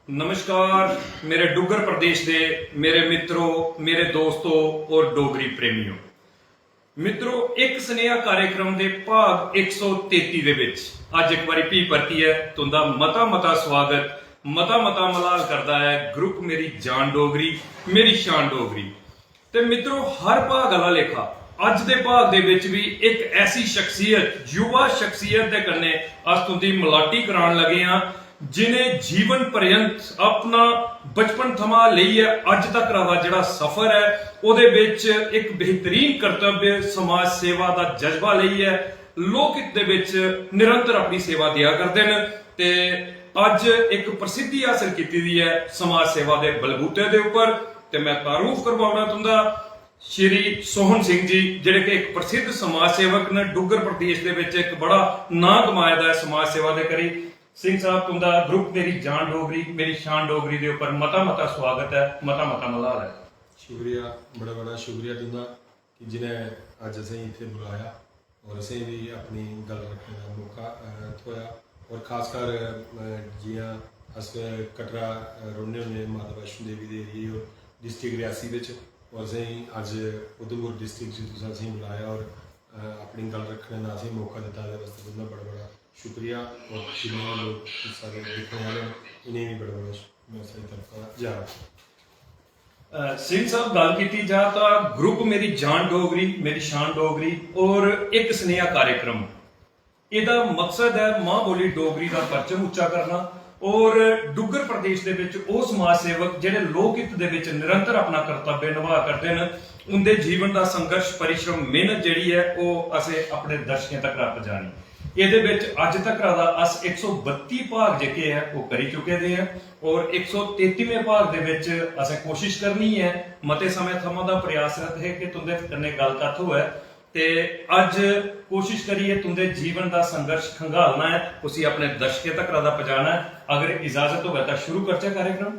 नमस्कार मेरे डुगर प्रदेश के मेरे मित्रों, मेरे दोस्तों और डोगरी प्रेमियों। मित्रों, एक स्नेहा कार्यक्रम के भाग 133 दे विच अज एक बारी भी परती है तुंदा मता मता स्वागत मता मलाल करता है ग्रुप मेरी जान डोगरी मेरी शान डोगरी। ते मित्रों, हर भाग वाला लेखा अज दे भाग दे विच भी एक ऐसी शख्सियत, युवा शख्सियत दे कन्ने अस तुंदी मलाटी कराउण लगे हां जिन्हें जीवन पर्यंत अपना बचपन थमा लेइयै अज तक दा जिहड़ा सफर है उहदे विच एक बेहतरीन कर्तव्य समाज सेवा का जज्बा लेइयै लोकहित दे विच निरंतर अपनी सेवा दिया करते हैं। ते अज एक प्रसिद्धि हासिल की है समाज सेवा के बलबूते के उपर। ते मैं तारुफ करवाउणा तुंदा श्री सोहन सिंह जी, जिहड़े कि एक प्रसिद्ध समाज सेवक ने डुगर प्रदेश के विच एक बड़ा नां कमाया है समाज सेवा के करी। सिंह साहब, तुंदा ग्रुप मेरी जान डोगरी मेरी शान डोगरी के उपर मता मता स्वागत है, मता मलाल है। शुक्रिया, बड़ा बड़ा शुक्रिया तुंदा कि जिन्हें अज असें इत्थे बुलाया और असें भी अपनी गल रखने का मौका थोया। और खासकर जियां अस कटरा रौह्ने होन्ने माता वैष्णो देवी दे एरिए और डिस्ट्रिक्ट रियासी बिच, और असें अज उधमपुर डिस्ट्रिक्ट च तुसें असें बुलाया और अपनी गल रखने का असें मौका दिता। वास्ते तुंदा बड़ा बड़ा शुक्रिया। और जिन्ने लोग सारे दिक्खने वाले इन्हें भी बड़ा बड़ा मैं सारी तरफ जा सिंह साहब, गल की जा तो ग्रुप मेरी जान डोगरी मेरी शान डोगरी और एक स्नेहा कार्यक्रम, ਇਹਦਾ मकसद है मां बोली डोगरी का परचम उच्चा करना और डुगर प्रदेश के विच ਉਹ समाज सेवक ਜਿਹੜੇ लोकहित ਦੇ ਵਿੱਚ निरंतर अपना कर्तव्य निभा करते हैं, उनके जीवन का संघर्ष परिश्रम मेहनत ਜਿਹੜੀ है ਉਹ ਅਸੀਂ ਆਪਣੇ ਦਰਸ਼ਕਾਂ ਤੱਕ ਪਹੁੰਚਾਣੀ। ਇਹਦੇ ਵਿੱਚ ਅੱਜ ਤੱਕ ਦਾ ਅਸ 132 ਭਾਗ ਜਿਹੜੇ ਹੈ ਉਹ ਕਰੀ ਚੁੱਕੇ ਦੇ ਆ और 133वें भाग ਦੇ ਵਿੱਚ ਅਸੀਂ ਕੋਸ਼ਿਸ਼ ਕਰਨੀ ਹੈ ਮਤੇ ਸਮੇਂ ਥਮਾਂ ਦਾ ਪ੍ਰਯਾਸਰਤ ਹੈ ਕਿ ਤੁੰਦੇ ਕੰਨੇ ਗੱਲ ਕੱਥ ਹੋਵੇ ਤੇ ਅੱਜ कोशिश करिए तुंदे जीवन का संघर्ष खंगालना है, उसी अपने दर्शकों तक राधा पहुंचाना है। अगर इजाजत हो तो शुरू करते कार्यक्रम।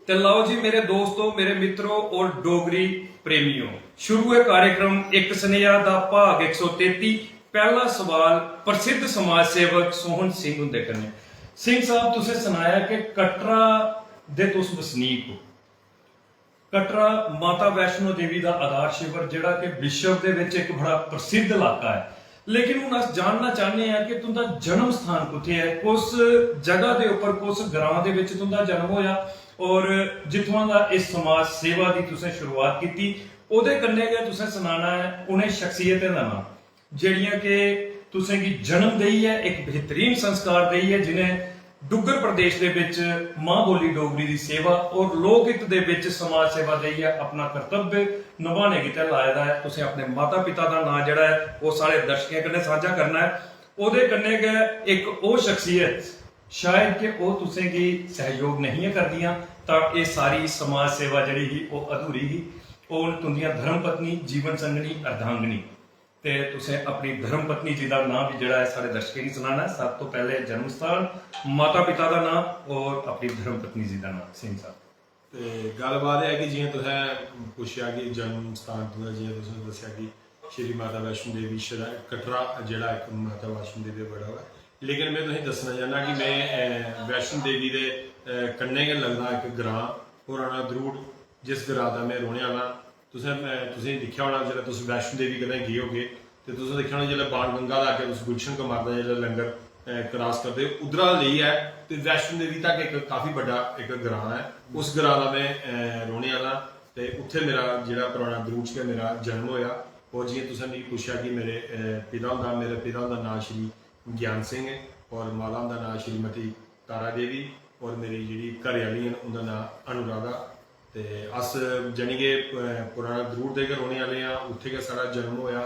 तो लाओ जी मेरे दोस्तों, मेरे मित्रों और डोगरी प्रेमियों, शुरू है कार्यक्रम एक स्नेहा दा भाग 133। पहला सवाल प्रसिद्ध समाज सेवक सोहन सिंह हुंदे कन्ने। सिंह साहब, तुसें सुनाया कि कटरा दे तुस वसनीक हो। कटरा माता वैष्णो देवी का आधार शिविर जिहड़ा कि विश्व के विच एक बड़ा प्रसिद्ध इलाका है, लेकिन हुण अस जानना चाहते हैं कि तुंदा जन्म स्थान कुत्थे है, कुस जगह के उपर कुस ग्रां दे विच तुंदा जन्म होया और जिथों दा इस समाज सेवा की तुसें शुरुआत की। उहदे कन्ने गै तुसें सुनाना है उन्हें शख्सियतें दा नाम जिहड़ियां कि तुसें की जन्म देई है, एक बेहतरीन संस्कार देई है, जिन्हें डुगर प्रदेश के विच मां बोली डोगरी की सेवा और लोकहित दे विच समाज सेवा देई है अपना कर्तव्य निभाने की लाया है। तुसें अपने माता पिता का नाम जिहड़ा है वो सारे दर्शकों कन्ने साझा करना है। उहदे कन्ने गै एक वो शख्सियत शायद कि वो तुसें की सहयोग नहीं है करदियां तां ये सारी समाज सेवा जिहड़ी ही वो अधूरी ही। और तुंदियां धर्म पत्नी जीवन संगनी अर्धांगनी ते तुसें अपनी धर्म पत्नी जी का नाम भी जिहड़ा है सारे दर्शकों की सुनाना है। सब तो पहले जन्म स्थान, माता पिता का नाम और अपनी धर्म पत्नी जी का नाम। सिंह साहब, तो गलबात है कि जियां तुसें पुछया कि जन्म स्थान तुंदा, जियां तुसें दस्सिया कि श्री माता वैष्णो देवी कटरा जिहड़ा एक माता वैष्णो देवी बड़ा हुआ, लेकिन मैं तुसें दस्सना चाहना कि मैं वैष्णो देवी दे कन्नै गै लगदा एक ग्रां पुराना द्रूड़, जिस ग्रां दा मैं रौह्ने आह्ला। तुसें दिक्खेआ होना जिसलै तुस वैष्णो देवी कदें गे होगे तो तुसें दिक्खेआ होना जिसलै बाण गंगा दा अग्गें तुस गुलशन कुमार दा जिसलै लंगर क्रॉस करदे उद्धरा लेइयै ते वैष्णो देवी तक एक काफ़ी बड्डा एक ग्रां है। उस ग्रां दा मैं रौह्ने आह्ला ते उत्थे मेरा जेह्ड़ा पुराना द्रूड़ च गै मेरा जन्म होया। और जियां तुसें मिगी पुच्छेआ कि मेरे पिता हुंदा नाम श्री ज्ञान सिंह है और माता हुंदा नाम श्रीमती तारा देवी और मेरी जेह्ड़ी घरै आह्ली न उंदा नाम अनुराधा। ते अस जानी कि पुराना द्रूड़ दे गै रौह्ने आह्ले आं, उत्थे गै साढ़ा जन्म होया,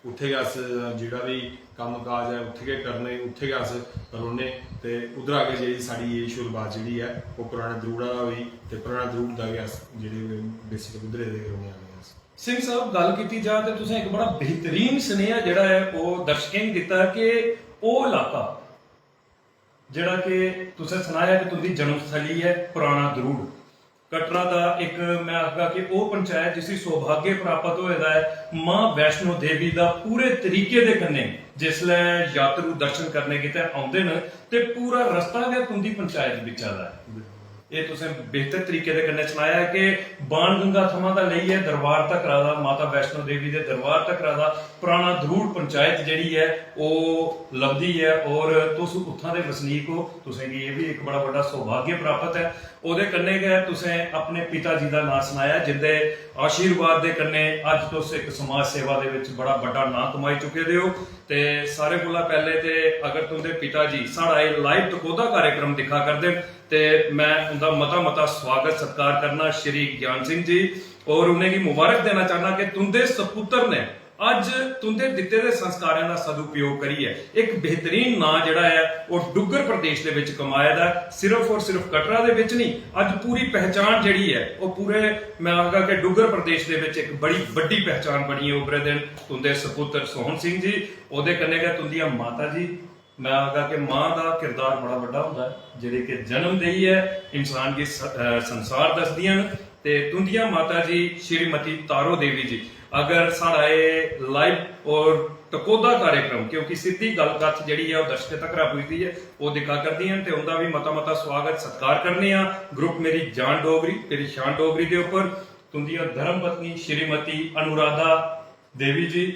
उत्थे गै अस जेह्ड़ा भी कम्म काज है उत्थे गै करने, उत्थे गै अस रौह्ने ते उद्धरा गै जेह्ड़ी साढ़ी एह् शुरुआत जेह्ड़ी है ओह् पुराने द्रूड़ा दा होई ते पुराना द्रूड़ दा गै अस जेह्ड़े बेसिक उद्धरे दे गै रौह्ने आह्ले आं। सिंह साहब, गल की जाए तो तुसें एक बड़ा बेहतरीन स्नेहा जिहड़ा है वो दर्शकों ने दिता कि वो इलाका जिहड़ा कि तुसें सुनाया कि तुंदी जन्मस्थली है पुराना द्रूड़ कटरा का एक मैं आखगा कि वो पंचायत जिसी सौभाग्य प्राप्त होएदा है मां वैष्णो देवी का पूरे तरीके दे कन्ने जिसले यात्रु दर्शन करने गितै आउंदे न ते पूरा रस्ता गै तुंदी पंचायत विच आदा है। ये तुसें बेहतर तरीके दे कन्नै सनाया है कि बाण गंगा थमां दा लेइयै दरबार तक दा माता वैष्णो देवी दे दरबार तक दा पुराना धरूड़ पंचायत जिहड़ी है वो लभदी है और तुस उत्थां दे वसनीक हो, तुसें गी ये भी एक बड़ा बड़ा सौभाग्य प्राप्त है। ओहदे कन्नै गै तुसें अपने पिता जी दा नाम सनाया जिंदे आशीर्वाद दे कन्नै अज तुस एक समाज सेवा दे विच बड़ा बड़ा नाम कमाई चुके दे हो। ते सारे कोला पहले ते अगर तुंदे पिता जी साड़ा ये लाइव टकोदा कार्यक्रम दिखा करदे ते मैं उनका मता मता स्वागत सत्कार करना श्री ज्ञान सिंह जी और उन्हें की मुबारक देना चाहना कि तुंदे सपुत्र ने अज तुंदे दिते दे संस्कारां दा सदुपयोग करिए एक बेहतरीन नां जिहड़ा है वो डुग्गर प्रदेश दे विच कमाया दा, सिर्फ और सिर्फ कटरा दे विच नहीं अज पूरी पहचान जिहड़ी है वो पूरे मैं आखगा कि डुग्गर प्रदेश दे विच एक बड़ी वड्डी पहचान बनी है उभरे दिन तुंदे सपुत्र सोहन सिंह जी। ओहदे कन्नै गै तुंदियां माता जी, मैं आखगा कि मां का किरदार बड़ा बड़ा होंदा है जिहड़ी कि जन्म देई है इंसान की संसार दसदियां न। ते तुंदियां माता जी श्रीमती तारो देवी जी अगर साड़ा ये लाइव और टकोदा कार्यक्रम क्योंकि सीधी गलबात जिहड़ी है वो दर्शक तक पुजदी है वो दिखा करदी हैं ते उनका भी मता मता स्वागत सत्कार करने आ। ग्रुप मेरी जान डोगरी मेरी शान डोगरी के उपर तुंदियां धर्म पत्नी श्रीमती अनुराधा देवी जी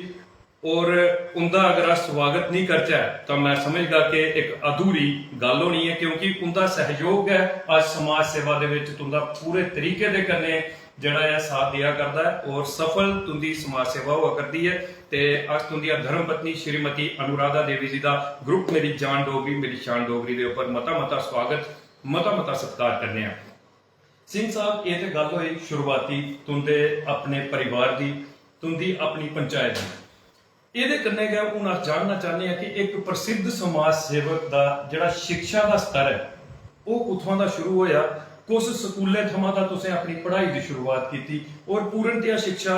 और उनका अगर अस स्वागत नहीं करचा तो मैं समझगा कि एक अधूरी गल होनी है क्योंकि उनका सहयोग है आज समाज सेवा दे विच तुंदा पूरे तरीके दे कन्ने जिहड़ा है साथ दिया करता है और सफल तुंदी समाज सेवा हुआ करती है। ते अस तुंदियां धर्म पत्नी श्रीमती अनुराधा देवी जी का ग्रुप मेरी जान डोगरी मेरी शान डोगरी के उपर मता मता स्वागत मता मता सत्कार करने आ। सिंह साहब ये तो गल हुई शुरुआती तुंदे अपने परिवार की तुंदी अपनी पंचायत की ਇਹਦੇ कन्नै गै हुण अस जानना चाहते हैं कि एक प्रसिद्ध समाज सेवक का जिहड़ा शिक्षा का स्तर है वो कुत्थों दा शुरू होया, कुछ स्कूले थमां दा तुसें अपनी पढ़ाई की शुरुआत की और पूर्णतया शिक्षा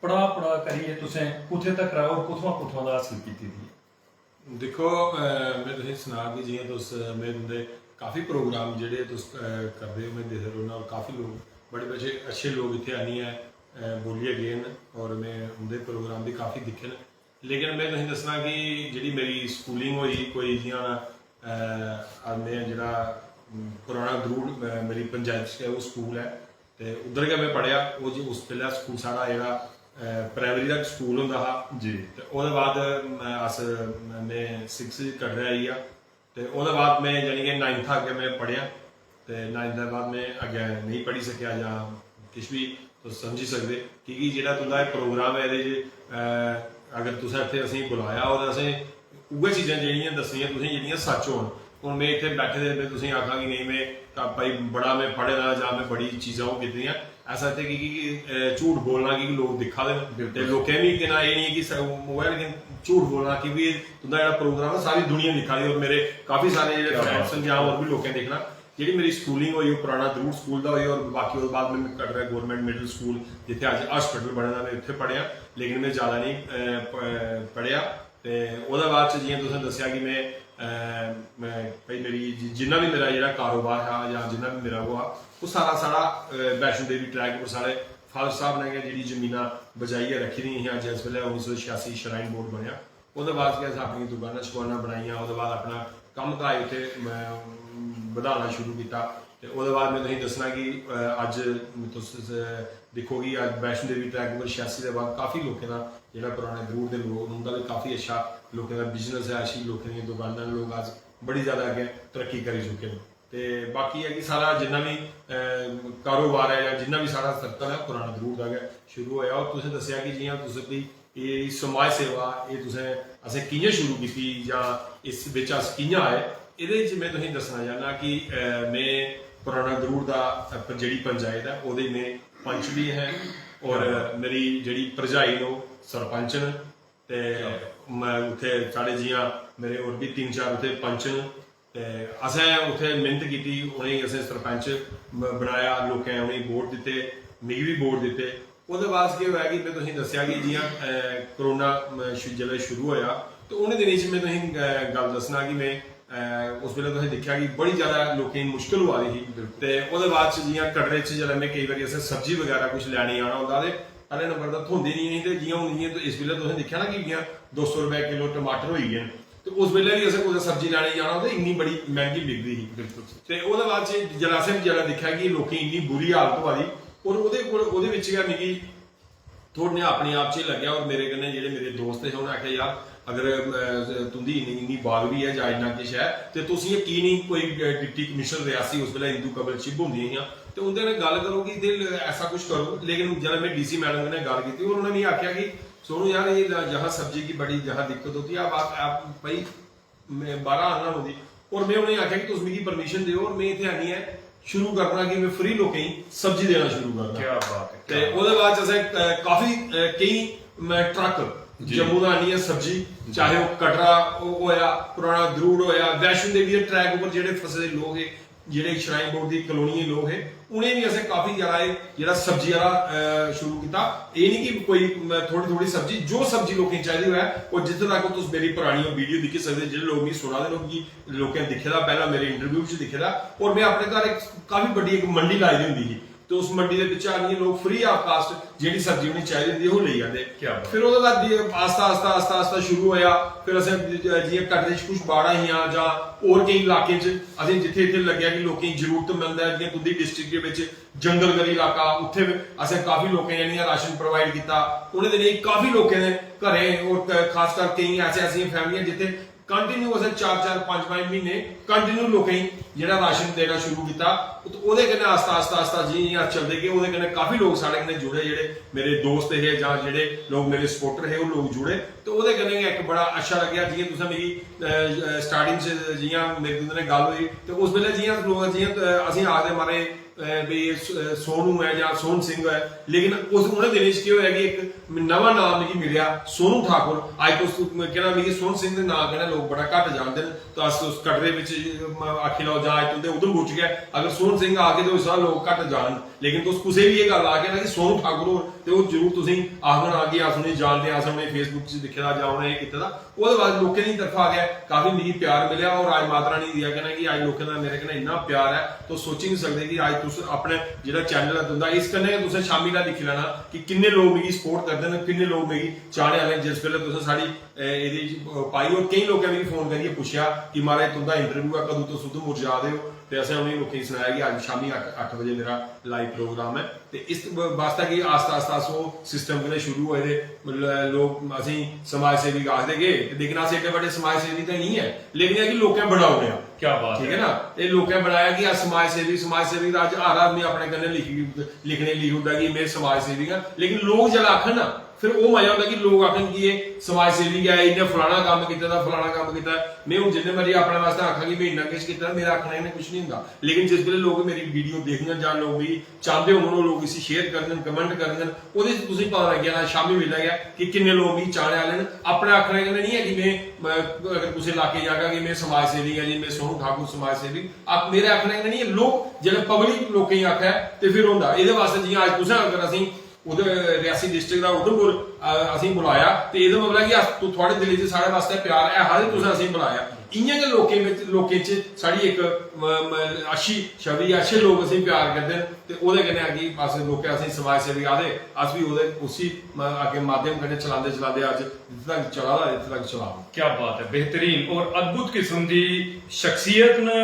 पढ़ा करिए तुसें कुत्थे तक रहा और कुत्थों दा हासिल कीती थी? देखो मैं तुसें सना कि जियां तुस मैं तुंदे काफ़ी प्रोग्राम जिहड़े तुस करदे हो मैं दिखदा रौह्ना और काफ़ी लोग बड़े बड़े अच्छे लोग इत्थे आनियै बोलियै गे न और मैं उंदे प्रोग्राम भी काफ़ी दिक्खे न। लेकिन मैं तुसें दस्सना कि जिहड़ी मेरी स्कूलिंग होई कोई जियां मैं जिहड़ा पुराना धरूड़ मेरी पंचायत च वो स्कूल है ते उद्धर गै मैं पढ़िया। वो जी उस बेल्लै स्कूल साढ़ा जेह्ड़ा प्राइमरी तक स्कूल होंदा हा जी ते ओह्दे बाद अस मैं 6 कटरा आई गेआ ते ओह्दे बाद मैं जानी कि 9th अग्गें मैं पढ़िया ते 9th दे बाद मैं अग्गें नहीं पढ़ी सकेआ जां किश भी तुस समझी सकदे कि जेह्ड़ा तुंदा प्रोग्राम है एह्दे च अगर तुसें इत्थे असेंगी बुलाया और असें उ'ऐ चीज़ां जेह्ड़ियां दस्सनियां तुसें जेह्ड़ियां सच होन। हुण मैं इत्थे बैठे दे मैं तुसेंगी आखां कि नहीं मैं भाई बड़ा मैं पढ़े दा जां मैं बड़ी चीज़ां ओह् कीतियां ऐसा इत्थे कि झूठ बोलना कि लोग दिक्खा दे ते लोकें भी कहना एह् नहीं कि मोबाइल लेकिन झूठ बोलना क्योंकि तुंदा जेह्ड़ा प्रोग्राम है सारी दुनिया दिक्खा दी और मेरे काफ़ी सारे जेह्ड़े फ्रेंड्स न जां होर भी लोकें दिक्खना। जी मेरी स्कूलिंग हुई पुराना धरूड़ स्कूल का हुई और बाकी उसके बाद मैं कटरा गौरमेंट मिडल स्कूल जिथे अज हॉस्पिटल बने दा मैं उत्थे पढ़िया लेकिन मैं ज़्यादा नहीं पढ़िया। तो ओहदे बाद जियां तुसें दस्सिया कि मैं भाई मेरी जिन्ना भी मेरा जेह्ड़ा कारोबार हा या जिन्ना भी मेरा वो हा वो सारा वैष्णो देवी ट्रैक पर साढ़े फादर साहब ने जी जमीनां बचाइयै रखी दी अज इस वेल्ले 1986 श्राइन बोर्ड बनया। ओहदे बाद अस अपनी दुकानां शुकानां बनाइयां ओहदे बाद अपना कम्म काज उत्थे ਵਧਾਉਣਾ शुरू किया। तो ਉਹਦੇ बाद मैं तुसें दसना कि अज तुस दिक्खो कि अज वैष्णो देवी ट्रैक पर 86 के बाद काफ़ी लोगों का जो पुराने धरूड़ के लोग उनका भी काफ़ी अच्छा लोगों का बिजनेस है अच्छी लोगों की दुकाना लोग अज बड़ी ज़्यादा अगे तरक्की करी चुके हैं। तो बाकी है कि सारा जिन्ना भी कारोबार है या जिन्ना भी सारा सर्कल है पुराना धरूड़ का गै शुरू होया। और तुसें दस्सिया कि जियां तुस ये समाज सेवा ये तुसें असें कि'यां शुरू की या इस बिच अस कि'यां आए ਇਹਦੇ ਵਿੱਚ मैं तुसें दसना चाहना कि मैं पुराना धरूड़ का जी पंचायत है वो मैं पंच भी है और मेरी जी भरजाई नो सरपंच न ते मैं उत्थे साढ़े जियां मेरे होर भी 3-4 उत्थे पंच न ते असें उत्थे मेहनत की उनेंगी असें सरपंच बनाया लोकें उनेंगी वोट दिते मिगी भी वोट दिते। उसदे बाद केह् होया कि मैं तुसें दस्सिया कि जियां करोना जिसलै शुरू होया तो उन्हें दिनें च मैं तुसें गल दसना कि मैं उस वेले तुसें दिक्खेआ कि बड़ी ज्यादा लोकें गी मुश्किल होआ दी ही ते ओह्दे बाद च जियां कटरे च जिसलै में केईं बारी असें सब्जी वगैरह कुछ लैने आना होंदा ते पैह्ले नंबर तां थ्होंदी नहीं ही ते जियां हून जियां इस वेले तुसें दिक्खेआ ना कि जियां 200 रुपए किलो टमाटर होई गे न ते उस वेले बी असें कुदै सब्जी लैने जाना होंदा इन्नी बड़ी मैंह्गी बिकदी ही ते ओह्दे बाद च जिसलै असें जिसलै दिक्खेआ कि लोकें गी इन्नी बुरी हालत होआ दी और ओह्दे बिच गै मिगी थोह्ड़ा नेहा अपने आप च लग्गेआ और मेरे कन्नै जेह्ड़े मेरे दोस्त हे उ'नें आखेआ यार अगर तुंदी इन्नी बागवी है जां इन्ना किश है ते तुस इ'यां की नहीं कोई डिप्टी कमिश्नर रियासी उस वेल्ले हिंदू कबल शिप होंदियां हियां ते उं'दे कन्नै गल्ल करो कि ऐसा कुछ करो लेकिन जब मैं डीसी मैडम कन्नै गल्ल कीती और उन्होंने मिगी आखेआ कि सोनू यार ये जहाँ सब्जी की बड़ी जहाँ दिक्कत होती है आप भाई बाहर आना होंदी और मैं उन्हें आखेआ कि तुस मिगी परमिशन दिओ और मैं इत्थै आनियै शुरू करना कि मैं फ्री लोकें गी सब्जी देना शुरू करना क्या बात है ते ओह्दे बाद च असें काफी केईं ट्रक जम्मू दा आनियै सब्जी चाहे ओह् कटरा होया पुराना दरूड़ होया वैष्णो देवी दे ट्रैक उप्पर जेह्ड़े फसे दे लोग हे जेह्ड़े श्राइन बोर्ड दी कलोनी लोग हे उ'नें बी असें काफी ज्यादा जेह्ड़ा सब्जी आह्ला शुरू कीता एह् निं कि कोई थोड़ी थोड़ी सब्जी जो सब्जी लोकें गी चाहिदी होऐ और जित्थै तक तुस मेरी परानी वीडियो दिक्खी सकदे जेह्ड़े लोग मिगी सुना दे लोग लोकें दिक्खे दा पैह्ला मेरे इंटरव्यू च दिक्खे दा और मैं अपने घर इक काफी बड्डी इक मंडी लाई दी होंदी ही तो उस मंडी के पिच्छे आनिए लोग फ्री ऑफ कास्ट जेह्ड़ी सब्जी उ'नेंगी चाहिदी होंदी ओह् लेई आंदे फिर ओह्दे बाद आस्ता आस्ता आस्ता आस्ता शुरू होया फिर असें जि'यां कटरे च कुछ बाड़ा हियां जां होर केईं इलाकें च असें जित्थे इत्थे लग्गेआ कि लोकें गी जरूरतमंद है जि'यां तुंदी डिस्ट्रिक्ट दे बिच जंगल गली इलाका उत्थे असें काफी लोकें जानियां राशन प्रोवाइड कीता उ'नें दिनें काफी लोकें दे घरें और खासकर केईं ऐसियां फैमिलियां जित्थे कंटिन्यू असें 4-5 महीने कंटिन्यू लोकें गी जेह्ड़ा राशन देना शुरू कीता ओह्दे कन्नै आस्ता आस्ता आस्ता जि'यां चलदे गे ओह्दे कन्नै काफी लोग साढ़े कन्नै जुड़े जेह्ड़े मेरे दोस्त हे जां जेह्ड़े लोग मेरे सपोर्टर हे ओह् लोग जुड़े ते ओह्दे कन्नै इक बड़ा अच्छा लग्गेआ जि'यां तुसें मिगी स्टार्टिंग च जि'यां मेरे तुं'दे कन्नै गल्ल होई ते उस बेल्लै जि'यां लोग जि'यां असें आखदे मारे भी सोनू है जां सोहन सिंह है लेकिन उस उ'नें दिनें च केह् होया कि इक नवां नाम मिगी मिलेआ सोनू ठाकुर अज तुस कहना मिगी सोहन सिंह दे नाम कन्नै लोग बड़ा घट्ट जानदे न तो अस उस कटरे बिच आखी लैओ जां अज तुंदे उधमपुर च गै अगर सोहन सिंह आके ते उसदा लोग घट्ट जानन लेकिन तुस कुसै बी एह् गल्ल आके ना कि सोनू ठाकुर होर ते ओह् जरूर तुसेंगी आखन आ कि अस उ'नेंगी जानदे अस उ'नेंगी फेसबुक च दिक्खे दा जां उ'नें एह् कीते दा ओह्दे बाद लोकें दी तरफा गै काफी मिगी प्यार मिलेआ और अज माता रानी दी कहना कि अज लोकें दा मेरे कन्नै इन्ना प्यार है तुस सोची नहीं सकदे कि अज तुस अपने जेह्ड़ा चैनल है तुंदा इस कन्नै गै तुसें शामी दा दिक्खी लैना कि किन्ने लोग मिगी सपोर्ट करदे न किन्ने लोग मिगी चाहने आह्ले जिस वेल्ले तुसें साढ़ी एह्दी पाई और केईं लोकें मिगी फोन करियै पुच्छेआ कि महाराज तुंदा इंटरव्यू है कदूं तुस उधमपुर जा दे हो ते असें उ'नें लोकें गी सनाया कि अज्ज शामी 8 बजे मेरा लाइव प्रोग्राम है ते इस वास्ते कि आस्ता आस्ता अस ओह् सिस्टम कन्नै शुरू होए दे लोग असेंगी समाज सेवी आखदे गे लेकिन अस एड्डे बड्डे समाज सेवी ते नहीं है लेकिन एह् कि लोकें बड़ा उड़ेआ क्या बात ठीक है ना एह् लोकें बनाया कि अस समाज सेवी दा अज्ज हर आदमी अपने कन्नै लिखने लिखी ओड़दा कि में समाज सेवी आं लेकिन लोग जेल्लै आखन ना फिर ओह् मजा होंदा कि लोग आखन कि एह् समाज सेवी गै इन्नै फलाना कम्म कीते दा फलाना कम्म कीता में हून जिन्ने मर्जी अपने वास्ते आखां कि में इन्ना किश कीता मेरा आखने कन्नै कुछ नहीं होंदा लेकिन जिस वेल्ले लोग मेरी वीडियो दिखङन जां लोग मिगी चाहते होङन ओह् लोग इसी शेयर करङन कमेंट करङन ओह्दे च तुसेंगी पता लग्गी जाना शामी बेल्लै गै कि किन्ने लोग मिगी चाहने आह्ले न अपने आखने कन्नै नहीं है कि मैं अगर कुसै इलाके जागा कि मैं समाज सेवी आं जी मैं सोनू ठाकुर समाज सेवी मेरे आखने कन्नै नहीं है लोग जेल्लै पब्लिक लोकें गी आखै ते फिर होंदा एह्दे वास्ते जि'यां अज्ज तुसें अगर असें उधर रियासी डिस्ट्रिक्ट दा उधमपुर असेंगी बुलाया ते एह्दा मतलब कि अस थुआढ़े दिलै च साढ़े वास्ते प्यार है हा ते तुसें असेंगी बुलाया इ'यां गै लोकें च साढ़ी इक अच्छी छवि अच्छे लोग असेंगी प्यार करदे न ते ओह्दे कन्नै अग्गें अस लोकें असेंगी समाज सेवी आखदे अस भी ओह्दे उसी अग्गें माध्यम कन्नै चलांदे चलांदे अज्ज जित्थे तक चला दा इत्थे तक चला क्या बात है बेहतरीन और अद्भुत किस्म दी शख्सियत न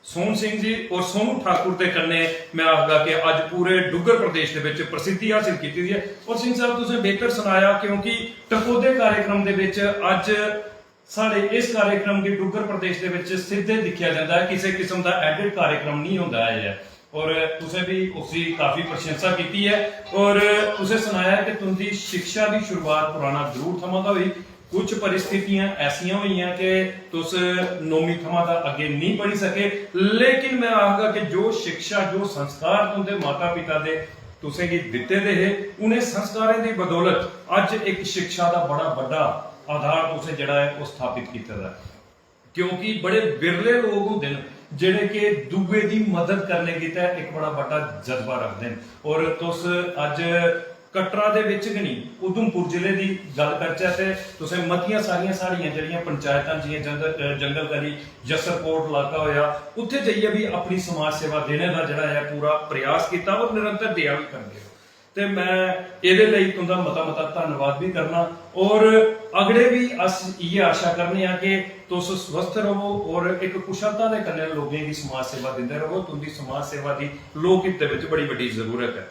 सोहन सिंह जी और सोनू ठाकुर के कन्ने मैं आखदा कि अज पूरे डुग्गर प्रदेश के विच प्रसिद्धि हासिल की है और सिंह साहब तुसें बेहतर सुनाया क्योंकि टकोदे कार्यक्रम के विच अज साढ़े इस कार्यक्रम की डुग्गर प्रदेश के विच सीधे दिखा जाता है किसी किस्म का एडिट कार्यक्रम नहीं होंदा है और तुसें भी उसकी काफी प्रशंसा की है और तुसें सुनाया कि तुंदी शिक्षा की शुरुआत पुराना जरूर थमां दा हुई कुछ परिस्थितियां ऐसियां हुई कि तुस नौवीं थमां दा अगे नहीं पढ़ी सके लेकिन मैं आखगा कि जो शिक्षा जो संस्कार तुंदे माता पिता दे तुसें गी दित्ते दे हे उन्हें संस्कारें दी बदौलत अज एक शिक्षा का बड़ा बड़ा आधार तुसें जेड़ा है वो स्थापित कीता दा क्योंकि बड़े बिरले लोग होंदे न जेड़े कि दूए दी मदद करने की एक बड़ा बड़ा जज्बा रखते हैं और तुस अज कटरा दे विच गै नहीं, उधमपुर जिले की गल करचै ते तुसें मतियां साड़ियां जड़ियां पंचायतां जियां जंगल गली जसरकोट इलाका होया, उत्थे जाइए भी अपनी समाज सेवा देने का जिहड़ा है पूरा प्रयास किया और निरंतर दिया भी करदे हो। ते मैं इहदे लई तुंदा मता धन्नवाद भी करना और अगड़े भी अस इयै आशा करने कि तुस स्वस्थ रहो और एक कुशलता दे कन्नै लोगों की समाज सेवा दिंदे रहो। तुंदी समाज सेवा की लोक हित दे विच बड़ी वड्डी जरूरत है।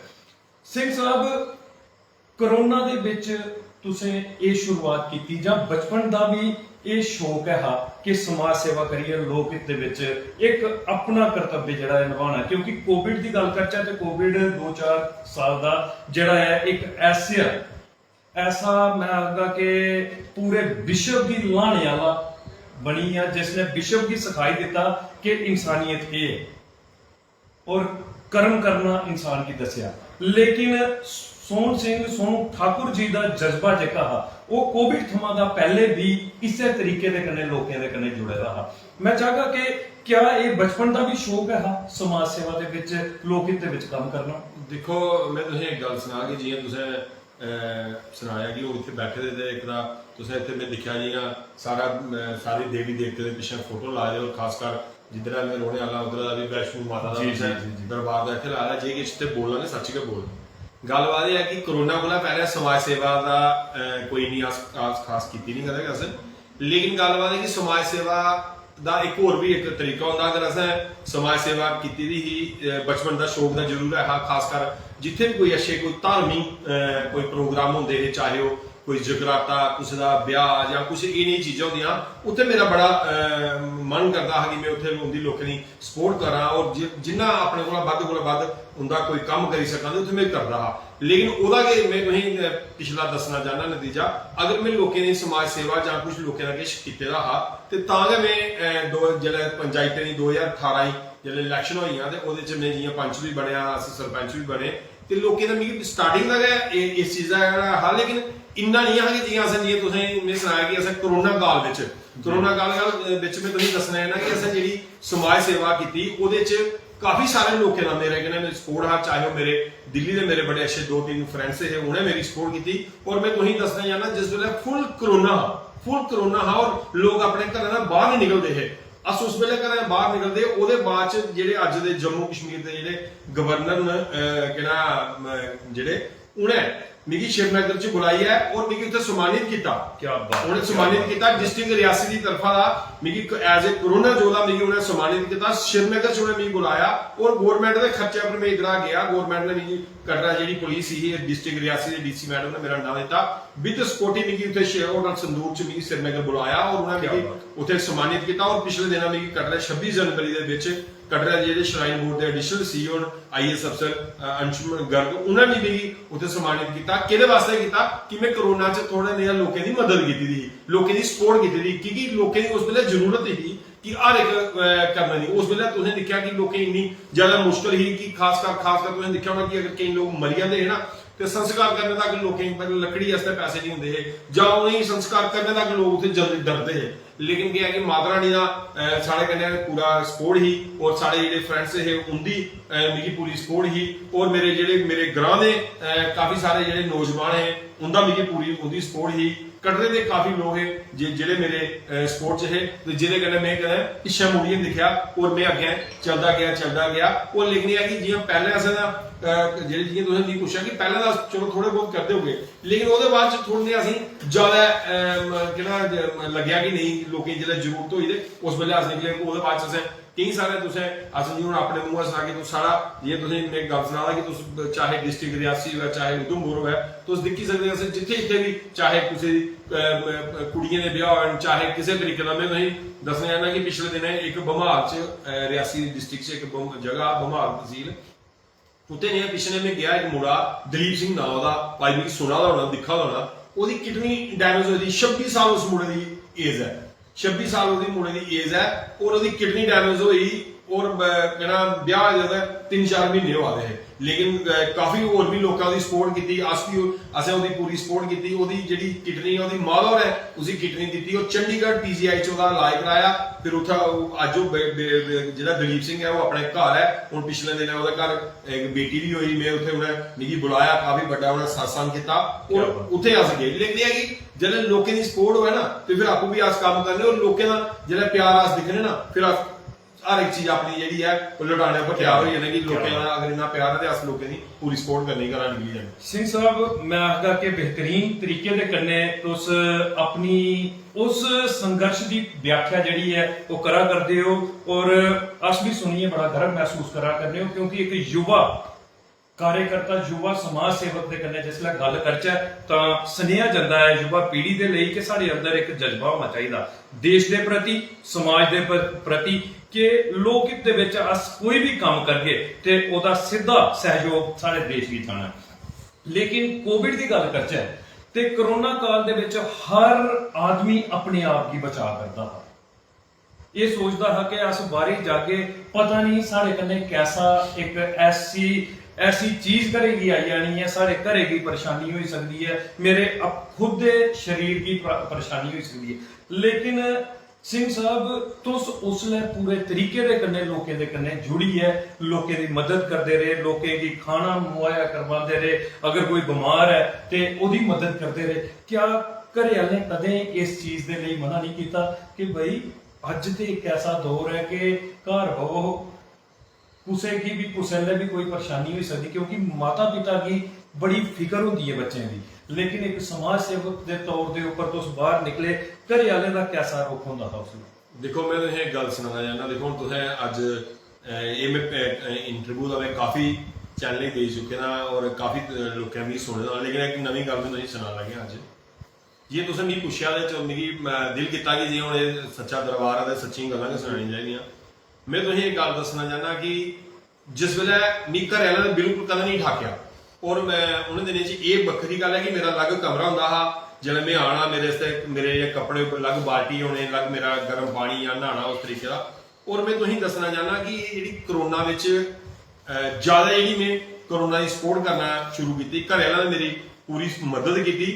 सिंह साहब, कोरोना दे विच तुसें ये शुरुआत की जां बचपन दा भी ये शौक है कि समाज सेवा करिए, लोक हित दे विच एक अपना कर्तव्य जिहड़ा है निभाना, क्योंकि कोविड की गल करचै ते कोविड 2-4 साल का जिहड़ा है एक ऐसा मैं आखदा कि पूरे विश्व की लाने वाला बनी है, जिसने विश्व की सिखाई दिता कि इंसानियत ये है और कर्म करना इंसान की दसिया। लेकिन सोनू ठाकुर जी का जज्बा जिहड़ा हा वो कोविड थमां दा पहले भी इसे तरीके दे कन्नै लोकें दे कन्नै जुड़े दा हा। मैं चाहगा कि क्या ये बचपन का भी शौक है समाज सेवा दे विच लोक हित दे विच काम करना? देखो, मैं तुसें एक गल सुना कि जियां तुसें सुनाया कि वो इत्थे बैठे दे एक दा तुसें इत्थे मैं दिक्खिया जियां सारी देवी देवते दे पिछे फोटो लाए और खासकर जिधर मैं रौहने वाला उधर भी वैष्णो माता दा दरबार दा इत्थे लाया। जे किश ते बोलांगे सच गै बोल। गलबात यह है कि कोरोना को पहले समाज सेवा का कोई नहीं खास की नहीं करेगा अस, लेकिन गलबात है कि समाज सेवा का एक होर भी एक तरीका होता। अगर असें समाज सेवा की ही बचपन का शौक का जरूर है, खासकर जिथे भी कोई अच्छे कोई धार्मिक कोई प्रोग्राम होंगे, चाहे वो कोई जगराता, किसी का ब्याह या कुछ ये नहीं चीज़ां होंदियां, उत्थे मेरा बड़ा मन करता है कि मैं उत्थे उनकी लोगों की सपोर्ट करा और जिन्ना अपने को वध उनका कोई काम करी सकां उत्थे मैं करता हा। लेकिन वह मैं तुसें पिछला दसना चाहना नतीजा, अगर मैं लोगों की समाज सेवा या कुछ लोगों का किश कीते दा हा ते तां गै मैं जिहड़े पंचायतें दी 2018 जिहड़े इलैक्शन होईयां ते ओहदे च मैं जियां पंच भी बनया, अस सरपंच भी बने ते लोकें दा मिगी स्टार्टिंग दा गै इस चीज़ दा हा। लेकिन इन्ना नहीं है कि जियां असें जियां तुसें मैं सनाया कि असें कोरोना काल विच मैं तुसें दसना है ना कि असें जिहड़ी समाज सेवा कीती ओहदे च काफी सारे लोगों का मेरे कन्नै सपोर्ट हा, चाहे वो मेरे दिल्ली के मेरे बड़े अच्छे 2-3 फ्रेंड्स थे, उन्हें मेरी सपोर्ट की। और मैं तुसें दसना चाहना जिस वेले फुल कोरोना हा और लोग अपने घर ना बाहर नहीं निकलते थे, अस उस वेले घर बाहर निकलते ओहदे बाद च जिहड़े अज दे जम्मू कश्मीर के जिहड़े गवर्नर न जिहड़े उन्हें मिगी श्रीनगर च बुलाई है और मिगी उत्थे सम्मानित किया। क्या बात, उन्हें सम्मानित किया डिस्ट्रिक्ट रियासी की तरफा दा मिगी एज ए कोरोना जोधा मिगी उन्हें सम्मानित किया। श्रीनगर च उन्हें मिगी बुलाया और गवर्नमेंट के खर्चे पर मैं इधर गया, गवर्नमेंट ने मिगी कटरा जी पुलिस ही डिस्ट्रिक्ट रियासी के डीसी मैडम ने मेरा नाम दिता विद सिक्योरिटी मिगी उत्थे होटल संदूर च मिगी श्रीनगर बुलाया और उन्हें मिगी उत्थे सम्मानित किया। और पिछले दिन मिगी कटरा 26 जनवरी के विच कटरा जिहड़े श्राइन बोर्ड के एडिशनल सीईओ IAS अफसर अंशुमन गर्ग उन्हें भी मिगी उत्थे सम्मानित किया। किहदे वास्ते किया कि मैं कोरोना च थोड़े नेहा लोगों की मदद की थी, लोगों की सपोर्ट की थी, क्योंकि लोगों की उस वेले जरूरत ही कि हर एक करने की। उस वेले तुसें दिक्खिया कि लोगों इन्नी ज्यादा मुश्किल ही कि खासकर तुसें दिक्खिया होना कि अगर कई लोग मरी जाते हैं ना तो संस्कार करने तक लोगों लकड़ी वास्ते पैसे नहीं होंगे जां उन्हें संस्कार करने तक लोग उत्थे जल्दी डरते हैं। लेकिन क्या है कि माता रानी का साढ़े कन्नै पूरा सपोर्ट ही और साढ़े जिहड़े फ्रेंड्स हे उनकी मिगी पूरी सपोर्ट ही और मेरे ग्रां दे काफी सारे जिहड़े नौजवान है उनका मिगी पूरी उनकी सपोर्ट ही। कटरे के काफी लोग है जिहड़े मेरे सपोर्ट च है जिहदे कन्नै मैं कदें पिछे मुड़ियै दिक्खिया और मैं अगे चलता गया। और लेकिन यह है कि जियां पहले असें जियां तुसें मिगी पुछया कि पहले तो चलो थोड़े बहुत करते होगे, लेकिन उसदे बाद थोड़े असें ज्यादा किहड़ा लग्गेआ कि नहीं लोकें जिसलै जरूरत होई ते उस वेले अस निकले। उसदे बाद असें कई सारे तुसें अस जियां हुण अपने मूंह सना कि तुस सारा जियां तुसें मैं गल सना कि तुस चाहे डिस्ट्रिक्ट रियासी होऐ चाहे उधमपुर होऐ तुस दिक्खी सकदे असें जिथे भी चाहे कुसै कुड़ियें दे ब्याह होन चाहे किसी तरीके का मैं तुसें दसना चाहना कि पिछले दिनें एक बम्हाल च रियासी डिस्ट्रिक्ट च एक जगह बम्हाल तहसील उत्थे ने पिछले में गया एक मुड़ा दलीप सिंह नाम दा भाई मिगी सुना दा होना दिक्खा दा होना ओहदी किडनी डैमेज होई दी 26 साल उस मुड़े दी एज है 26 साल ओहदी मुड़े दी एज है और ओहदी किडनी डैमेज होई ਔਰ कहना ब्याह ज्यादा 3-4 महीने हो आए हैं लेकिन काफी और भी लोगों की सपोर्ट की असें ਉਹਦੀ पूरी सपोर्ट की ਉਹਦੀ ਜਿਹੜੀ ਕਿਡਨੀ ਉਹਦੀ ਮਾਲੌਰ ਹੈ ਉਸੇ ਕਿਡਨੀ ਦਿੱਤੀ ਉਹ ਚੰਡੀਗੜ੍ਹ ਪੀਜੀਆਈ ਚ ਉਹਦਾ ਇਲਾਜ ਕਰਾਇਆ ਫਿਰ ਉੱਥੇ ਅੱਜ ਉਹ ਜਿਹੜਾ ਦਲੀਪ ਸਿੰਘ ਹੈ ਉਹ ਆਪਣੇ ਘਰ ਹੈ ਹੁਣ ਪਿਛਲੇ ਦਿਨ ਉਹਦੇ ਘਰ ਇੱਕ ਬੇਟੀ ਵੀ ਹੋਈ ਮੈਂ ਉੱਥੇ ਉਹਨੇ ਨਿੱਕੀ ਬੁਲਾਇਆ ਕਾਫੀ ਵੱਡਾ ਉਹਨੇ satsang ਕੀਤਾ ਔਰ ਉੱਥੇ ਅਸ ਗਏ ਲੇਕਿਨ ਇਹ ਕਿ ਜਦੋਂ ਲੋਕਾਂ ਦੀ ਸਪੋਰਟ ਹੋਵੇ ਨਾ ਤੇ ਫਿਰ ਆਪੂ ਵੀ ਆਸ ਕੰਮ ਕਰਨੇ ਔਰ ਲੋਕਾਂ ਦਾ ਜਿਹੜਾ ਪਿਆਰ ਆਸ ਦਿਖਣੇ ਨਾ ਫਿਰ हर एक चीज अपनी जी है लुटाने पर तैयार हो जाने कि लोगों का अगर इतना प्यार है तो अस लोगों की पूरी सपोर्ट करनी घरा निकली जाए ਸਿੰਘ ਸਾਹਿਬ मैं आखदा कि बेहतरीन तरीके दे कन्ने तुस अपनी उस संघर्ष की व्याख्या जिहड़ी है वो करा करदे हो और अस भी सुनिए बड़ा गर्व महसूस करा करने हो क्योंकि एक युवा कार्यकर्ता युवा समाज सेवक ਦੇ ਕੰਨੇ ਜਿਸਲੇ ਗੱਲ ਕਰਚਾ ਤਾਂ ਸੁਨੇਹਾ ਜਾਂਦਾ ਹੈ युवा पीढ़ी ਦੇ ਲਈ ਕਿ ਸਾਡੇ ਅੰਦਰ ਇੱਕ ਜਜ਼ਬਾ ਹੋਣਾ ਚਾਹੀਦਾ ਦੇਸ਼ ਦੇ ਪ੍ਰਤੀ ਸਮਾਜ ਦੇ ਪ੍ਰਤੀ ਕਿ ਲੋਕ ਹਿੱਤ ਦੇ ਵਿੱਚ ਅਸ ਕੋਈ ਵੀ ਕੰਮ ਕਰਗੇ ਤੇ ਉਹਦਾ ਸਿੱਧਾ ਸਹਿਯੋਗ ਸਾਡੇ ਦੇਸ਼ ਵਿੱਚ ਆਣਾ ਲੇਕਿਨ ਕੋਵਿਡ ਦੀ ਗੱਲ ਕਰਚਾ ਤੇ ਕਰੋਨਾ ਕਾਲ ਦੇ ਵਿੱਚ ਹਰ ਆਦਮੀ ਆਪਣੇ ਆਪ ਦੀ ਬਚਾ ਕਰਦਾ ਹੈ ये सोचता है कि अस बाहर जाके पता नहीं साढ़े कन्ने कैसा एक ऐसी चीज करेगी आई जानी है साढ़े घरे की परेशानी हो सकती है मेरे खुद दे शरीर की परेशानी हो सकती है लेकिन सिंह साहब तुस उसले पूरे तरीके दे कन्ने लोकें दे कन्ने जुड़ी है लोकें दी मदद करते रहे लोकें की खाना मुहैया करवाते रहे अगर कोई बीमार है तो ओदी मदद करते रहे क्या घरे वाले कदे इस चीज दे लिए मना नहीं किया कि भाई अज तो एक ऐसा दौर है कि घर हो कुसे की भी कुसले भी कोई परेशानी हो सकती क्योंकि माता पिता की बड़ी फिक्र होती है बच्चों की लेकिन एक समाज सेवक के तौर के ऊपर तो बाहर निकले घरे वाले का कैसा रुख होता था उसमें देखो मैं तुसें एक गल सुनाना चाहना देखो तुसें अज ये मैं इंटरव्यू का मैं काफ़ी चैनल दे चुके ना और काफ़ी लोगों भी सुने दा लेकिन एक नवी गल मैं तुसें सुना लगे अज जे तुसें मिगी पुछया ते मिगी दिल किया कि जे हुण एह् सच्चा दरबार है सच्ची गल्लां गै सुनानियां चाहिदियां मैं तुसें एक गल दस्सना चाहना कि जिस वेले मिगी घरै आह्लें ने बिल्कुल कदें नहीं ठाकेआ और मैं उ'नें दिनें च एह् बक्खरी गल्ल है कि मेरा अलग कमरा होंदा हा जिसलै मैं आना मेरे आस्तै मेरे कपड़े अलग बाल्टी होने अलग मेरा गर्म पानी या न्हाना उस तरीके दा और मैं तुसें दस्सना चाहना कि जेह्ड़ी करोना बिच ज़्यादा जेह्ड़ी मैं करोना दी सपोर्ट करना शुरू कीती घरै आह्लें ने मेरी पूरी मदद कीती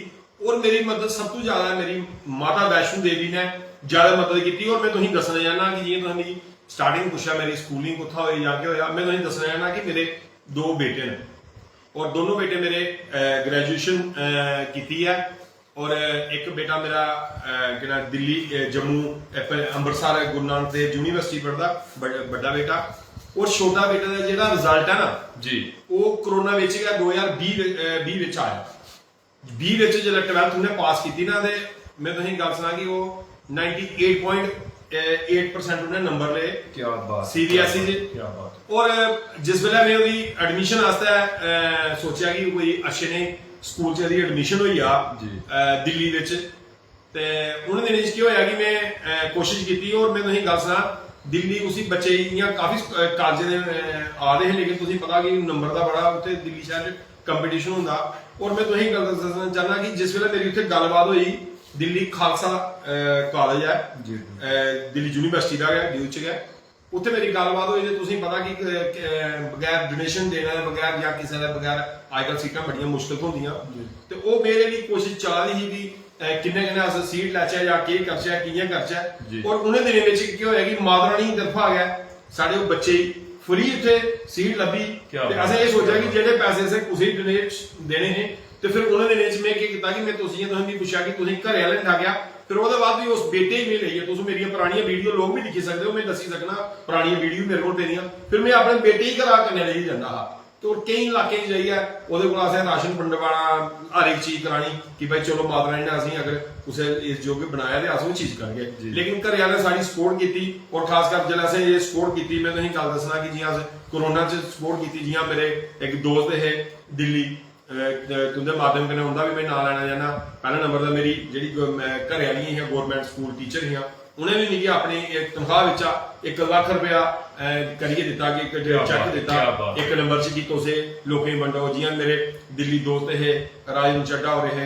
और मेरी मदद सब तो ज्यादा मेरी माता वैष्णो देवी ने ज्यादा मदद की और मैं तुसें दस्सना चाहना कि जि'यां तुसें मिगी स्टार्टिंग पुछा मेरी स्कूलिंग कुत्थै होई जां केह् होया मैं तुसें दस्सना चाहना कि मेरे 2 बेटे ने और दोनों बेटे मेरे ग्रेजुएशन की है और एक बेटा मेरा केह्ड़ा दिल्ली जम्मू अमृतसर गुरु नानक देव यूनिवर्सिटी पढ़दा बड़ा बेटा और छोटा बेटे का जेह्ड़ा रिजल्ट है ना जी वो करोना विच गया 2020 विच आया 20 विच जिसलै 12th उन्हें पास की ना ते मैं तुसें गल सनां कि वो 98.8% उन्हें नंबर ले क्या बात सीबीएसई च क्या बात और जिस वेले मैं ओदी एडमिशन आस्तै सोचेआ कि कोई अच्छे ने स्कूल च ओदी एडमिशन होई जा दिल्ली विच ते उ'नें दिनें च केह् होया कि मैं कोशिश कीती और मैं तुसें गल सनां दिल्ली उसी बच्चे इ'यां काफी कालजें दे आ दे हे लेकिन तुसें पता कि नंबर दा बड़ा उत्थे दिल्ली शैह्र च कंपीटीशन होंदा और मैं तुसें गल दस्सना चाहना कि जिस वेले मेरी उत्थे गल्लबात होई दिल्ली खालसा कॉलेज है दिल्ली यूनिवर्सिटी दा गै ड्यू च गै उत्थे मेरी गल्लबात होई ते तुसें पता कि बगैर डोनेशन देना बगैर या किसी दे बगैर अजकल सीटां बड़ियां मुश्किल होंदियां ते ओह् मेरे लिए कोशिश चला दी ही कि किन्ने किन्ने अस सीट लैचै या केह् करचै कि'यां करचै और उ'नें दिनें बिच केह् होया कि माता रानी दी तरफा गै साढ़े ओह् बच्चे फ्री उत्थे सीट लब्भी ते असें एह् सोचेआ कि जेह्ड़े पैसे असें कुसै गी डोनेट देने हे ते फिर उ'नें दिनें च में केह् कीता कि मैं तुसें मिगी पुच्छेआ कि तुसें घरै आह्लें ठाकेआ फिर ओह्दे बाद भी उस बेटे गी में लेइयै तुस मेरियां परानियां वीडियो लोग भी दिक्खी सकदे हो मैं दस्सी सकना परानियां वीडियो मेरे कोल पेदियां फिर मैं अपने बेटे गी घरा कन्नै लेइयै जंदा हा तो केईं इलाकें च जाइयै ओह्दे कोल असें राशन बंडवाना हर एक चीज करानी कि भाई चलो माता रानी ने असें अगर कुसै इस जोग बनाया ते अस ओह् चीज करगे लेकिन घरै आह्लें साढ़ी सपोर्ट कीती और खासकर जिसलै असें एह् सपोर्ट कीती मैं तुसेंगी गल्ल दस्सना कि जि'यां अस कोरोना च सपोर्ट कीती जि'यां मेरे एक दोस्त हे दिल्ली तुंदे माध्यम कन्नै उं'दा भी मैं नांऽ लैना चाह्न्नां पैह्ले नंबर दा मेरी जेह्ड़ी घरै आह्लियां हियां गौरमेंट स्कूल टीचर हियां उ'नें भी मिगी अपनी तनखाह् बिच्चा 1 लाख रुपया करियै दित्ता कि चैक दित्ता 1 नंबर च कि तुस लोकें गी बंडो जि'यां मेरे दिल्ली दोस्त हे राजन चड्डा होर हे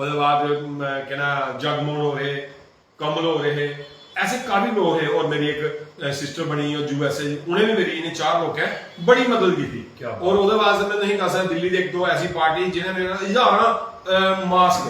ओह्दे बाद केह् नां जगमोहन होर हे कमल होर हे ऐसे काफी लोग हैं। और मेरी एक सिस्टर बनी और USA, उन्हें भी मेरी इन्हें 4 लोग है बड़ी मदद की थी। क्या बात। और ਉਹਦੇ ਵਾਸਤੇ ਮੈਂ ਨਹੀਂ ਦੱਸ ਦਿੱਲੀ ਦੇ 1-2 ਐਸੀ ਪਾਰਟੀ ਜਿਹਨੇ ਮੇਰੇ ਨਾਲ ਹਜ਼ਾਰਾਂ ਮਾਸਕ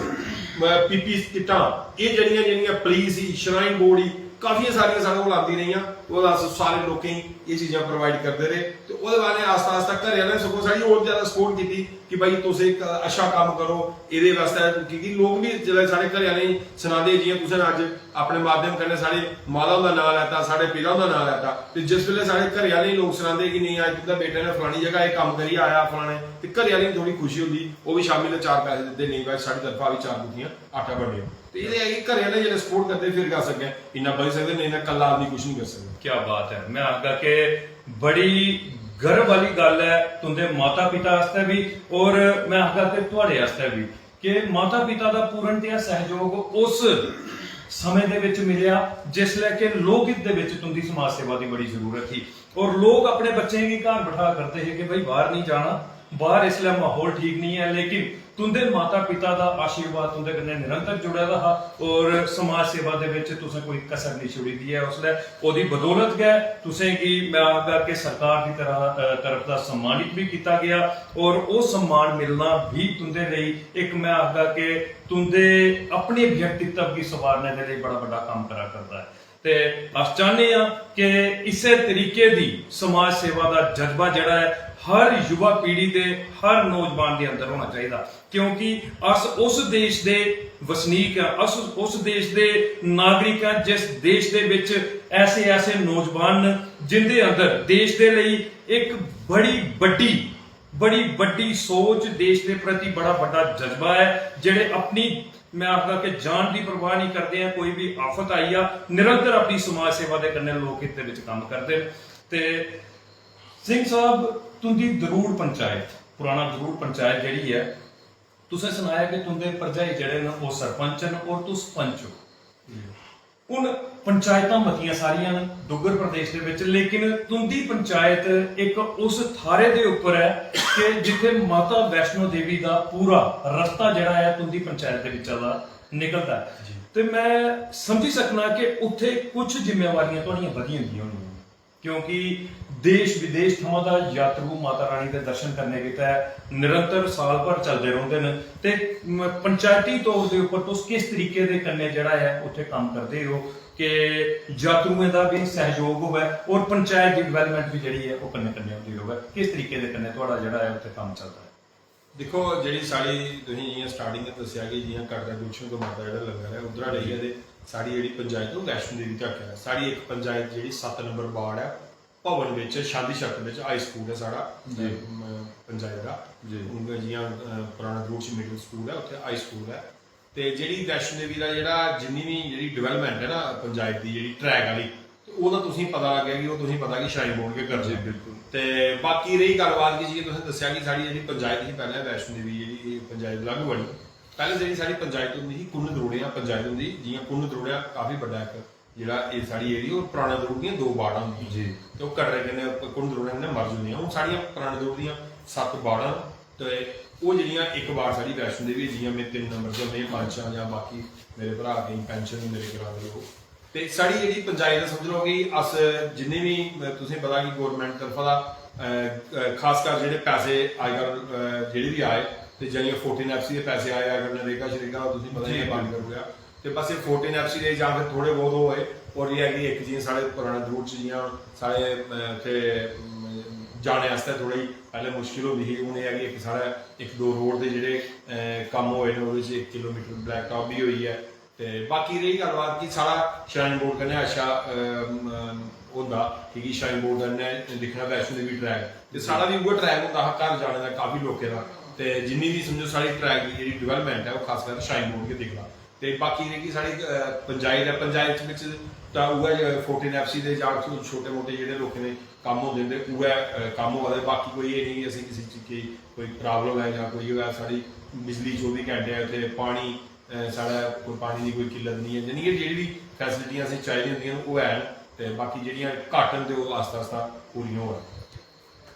ਪੀਪੀ ਕਿੱਟਾਂ ਇਹ ਜਿਹੜੀਆਂ ਪੁਲਿਸ ਹੀ ਸ਼ਰਾਈਨ ਬੋਰਡ ਹੀ ਕਾਫੀ ਸਾਰੀਆਂ ਸਾਡੇ ਕੋਲ ਆਉਂਦੀ ਰਹੀਆਂ। ਉਹਦੇ ਵਾਸਤੇ ਸਾਰੇ ਲੋਕੀ ਇਹ ਚੀਜ਼ਾਂ ਪ੍ਰੋਵਾਈਡ ਕਰਦੇ ਰਹੇ ਤੇ ਉਹਦੇ ਬਾਅਦ ਆਸਤਾ ਆਸਤਾ ਘਰ ਵਾਲਿਆਂ ਨੇ ਸਗੋਂ ਸਾਡੀ ਹੋਰ ਜ਼ਿਆਦਾ ਸਪੋਰਟ ਕੀਤੀ ਕਿ ਭਾਈ ਤੁਸੀਂ ਇੱਕ ਅੱਛਾ ਕੰਮ ਕਰੋ ਇਹਦੇ ਵਾਸਤੇ। ਕਿਉਂਕਿ ਲੋਕ ਵੀ ਜਿਹੜੇ ਸਾਡੇ ਘਰ ਵਾਲੇ ਸੁਣਾਉਂਦੇ ਜਿਵੇਂ ਤੁਸੀਂ ਅੱਜ ਆਪਣੇ ਮਾਧਿਅਮ ਕਰਨੇ ਸਾਡੇ ਮਾਤਾ ਦਾ ਨਾਮ ਲੈਤਾ, ਸਾਡੇ ਪਿਤਾ ਦਾ ਨਾਮ ਲੈਤਾ, ਤੇ ਜਿਸ ਵੇਲੇ ਸਾਡੇ ਘਰ ਵਾਲੇ ਲੋਕ ਸੁਣਾਉਂਦੇ ਕਿ ਨਹੀਂ ਅੱਜ ਦਾ ਬੇਟੇ ਨੇ ਫਲਾਣੀ ਜਗ੍ਹਾ ਇਹ ਕੰਮ ਕਰੀ ਆਇਆ ਫਲਾਣੇ, ਤੇ ਘਰ ਵਾਲੇ ਨੂੰ ਥੋੜੀ ਖੁਸ਼ੀ ਹੁੰਦੀ। ਉਹ ਵੀ ਸ਼ਾਮੀ ਨੂੰ 4 ਪੈਸੇ ਦਿੰਦੇ, ਨਹੀਂ ਭਾਈ ਸਾਡੀ ਤਰਫਾ ਵੀ 4 ਬੁੱਧੀਆਂ ਆਟਾ ਬਣਿਆ। ਤੇ ਇਹਦੇ ਹੈ ਕਿ ਘਰ ਵਾਲੇ ਜਿਹੜੇ ਸਪੋਰਟ ਕਰਦੇ ਫਿਰ ਕਰ ਸਕੇ ਇੰਨਾ ਬਣ ਸਕਦੇ, ਨਹੀਂ ਨਾ ਕੱਲਾ ਆਦਮੀ ਕੁਝ ਨਹੀਂ ਕਰ ਸਕਦਾ। क्या बात है। मैं आखगा कि बड़ी गर्व वाली गल है तुंदे माता पिता वास्ते भी और मैं आखगा कि तुहाडे वास्ते भी कि माता पिता दा पूर्ण ते सहयोग उस समय दे विच मिलिया जिसलै कि लोकहित दे विच तुंदी समाज सेवा दी बड़ी जरूरत थी। और लोग अपने बच्चे गी घर बिठा करते हैं कि भाई बाहर नहीं जाना, बाहर इसलिए माहौल ठीक नहीं है, लेकिन तुंदे माता पिता दा आशीर्वाद तुंदे कन्नै निरंतर जुड़े दा हा और समाज सेवा दे विच तुसें कोई कसर नहीं छोड़ी दी है। उसलै ओदी बदौलत गै तुसें की मैं आखगा कि सरकार दी तरफ दा सम्मानित भी किया गया और वो सम्मान मिलना भी तुंदे लई एक मैं आखगा कि तुंदे अपने व्यक्तित्व की सवारने दे लई बड़ा बड़ा काम करा करदा है। ते अस चाहने आ कि इसे तरीके दी समाज सेवा दा जज्बा जड़ा है हर युवा पीढ़ी दे हर नौजवान दे अंदर होना चाहिए, क्योंकि अस उस देश दे वसनीक हैं, अस उस देश दे नागरिक हैं जिस देश दे विच ऐसे ऐसे नौजवान जिंदे अंदर देश दे लई एक बड़ी बड़ी सोच, देश के प्रति बड़ा बड़ा जज्बा है, जेड़े अपनी मैं आखगा कि जान की परवाह नहीं करते हैं। कोई भी आफत आई आ निरंतर अपनी समाज सेवा के कन्नै लोकहित दे विच काम करते हैं। ते सिंह साहब तुंदी दरूड़ पंचायत पुराना दरूड़ पंचायत जिहड़ी है तुसें सुनाया कि तुंदे भरजाई जेहड़े न वो सरपंच न और तुस पंच हो। हुण पंचायतां मतियां सारियां न डुग्गर प्रदेश दे विच, लेकिन तुंदी पंचायत एक उस थारे दे उपर है कि जिथे माता वैष्णो देवी दा पूरा रस्ता जिहड़ा है तुंदी पंचायत दे विच दा निकलदा है। ते मैं समझी सकना कि उत्थे कुछ जिम्मेवारियां तुहाड़ियां वधी होंदियां होणियां, क्योंकि देश विदेश थमां दा यात्रु माता रानी दे दर्शन करने गितै निरंतर साल भर चलते रहिंदे न। ते पंचायती तौर दे उपर तुस किस तरीके दे कन्नै जेहड़ा है उत्थे काम करदे हो कि यात्रुएं दा भी सहयोग होवे और पंचायत दी डिवेलपमेंट भी जिहड़ी है वो कन्नै कन्नै होंदी होवे, किस तरीके दे कन्नै तुहाड़ा जेहड़ा है उत्थे काम चलदा है? देखो जी साड़ी तुसीं जियां स्टार्टिंग में दस्सिया कि जियां कटरा गुलशन तो माता जेहड़ा लंगर है उधर रही है साड़ी जिहड़ी पंचायत है वैष्णो देवी तक है। साड़ी एक पंचायत जिहड़ी 7 नंबर वार्ड है भवन विच शादी शर्त विच हाई स्कूल है साड़ा पंचायत का जियां पुराना रूट च मिडल स्कूल है उत्थे हाई स्कूल है। ते जिहड़ी वैष्णो देवी दा जेहड़ा जिन्नी भी जिहड़ी डेवलपमेंट है ना पंचायत दी जिहड़ी ट्रैक वाली ਉਹਦਾ ਤੁਸੀਂ पता लग गया कि वो तुसीं पता कि श्राइन बोर्ड के कर बिल्कुल। ते बाकी रही गलबात की जियां तुसें दस्सिया कि साड़ी जिहड़ी पंचायत ही पहले वैष्णो देवी जिहड़ी पंचायत अलग बनी, पहले जिहड़ी साड़ी पंचायत होंदी ही कुन्न दरोड़िया पंचायत होंदी जियां कुन्न दरोड़िया काफी बड़ा एक जेहड़ा एह् साढ़ी एरिया और पुराने दरोड़ दियां 2 वार्डां होंदियां जी, ते ओह् कटरे कन्नै कुन्न दरोड़िया कन्नै मर्ज होंदियां। हुण साढ़ियां पुराने दरोड़ दियां 7 वार्डां ते ओह् जेहड़ियां एक वार्ड साढ़ी वैष्णो देवी जियां में 3 नंबर ते में 5 जां बाकी मेरे भरा केईं पेंशन मेरे करा दे ओह् ते साड़ी जेहड़ी पंचायत समझ लो कि अस जिन्ने भी तुसें पता कि गौरमेंट तरफा दा खासकर जेहड़े पैसे अजकल जेहड़े भी आए ते जानिए 14 FC दे पैसे आए अगर नरेगा शरेगा तुसें पता ही बंद कर गया ते बस ये 14 FC दे जां फिर थोड़े बहुत होए। और ये है कि एक जियां साढ़े पुराने रूट च जियां साढ़े इत्थे जाने आस्तै थोड़ी पहले मुश्किल होंदी ही, हून एह् है कि इक साढ़े 1-2 रोड दे जेहड़े कम्म होए ने ओह्दे च 1 किलोमीटर ब्लैक टॉप भी होई है। ते बाकी रही गलबात कि साढ़ा श्राइन बोर्ड कन्नै अच्छा होंदा कि श्राइन बोर्ड कन्नै दिक्खना वैष्णो देवी ट्रैक ते साढ़ा भी उ'ऐ ट्रैक होंदा हा घर जाने दा काफी लोकें दा, ते जिन्नी भी समझो साढ़ी ट्रैक दी जेह्ड़ी डिवेलपमेंट है वो खासकर श्राइन बोर्ड गै दिखदा। ते बाकी जेह्की साढ़ी पंचायत है पंचायत बिच तां उ'ऐ 14 FC दे जां छोटे मोटे जेह्ड़े लोकें दे कम्म होंदे ते उ'ऐ कम्म होआ दे। बाकी कोई एह् निं कि असें किसी चीज की कोई प्रॉब्लम है जां कोई होऐ साढ़ी बिजली 24 घैंटे है उत्थे पानी साढ़ा कोई पानी की कोई किल्लत नहीं है, जानी कि जेह्ड़ी भी फैसिलिटियां असें चाहिदियां होंदियां ओह् हैन ते बाकी जेह्ड़ियां घट्ट न ते ओह् आस्ता आस्ता पूरियां होआ।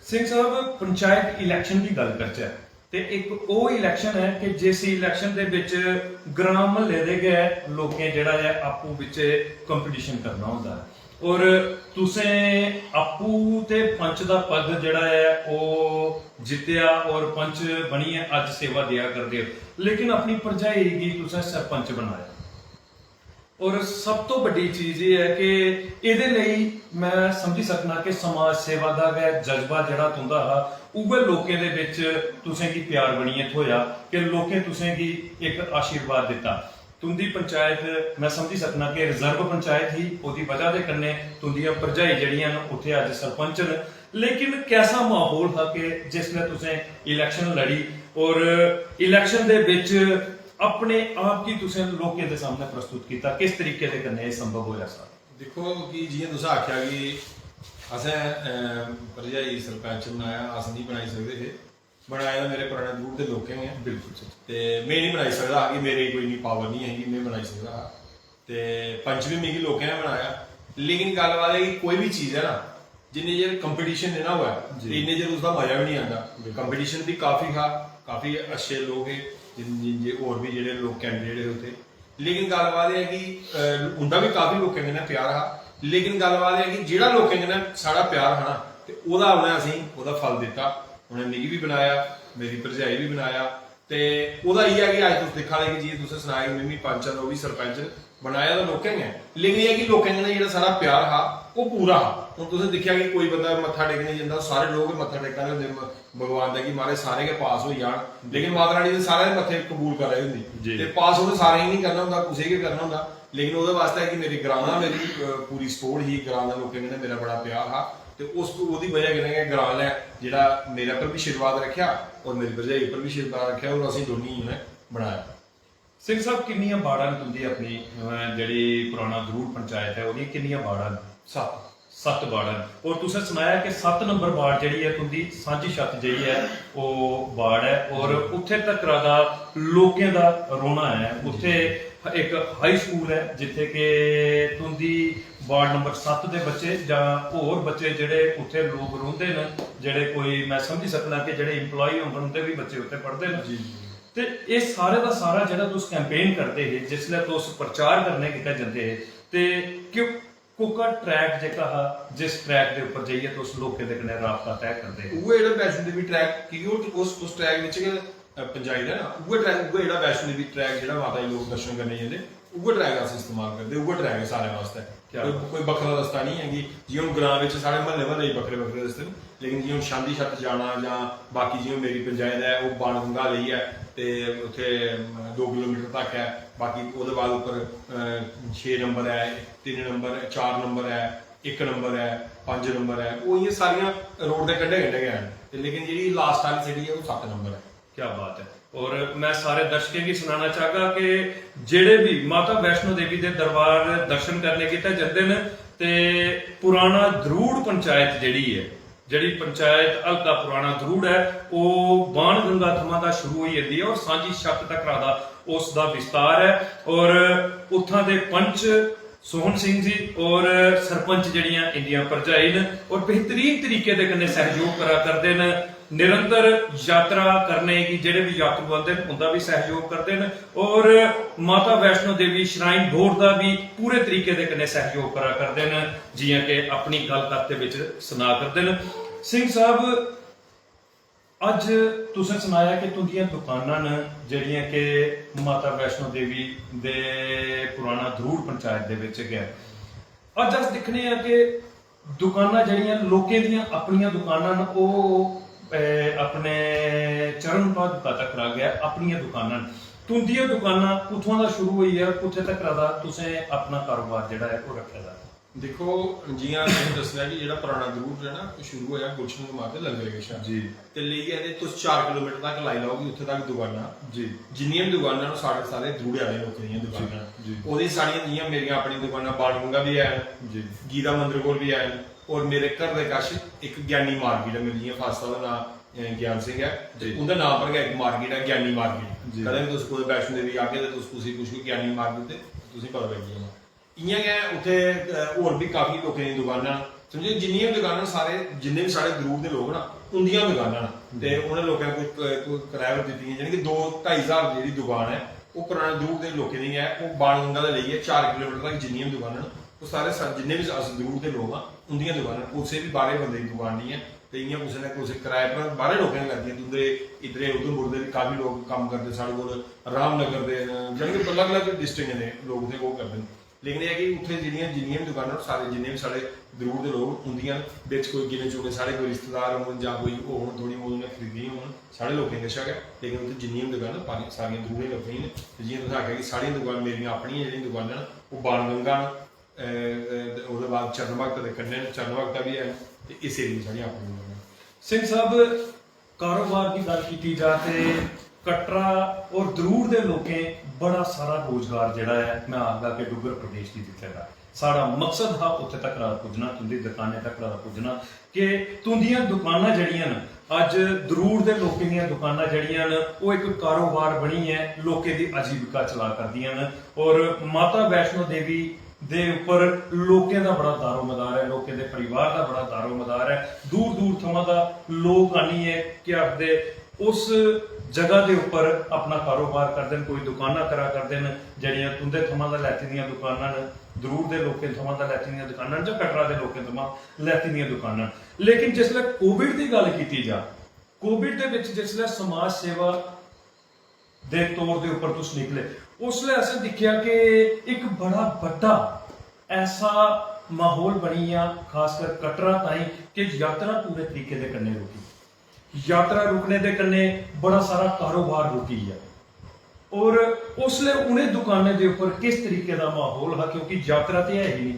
सिंह साहब पंचायत इलैक्शन की गल करचै ਤੇ ਇੱਕ ਉਹ ਇਲੈਕਸ਼ਨ ਹੈ ਕਿ ਜਿਸ ਇਲੈਕਸ਼ਨ ਦੇ ਵਿੱਚ ਗ੍ਰਾਮ ਮਹੱਲੇ ਦੇ ਗਏ ਲੋਕਾਂ ਜਿਹੜਾ ਹੈ ਆਪੂ ਵਿੱਚ ਕੰਪੀਟੀਸ਼ਨ ਕਰਨਾ ਹੁੰਦਾ ਹੈ ਔਰ ਤੁਸੀਂ ਆਪੂ ਤੇ ਪੰਚ ਦਾ ਪਦ ਜਿਹੜਾ ਹੈ ਉਹ ਜਿੱਤਿਆ ਔਰ ਪੰਚ ਬਣੀ ਹੈ ਅੱਜ ਸੇਵਾ ਦਿਆ ਕਰਦੇ ਹੋ ਲੇਕਿਨ ਆਪਣੀ ਭਰਜਾਈ ਦੀ ਤੁਸੀਂ ਸਰਪੰਚ ਬਣਾਇਆ ਔਰ ਸਭ ਤੋਂ ਵੱਡੀ ਚੀਜ਼ ਇਹ ਹੈ ਕਿ ਇਹਦੇ ਲਈ ਮੈਂ ਸਮਝੀ ਸਕਣਾ ਕਿ ਸਮਾਜ ਸੇਵਾ ਦਾ ਜਜ਼ਬਾ ਜਿਹੜਾ ਤੁੰਦਾ ਹਾ ਉਹ ਲੋਕਾਂ ਦੇ ਵਿੱਚ ਤੁਸੀਂ ਕੀ ਪਿਆਰ ਬਣੀਏ ਹੋਇਆ ਕਿ ਲੋਕਾਂ ਤੁਸੀਂ ਕੀ ਇੱਕ ਆਸ਼ੀਰਵਾਦ ਦਿੱਤਾ तुंदी पंचायत मैं समझी सकना कि रिजर्व पंचायत ही ओदी वजह दे कन्ने तुंदियां भरजाई जड़ियां उत्थे अज सरपंच न लेकिन कैसा माहौल था कि जिसले तुसें इलैक्शन लड़ी और इलैक्शन दे विच अपने आप की तुसें लोकें दे सामने प्रस्तुत किया किस तरीके दे कन्ने ये संभव होया सर देखो कि जियां तुसें आख्या कि असें भरजाई सरपंच बनाया अस नहीं बनाई सकदे थे बनाया मेरे पुराने दूर के लोग हैं बिल्कुल ते मैं नहीं बनाई सकता कि मेरी कोई नहीं पावर नहीं है कि मैं बनाई सकता ते पंच भी मिगी लोगों ने बनाया लेकिन गल बात है कि कोई भी चीज़ है ना जिन्ने जे कंपटीशन नहीं ना हुआ इन्ने जे उसका मजा भी नहीं आता कंपटीशन भी काफ़ी अच्छे लोग है जिन और भी जेडे लोग कैंडिडेट होते लेकिन गल बात है कि उनका भी काफ़ी लोगों कन्नै प्यार हा लेकिन गल बात है कि जेड़ा लोगों कन्नै साड़ा प्यार हा ना ते ओहदा उन्हें असीं ओहदा फल दिता उन्हें मिगी भी बनाया मेरी भरजाई भी बनाया ते ओहदा इयै कि अज तुस दिक्खा दे कि जियां तुसें सनाया कि मैं पंच ओह् भी सरपंच बनाया तो लोकें गै लेकिन एह् कि लोकें कन्नै जेह्ड़ा साढ़ा प्यार हा ओह् पूरा हा हुण तुसें दिक्खेआ कि कोई बंदा मत्था टेकने जंदा सारे लोग मत्था टेकने होंदे भगवान दा कि महाराज सारे गै पास होई जान लेकिन माता रानी दे सारे मत्थे कबूल करा दी होंदी ते पास उ'नें सारें गी नहीं करना होंदा कुसै गी करना होंदा लेकिन ओह्दे वास्ते कि मेरे ग्रां दा मेरी पूरी सपोर्ट ही ग्रां दे लोकें कन्नै मेरा बड़ा प्यार हा तो उस वजह कन्नै ग्रां ने जेह्ड़ा मेरे पर भी आशीर्वाद रखेआ और मेरी भरजाई पर भी आशीर्वाद रखेआ और असीं दोनी उ'नें बनाया सिंह साहब किन्नियां बाड़ां न तुंदी अपनी जेह्ड़ी पुराना जरूर पंचायत है ओह्दी किन्नियां बाड़ां न सत्त बाड़ां न और तुसें सनाया कि 7 नंबर वार्ड जेह्ड़ी है तुंदी सांझी छत जेही है ओह् वार्ड है और उत्थे तक्करा दा लोकें दा रोना है उत्थे एक हाई स्कूल है जिथे कि तुंदी वार्ड नंबर 7 दे बच्चे जां होर बच्चे जेह्ड़े उत्थे लोग रौंह्दे न जेह्ड़े कोई मैं समझी सकना कि जेह्ड़े इंप्लॉय होंदे उं'दे भी बच्चे उत्थे पढ़दे न ते एह् सारे दा सारा जेह्ड़ा तुस कैंपेन करदे हे जिसलै तुस प्रचार करने गित्तै जंदे हे ते क्यों कोका ट्रैक जेह्का हा जिस ट्रैक दे उप्पर जाइयै तुस लोकें दे कन्नै राबता तय करदे हे उ'ऐ जेह्ड़ा वैष्णो देवी ट्रैक क्योंकि उस ट्रैक बिच गै पंचायत है ना उ'ऐ ट्रैक उ'ऐ जेह्ड़ा वैष्णो देवी ट्रैक जेह्ड़ा माता दे लोग दर्शन करने जंदे उ'ऐ ट्रैक अस इस्तेमाल करदे उ'ऐ ट्रैक है सारें वास्ते कोई बक्खरा रस्ता नहीं है कि जि'यां हून ग्रां बिच साढ़े म्हल्ले बक्खरे रस्ते न लेकिन जि'यां हून शांति छत जाना जां बाकी जि'यां मेरी पंचायत है ओह् बाणगंगा लेइयै ते उत्थे 2 किलोमीटर तक है बाकी ओह्दे बाद उप्पर 6 नंबर है 3 नंबर 4 नंबर है 1 नंबर है 5 नंबर है ओह् इ'यां सारियां रोड दे कंढे कंढे गै न लेकिन जेह्ड़ी लास्ट वाली सिटी है ओह् 7 नंबर है क्या बात है और मैं सारे दर्शकों की सुनाना चाहगा कि जेड़े भी माता वैष्णो देवी के दरबार दर्शन करने गित्तै जंदे न ते पुराना दरूड़ पंचायत जेड़ी है जेड़ी पंचायत हल्का पुराना दरूड़ है वो बाणगंगा थमां दा शुरू होई जंदी है और सांझी छत तक दा उस दा विस्तार है और उत्थां दे पंच सोहन सिंह जी और सरपंच जड़ियां इंदियां भरजाई न और बेहतरीन तरीके दे कन्नै सहयोग करा करदे न निरंतर यात्रा करने की जेडे भी यात्रु आते हैं उनका भी सहयोग करते हैं और माता वैष्णो देवी श्राइन बोर्ड का भी पूरे तरीके दे कन्नै सहयोग करा करते हैं जियां कि अपनी गलबात दे विच सुना करते हैं सिंह साहब अज तुसें सुनाया कि तुंदियां दुकानां न जेहड़ियां कि माता वैष्णो देवी दे पुराना दरूड़ पंचायत दे विच गै अज अस दिक्खने आ कि दुकानां जेहड़ियां लोकें दियां अपनियां दुकानां न ओह् अपने चरण पाद तक रह गया अपनी दुकानां तुंदियां दुकानां कुत्थों दा शुरू हुई है कुत्थे तक दा तुसें अपना कारोबार जेहड़ा है वो रखे दा देखो जियां तुसें दस्सेआ कि जेहड़ा पुराना दरूड़ है ना वो शुरू होया गुलशन कुमार दे लंगर कशा जी ते लेइयै ते तुस 4 किलोमीटर तक लाई लाओ कि उत्थे तक दुकानां जी जिन्नियां भी दुकानां न सारे सारे दरूड़े वाले लोकें दियां दुकानां जी ओहदी सारियां जियां मेरियां अपनी दुकानां बाणगंगा भी हैन जी गीता मंदिर कोल भी हैन और मेरे घर दे कश एक ज्ञानी मार्केट है मेरी जियां फास्ता दा नाम ज्ञान सिंह है उनके नाम पर एक मार्केट है ज्ञानी मार्केट कदें भी तुस कोई वैष्णो देवी आगे तो तुस कुसी पुछो ज्ञानी मार्केट ते तुसें पता लगी जाना इ'यां गै उत्थे होर भी काफी लोकें दी दुकानां ਸਮਝੇ ਜਿੰਨੀਆਂ ਵੀ ਦੁਕਾਨਾਂ ਸਾਰੇ ਜਿੰਨੇ ਵੀ ਸਾਡੇ ਗਰੂਪ ਦੇ ਲੋਕ ਨਾ ਉਹਦੀਆਂ ਦੁਕਾਨਾਂ ਨੇ ਤੇ ਉਹਨਾਂ ਲੋਕਾਂ ਨੇ ਕੋਈ ਕਿਰਾਏ ਤੇ ਦਿੱਤੀਆਂ ਜਾਨੀ ਕਿ 2-2.5 ਹਜ਼ਾਰ ਜਿਹੜੀ ਦੁਕਾਨ ਹੈ ਉਹ ਪੁਰਾਣੇ ਗਰੂਪ ਦੇ ਲੋਕਾਂ ਦੀ ਹੈ ਉਹ ਬਾਣਗੰਗਾ ਦਾ ਲਈ ਹੈ 4 ਕਿਲੋਮੀਟਰ ਤੱਕ ਜਿੰਨੀਆਂ ਵੀ ਦੁਕਾਨਾਂ ਉਹ ਸਾਰੇ ਜਿੰਨੇ ਵੀ ਗਰੂਪ ਦੇ ਲੋਕ ਆ ਉਹਦੀਆਂ ਦੁਕਾਨਾਂ ਉਸੇ ਵੀ ਬਾਹਰੇ ਬੰਦੇ ਦੀ ਦੁਕਾਨ ਨਹੀਂ ਹੈ ਤੇ ਇਆਂ ਕਿਸੇ ਨੇ ਕਿਸੇ ਕਿਰਾਏ ਪਰ ਬਾਹਰੇ ਲੋਕਾਂ ਨੇ ਕਰਦੀਆਂ ਦੂਦੇ ਇਧਰੇ ਉਧਰ ਮੁਰਦੇ ਵੀ ਕਾਫੀ ਲੋਕ ਕੰਮ ਕਰਦੇ ਸਾਡੇ ਕੋਲ ਰਾਮਨਗਰ ਦੇ ਜਾਨੀ ਕਿ ਅਲੱਗ-ਅਲੱਗ ਡਿਸਟ੍ਰਿਕਟ ਨੇ ਲੋਕ ਤੇ ਉਹ ਕਰਦੇ ਨੇ ਲੇਕਿਨ ਇਹ ਹੈ ਕਿ ਉੱਥੇ ਜਿੰਨੀਆਂ ਵੀ ਦੁਕਾਨਾਂ ਸਾਰੇ ਜਿੰਨੇ ਵੀ ਸਾਡੇ ਗਰੂਪ ਦੇ ਲੋਕ ਹੁੰਦੀਆਂ ਵਿੱਚ ਕੋਈ ਗਿਣੇ ਚੁਣੇ ਸਾਡੇ ਕੋਈ ਰਿਸ਼ਤੇਦਾਰ ਹੋਣ ਜਾਂ ਕੋਈ ਉਹ ਹੁਣ ਥੋੜੀ ਬਹੁਤ ਉਹਨੇ ਖਰੀਦੀ ਹੋਣ ਸਾਡੇ ਲੋਕਾਂ ਨੇ ਨਸ਼ਾ ਹੈ ਲੇਕਿਨ ਉੱਥੇ ਜਿੰਨੀਆਂ ਵੀ ਦੁਕਾਨਾਂ ਸਾਰੀਆਂ ਦੂਰੇ ਲੱਗੀਆਂ ਨੇ ਤੇ ਜਿਵੇਂ ਤੁਸੀਂ ਆਖਿਆ ਕਿ ਸਾਰੀਆਂ ਦੁਕਾਨਾਂ ਮੇਰੀਆਂ ਆਪਣੀਆਂ ਜਿਹੜੀਆਂ ਦੁਕਾਨਾਂ ਉਹ ਬਾਣਗੰਗਾ ਉਹਦੇ ਬਾਅਦ ਚਰਨ ਭਗਤ ਦੇ ਕੰਢੇ ਚਰਨ ਭਗਤਾ ਵੀ ਹੈ ਤੇ ਇਸ ਏਰੀਏ ਸਾਡੀਆਂ ਆਪਣੀਆਂ ਸਿੰਘ ਸਾਹਿਬ ਕਾਰੋਬਾਰ ਦੀ ਗੱਲ ਕੀਤੀ ਜਾ ਤੇ ਕਟਰਾ ਔਰ ਦਰੂਰ ਦੇ ਲੋਕੇ बड़ा सारा रोजगार जड़ा है मैं आखदा कि डुगर प्रदेश की दिखेगा साड़ा मकसद हा उत्थे तक पुजना तुंदी दुकानें तक पुजना कि तुंदियां दुकानां जड़ियां न अज दरूर दे लोकें दियां दुकानां जड़ियां न वो एक कारोबार बनी है लोकें दी आजीविका चला करदियां न और माता वैष्णो देवी दे उपर लोकें दा बड़ा दारोमदार है लोकें दे परिवार दा बड़ा दारोमदार है दूर दूर थमां दा लोक आनी है कि आखदे उस जगह के उपर अपना कारोबार करते हैं कोई दुकाना करा करते हैं जड़ियां तुंदे थमां दा लैती दियां दुकानां दरूर दे लोकें थमां दा लैती दियां दुकानां जां कटरा दे लोकें थमां लैती दियां दुकानां लेकिन जिसलै कोविड की गल की जा कोविड दे विच जिसलै समाज सेवा दे तौर दे उपर तुस निकले उसलै असें दिखिया कि एक बड़ा बड़ा ऐसा माहौल बनी आ खासकर कटरा ताईं कि यात्रा पूरे तरीके दे कन्ने रुकी यात्रा रुकने के कन्ने बड़ा सारा कारोबार रुकी है और उसले उन्हें दुकानें के उपर किस तरीके का माहौल है क्योंकि यात्रा तो है ही नहीं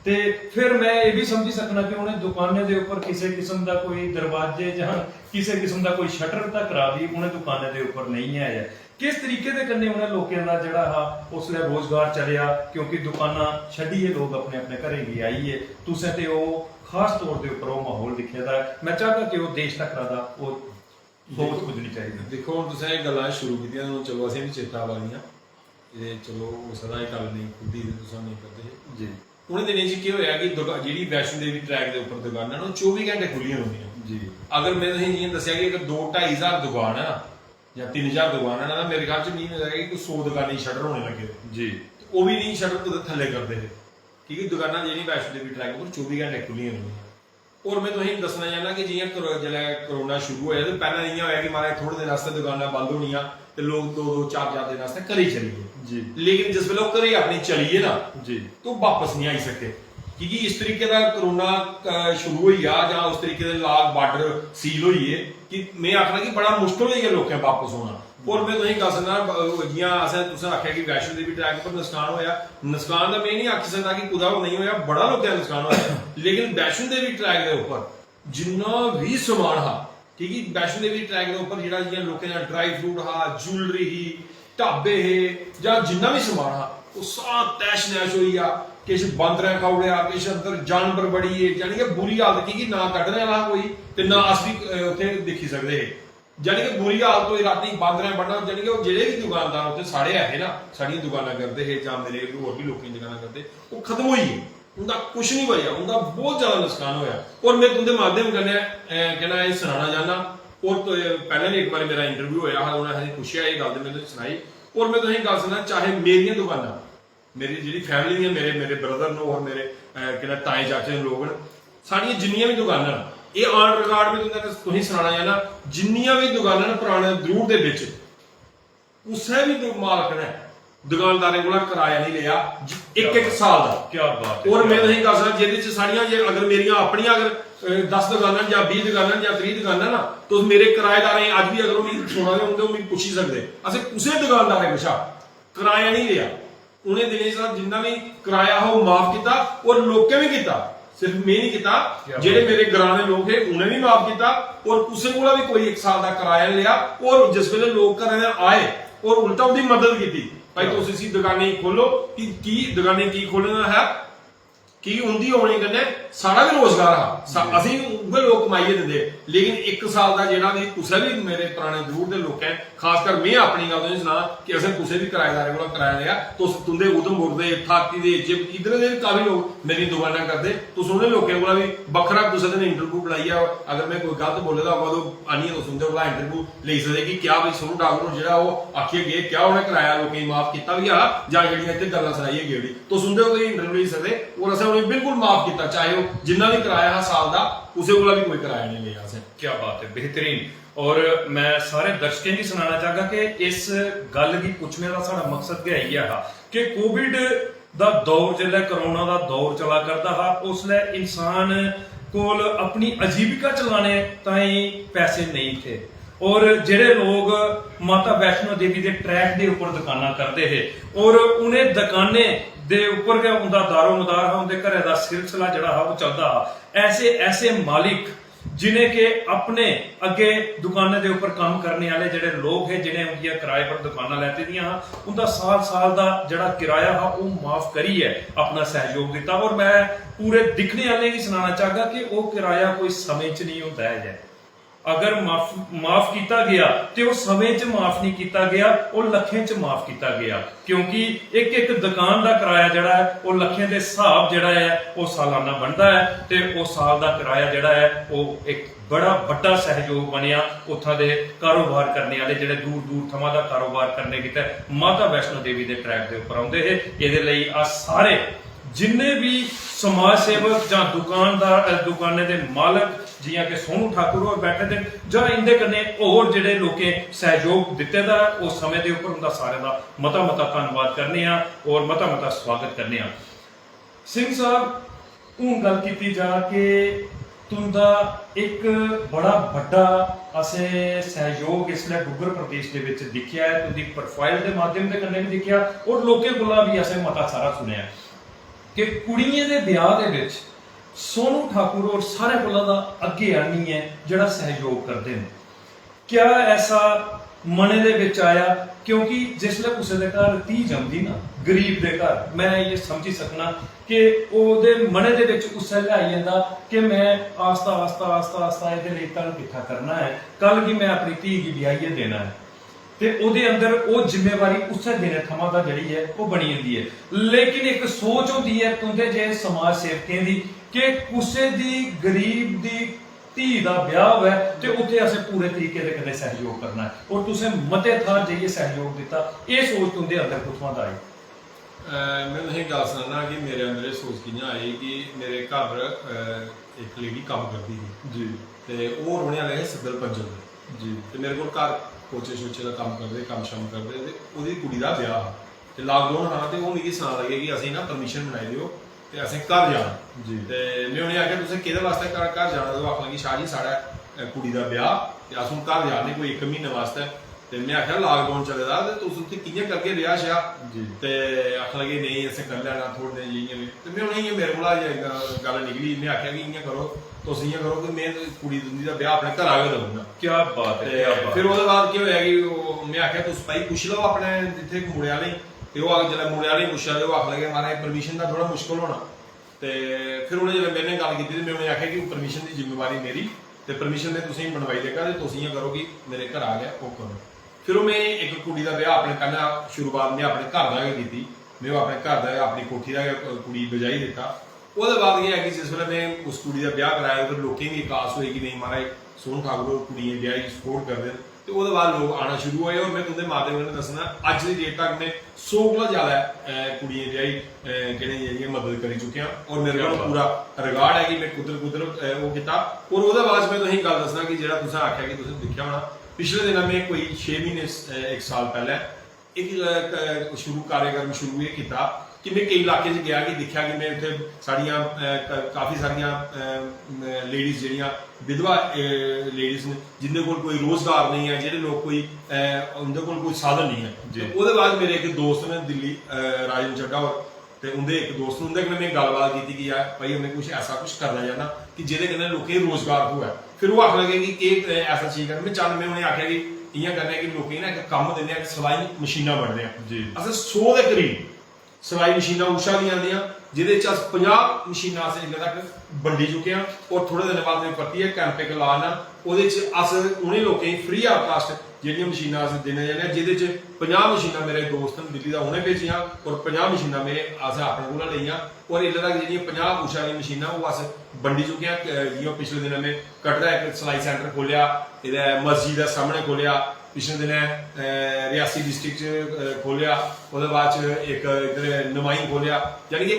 ते फिर मैं ये भी समझी सकना कि उन्हें दुकानें के उपर किसी किस्म का कोई दरवाजे या किसी किस्म का कोई शटर तक करा भी उन्हें दुकानें के उपर नहीं है किस तरीके के कन्ने उन्हें लोगों का जड़ा हा उसले रोजगार चलिया क्योंकि दुकाना छड्डिए लोग अपने अपने घरें गी आइए तुसें ते वो खास तौर के उपर माहौल दिखे दा मैं चाहता कि वो देश तक दा वो बहुत पुजनी चाहिए देखो हम तुसें गल्लां शुरू कीतियां चलो असें भी चेता वालियां ते चलो सदा ही गल नहीं खुद ही तुसां नहीं करदे जी उन्हें दिनें च केह् होया कि जेह्ड़ी वैष्णो देवी ट्रैक दे उपर दुकानां न 24 घंटे खुल्लियां रौंह्दियां जी अगर मैं तुसें जियां दस्सेआ कि अगर 2-2.5 हज़ार दुकान है ना या 3,000 दुकान है ना मेरे ख्याल च नहीं होएगा कि कोई 100 दुकानें शटर होने लगे जी वो भी नहीं शटर कुदै थल्ले करदे हे क्योंकि दुकाना जी वैष्णो देवी ट्रैक पर 24 घंटे खुल्लियां रौंह्दियां और मैं तुसें दस्सना चाहना कि जियां जिसलै कोरोना शुरू होया तो पैह्लें इ'यां होया कि महाराज थोड़े दिन आस्तै दुकानां बंद होनियां ते लोग 2-4 दिन आस्तै घरे चली गए जी लेकिन जिस वेल्ले घरे अपनी चलिए ना जी तो वापस नहीं आई सके क्योंकि इस तरीके का कोरोना शुरू होई आ जां उस तरीके दे लाग बार्डर सील होइए कि मैं आखना कि बड़ा मुश्किल होई गया लोकें वापस होना और मैं तुसें गल सनां जियां असें तुसें आखेआ कि वैष्णो देवी ट्रैक पर नुकसान होया नुकसान तां मैं नहीं आखी सकदा कि कुदै नहीं होया बड़ा लोकें दा नुकसान होया लेकिन वैष्णो देवी ट्रैक दे उपर जिन्ना भी समान हा क्योंकि वैष्णो देवी ट्रैक दे उपर जेह्ड़ा जियां लोकें दा ड्राई फ्रूट हा ज्वेलरी ही ढाबे हे जां जिन्ना भी समान हा ओह् सारा तैश नैश होई गेआ किश बांदरें खाई ओड़ेआ किश अंदर जानवर बड़ी है जानी कि बुरी हालत की ना कड्ढने आह्ला कोई ते ना अस भी उत्थे दिक्खी सकदे हे जानी कि बुरी हालत होई रातीं बांदरें बड़ना जानी कि जेह्ड़े भी दुकानदार उत्थे साढ़े है ना साढ़ियां दुकानां करदे हे जां मेरे होर भी लोकें दी दुकानां करदे ओह् खत्म होई गे उंदा कुछ नहीं होया उंदा बहुत ज्यादा नुकसान होया और मैं तुंदे माध्यम कन्नै कहना एह् सनाना चाहना और पैह्लें भी एक बार मेरा इंटरव्यू होया हा उ'नें असें पुच्छेआ एह् गल्ल ते मैं तुसें सनाई और मैं तुसें गल्ल सनां चाहे मेरियां दुकानां मेरी जी फैमिली दियां मेरे ब्रदर न और मेरे कहना ताए चाचे लोग न साड़ियां जिन्नियां भी दुकानां न ये ऑन रिकॉर्ड में तुसें सनाना चाहना जिन्नियां भी दुकानां न पुराने दरूर दे विच कुसै भी मालक ने दुकानदारें कोला किराया नहीं लिया एक साल दा क्या बात और मैं तुसें गल सनां जेह्दे च साड़ियां जे अगर मेरियां अपनियां अगर 10 दुकानां जां 20 दुकानां जां 30 दुकानां ना तुस मेरे किराएदारें अज भी अगर मिगी सुना दे होंदे मिगी पुच्छी सकदे असें कुसै दुकानदारें कशा किराया नहीं लिया उन्हें दिनें च जिन्ना भी किराया हो माफ किया और लोकें भी किया सिर्फ मैं नहीं किया जेडे मेरे ग्रां दे लोग है उन्हें भी माफ किया और कुसै कोला भी कोई एक साल का किराया नहीं लिया और जिस वेले लोग घरें आए और उल्टा उनकी मदद की भाई तुम इसी दुकानें खोलो कि दुकानें की खोलना है कि उनकी होने कन्नै साड़ा भी रोजगार हा असीं उ'ऐ लोग कमाइयै दिंदे लेकिन 1 साल दा जेह्ड़ा भी कुसै भी मेरे पुराने दूर दे लोकें खासकर में अपनी गल्ल तुसें सनां कि असें कुसै भी किराएदारे कोला कराया लिया तुस तुंदे उधमपुर दे ठाकी दे इधर दे काफी लोग मेरी दुकानां करदे तुस उ'नें लोकें कोला भी बक्खरा कुसै दिन इंटरव्यू बुलाइयै अगर मैं कोई गलत बोले दा होगा तो आनियै तुस उंदे कोला इंटरव्यू लेई सकदे कि क्या भाई सोनू ठाकुर जेह्ड़ा ओह् आखियै गे क्या उ'नें कराया लोकें गी माफ कीता भी हा जां जेह्ड़ियां इत्थै गल्लां सनाइयै गे उठी तुस उंदे कोला इंटरव्यू लेई सकदे और असें उ'नेंगी बिल्कुल माफ कीता चाहे वो जिन्ना भी कराया हा साल दा उसे कोला भी कोई कराया नहीं लिया असें। क्या बात है, बेहतरीन। और मैं सारे दर्शकें गी सनाना चाहगा कि इस गल गी पुच्छने का साढ़ा मकसद गै इ'यै हा कि कोविड दा दौर जिसलै करोना दा दौर चला करदा हा उसलै इंसान कोल अपनी आजीविका चलाने ताईं पैसे नहीं थे और जेड़े लोग माता वैष्णो देवी दे ट्रैक दे उपर दुकानां करदे हे और उ'नें दुकानें दे उपर गै उंदा दारोमदार हा उंदे घरै दा सिलसिला जेह्ड़ा हा ओह् चलदा हा ऐसे मालिक जिन्हें के अपने अगे दुकानें दे उपर काम करने वाले जेड़े लोग हे जिन्हें उंदियां किराए पर दुकानां लैती दियां हा उंदा साल दा जेड़ा किराया हा ओह् माफ करियै अपना सहयोग दिता और मैं पूरे दिखने वाले गी सनाना चाहगा कि ओह् किराया कोई समें च नहीं होंदा है अगर माफ किया गया तो वह समय च माफ नहीं किया गया और लखें च माफ किया गया क्योंकि एक दुकान का किराया जड़ा है वो लखें के हिसाब जड़ा है वो सालाना बनता है तो वो साल का किराया जड़ा है वो एक बड़ा बड़ा सहयोग बनया उत्थां दे कारोबार करने वाले जेडे दूर दूर थमां दा कारोबार करने गित्तै माता वैष्णो देवी दे ट्रैक दे उपर आउंदे हे इहदे लई आ सारे जिन्ने भी समाज सेवक जां दुकानदार दुकानें दे मालक जियां कि सोनू ठाकुर होर बैठे दे जां इंदे कन्नै होर जेड़े लोकें सहयोग दित्ते दा उस समय दे उपर उंदा सारें दा मता धन्नवाद करने आ और मता स्वागत करने आ। सिंह साहब हून गल कीती जा कि तुंदा एक बड़ा बड्डा असें सहयोग इसलै डुग्गर प्रदेश दे विच दिक्खेआ है तुंदी प्रोफाइल दे माध्यम दे कन्नै भी दिक्खेआ और लोकें कोला भी असें मता सारा सुनिया कि कुड़ियें दे ब्याह दे विच सोनू ठाकुर और सारे कोला दा अगे आनिए जेड़ा सहयोग करते हैं क्या ऐसा मने दे विच आया क्योंकि जिसले कुसै दे घर धी जमदी ना गरीब दे घर मैं ये समझी सकना कि ओहदे मने दे विच उसलै आई जंदा कि मैं आस्ता इहदे लेई धन किट्ठा करना है कल गी मैं अपनी धी गी ब्याहियै देना है ते ओहदे अंदर वो जिम्मेवारी उस्सै दिन थमां दा जेहड़ी है वो बनी जंदी है लेकिन एक सोच होंदी है तुंदे जे समाज सेवकें दी कि कुसै दी गरीब दी धी दा ब्याह होवे ते उत्थे असें पूरे तरीके दे कन्नै सहयोग करना है और तुसें मते थार जाइयै सहयोग दित्ता एह् सोच तुंदे अंदर कुत्थुआं दा आई? मैं तुसें गल सनाना कि मेरे अंदर एह् सोच कि'यां आई कि मेरे घर एक लेडी कम्म करदी ही जी ते ओह् रौह्ने आह्ले हे सदर पंजल दे जी ते मेरे कोल घर पोचे शोचे का कम्म करदे कम्म शम्म करदे ते ओह्दी कुड़ी दा ब्याह हा ते लॉकडाउन हा ते ओह् मिगी सनान लगे कि असें ना परमिशन बनाई दिओ ते असें घर जाना जी ते में उ'नेंगी आखेआ तुसें केह्दे वास्ते घर जाना ते ओह् आखन लगी शाह जी साढ़ा कुड़ी दा ब्याह ते अस हून घर जा'रने कोई 1 म्हीने वास्ते ते में आखेआ लॉकडाउन चले दा ते तुस उत्थै कि'यां करगे ब्याह श्याह ते आखन लगे नेईं असें करी लैना थोह्ड़े दिन जि'यां ते में उ'नेंगी मेरे कोला गल्ल निकली में आखेआ कि इ'यां करो तुस इ'यां करो कि में कुड़ी तुंदी दा ब्याह अपने घरा गै देई ओड़ना। क्या बात है, क्या बात। फिर ओह्दे बाद केह् होएआ कि में आखेआ तुस भाई पुच्छी लओ अपने जित्थै मुड़े आह्ले ते ओह् जेल्लै मुड़े आह्ले पुच्छेआ ते ओह् आखन लगे महाराज परमिशन दा थोह्ड़ा मुश्कल होना ते फिर उ'नें जेल्लै मेरे ने गल्ल कीती ते में उ'नेंगी आखेआ कि परमिशन दी जिम्मेवारी मेरी ते परमिशन में तुसेंगी बनवाई देगा ते तुस इ'यां करो कि मेरे घर आ गया ओह् करो। फिर में एक कुड़ी दा ब्याह अपने पैह्लें शुरुआत में अपने घर दा गै कीती में ओह् अपने घर दा अपनी कोठी दा गै कुड़ी बजाई दित्ता। ओह्दे बाद केह् है कि जिस वेल्ले में उस कुड़ी दा ब्याह कराया ते लोकें गी आस होई कि नहीं महाराज सोनू ठाकुर कुड़ियें दे ब्याह गी सपोर्ट करदे न ते ओह्दे बाद लोग आना शुरू होए और में तुंदे माध्यम कन्नै दस्सना अज्ज दी डेट तक में 100 कोला ज्यादा कुड़ियें ब्याही जेह्ड़ियां मदद करी चुके आं और मेरे कोल पूरा रिकार्ड है कि मैं कुद्धर ओह् कीता। और ओह्दे बाद में तुसेंगी गल्ल दस्सना कि जेह्ड़ा तुसें आखेआ कि तुसें दिक्खेआ होना पिछले दिनों में कोई 6 महीने 1 साल पहले एक कार्यक्रम शुरू ये किया कि मैं कई इलाके च गया कि दिक्खेआ कि मैं उत्थे साड़ियां काफ़ी सारियां लेडीज जेह्ड़ियां विधवा लेडीज न जिंदे कोल कोई रोजगार नहीं है जेह्ड़े लोग कोई उंदे कोल कोई साधन नहीं है। ओह्दे बाद मेरे एक दोस्त ने दिल्ली राजन चड्डा होर ते उंदे एक दोस्त उंदे कन्नै में गल्लबात की कि यार भाई हमें कुछ ऐसा कुछ करना चाहना कि जेह्दे कन्नै लोकें गी रोजगार होऐ। फिर ओह् आखन लगे कि केह् ऐसा चीज करना में चल में उ'नेंगी आखेआ कि इ'यां करना कि लोकें गी ना इक कम्म दिंदे आ सलाई मशीनां बड़दे आ असें 100 दे करीब सलाई मशीनां उषा दियां आंदियां ਜਿਹਦੇ ਚ ਅਸ 50 ਮਸ਼ੀਨਾਂ ਅਸੀਂ ਇੰਨੇ ਤੱਕ ਵੰਡੀ ਚੁੱਕੇ ਹਾਂ ਔਰ ਥੋੜੇ ਦਿਨ ਬਾਅਦ ਪਰਤੀ ਹੈ ਕੈਂਪ ਇੱਕ ਲਾਣਾ ਉਹਦੇ ਚ ਅਸ ਉਹਨੇ ਲੋਕਾਂ ਨੂੰ ਫ੍ਰੀ ਆਫ ਕਾਸਟ ਜਿਹੜੀਆਂ ਮਸ਼ੀਨਾਂ ਅਸੀਂ ਦੇਣੇ ਜਾਂਦੇ ਜਿਹਦੇ ਚ 50 ਮਸ਼ੀਨਾਂ ਮੇਰੇ ਦੋਸਤ ਨੇ ਦਿੱਲੀ ਦਾ ਉਹਨੇ ਭੇਜੀਆਂ ਔਰ 50 ਮਸ਼ੀਨਾਂ ਮੇਰੇ ਅਸੀਂ ਆਪਣੇ ਕੋਲ ਲਈਆਂ ਔਰ ਇਹਨਾਂ ਤੱਕ ਜਿਹੜੀਆਂ 50 ਊਸ਼ਾ ਵਾਲੀ ਮਸ਼ੀਨਾਂ ਉਹ ਅਸ ਵੰਡੀ ਚੁੱਕੇ ਹਾਂ ਜਿਉਂ ਪਿਛਲੇ ਦਿਨਾਂ ਮੈਂ ਕਟੜਾ ਇੱਕ ਸਿਲਾਈ ਸੈਂਟਰ ਖੋਲਿਆ ਇਹਦਾ ਮਸਜਿਦ ਦੇ ਸਾਹਮਣੇ ਖੋਲਿਆ ਪਿਛਲੇ ਦਿਨ ਰਿਆਸੀ ਡਿਸਟ੍ਰਿਕਟ ਖੋਲਿਆ ਉਹਦੇ ਬਾਅਦ ਚ ਇੱਕ ਇਧਰ ਨਮਾਈ ਖੋਲਿਆ ਯਾਨੀ ਕਿ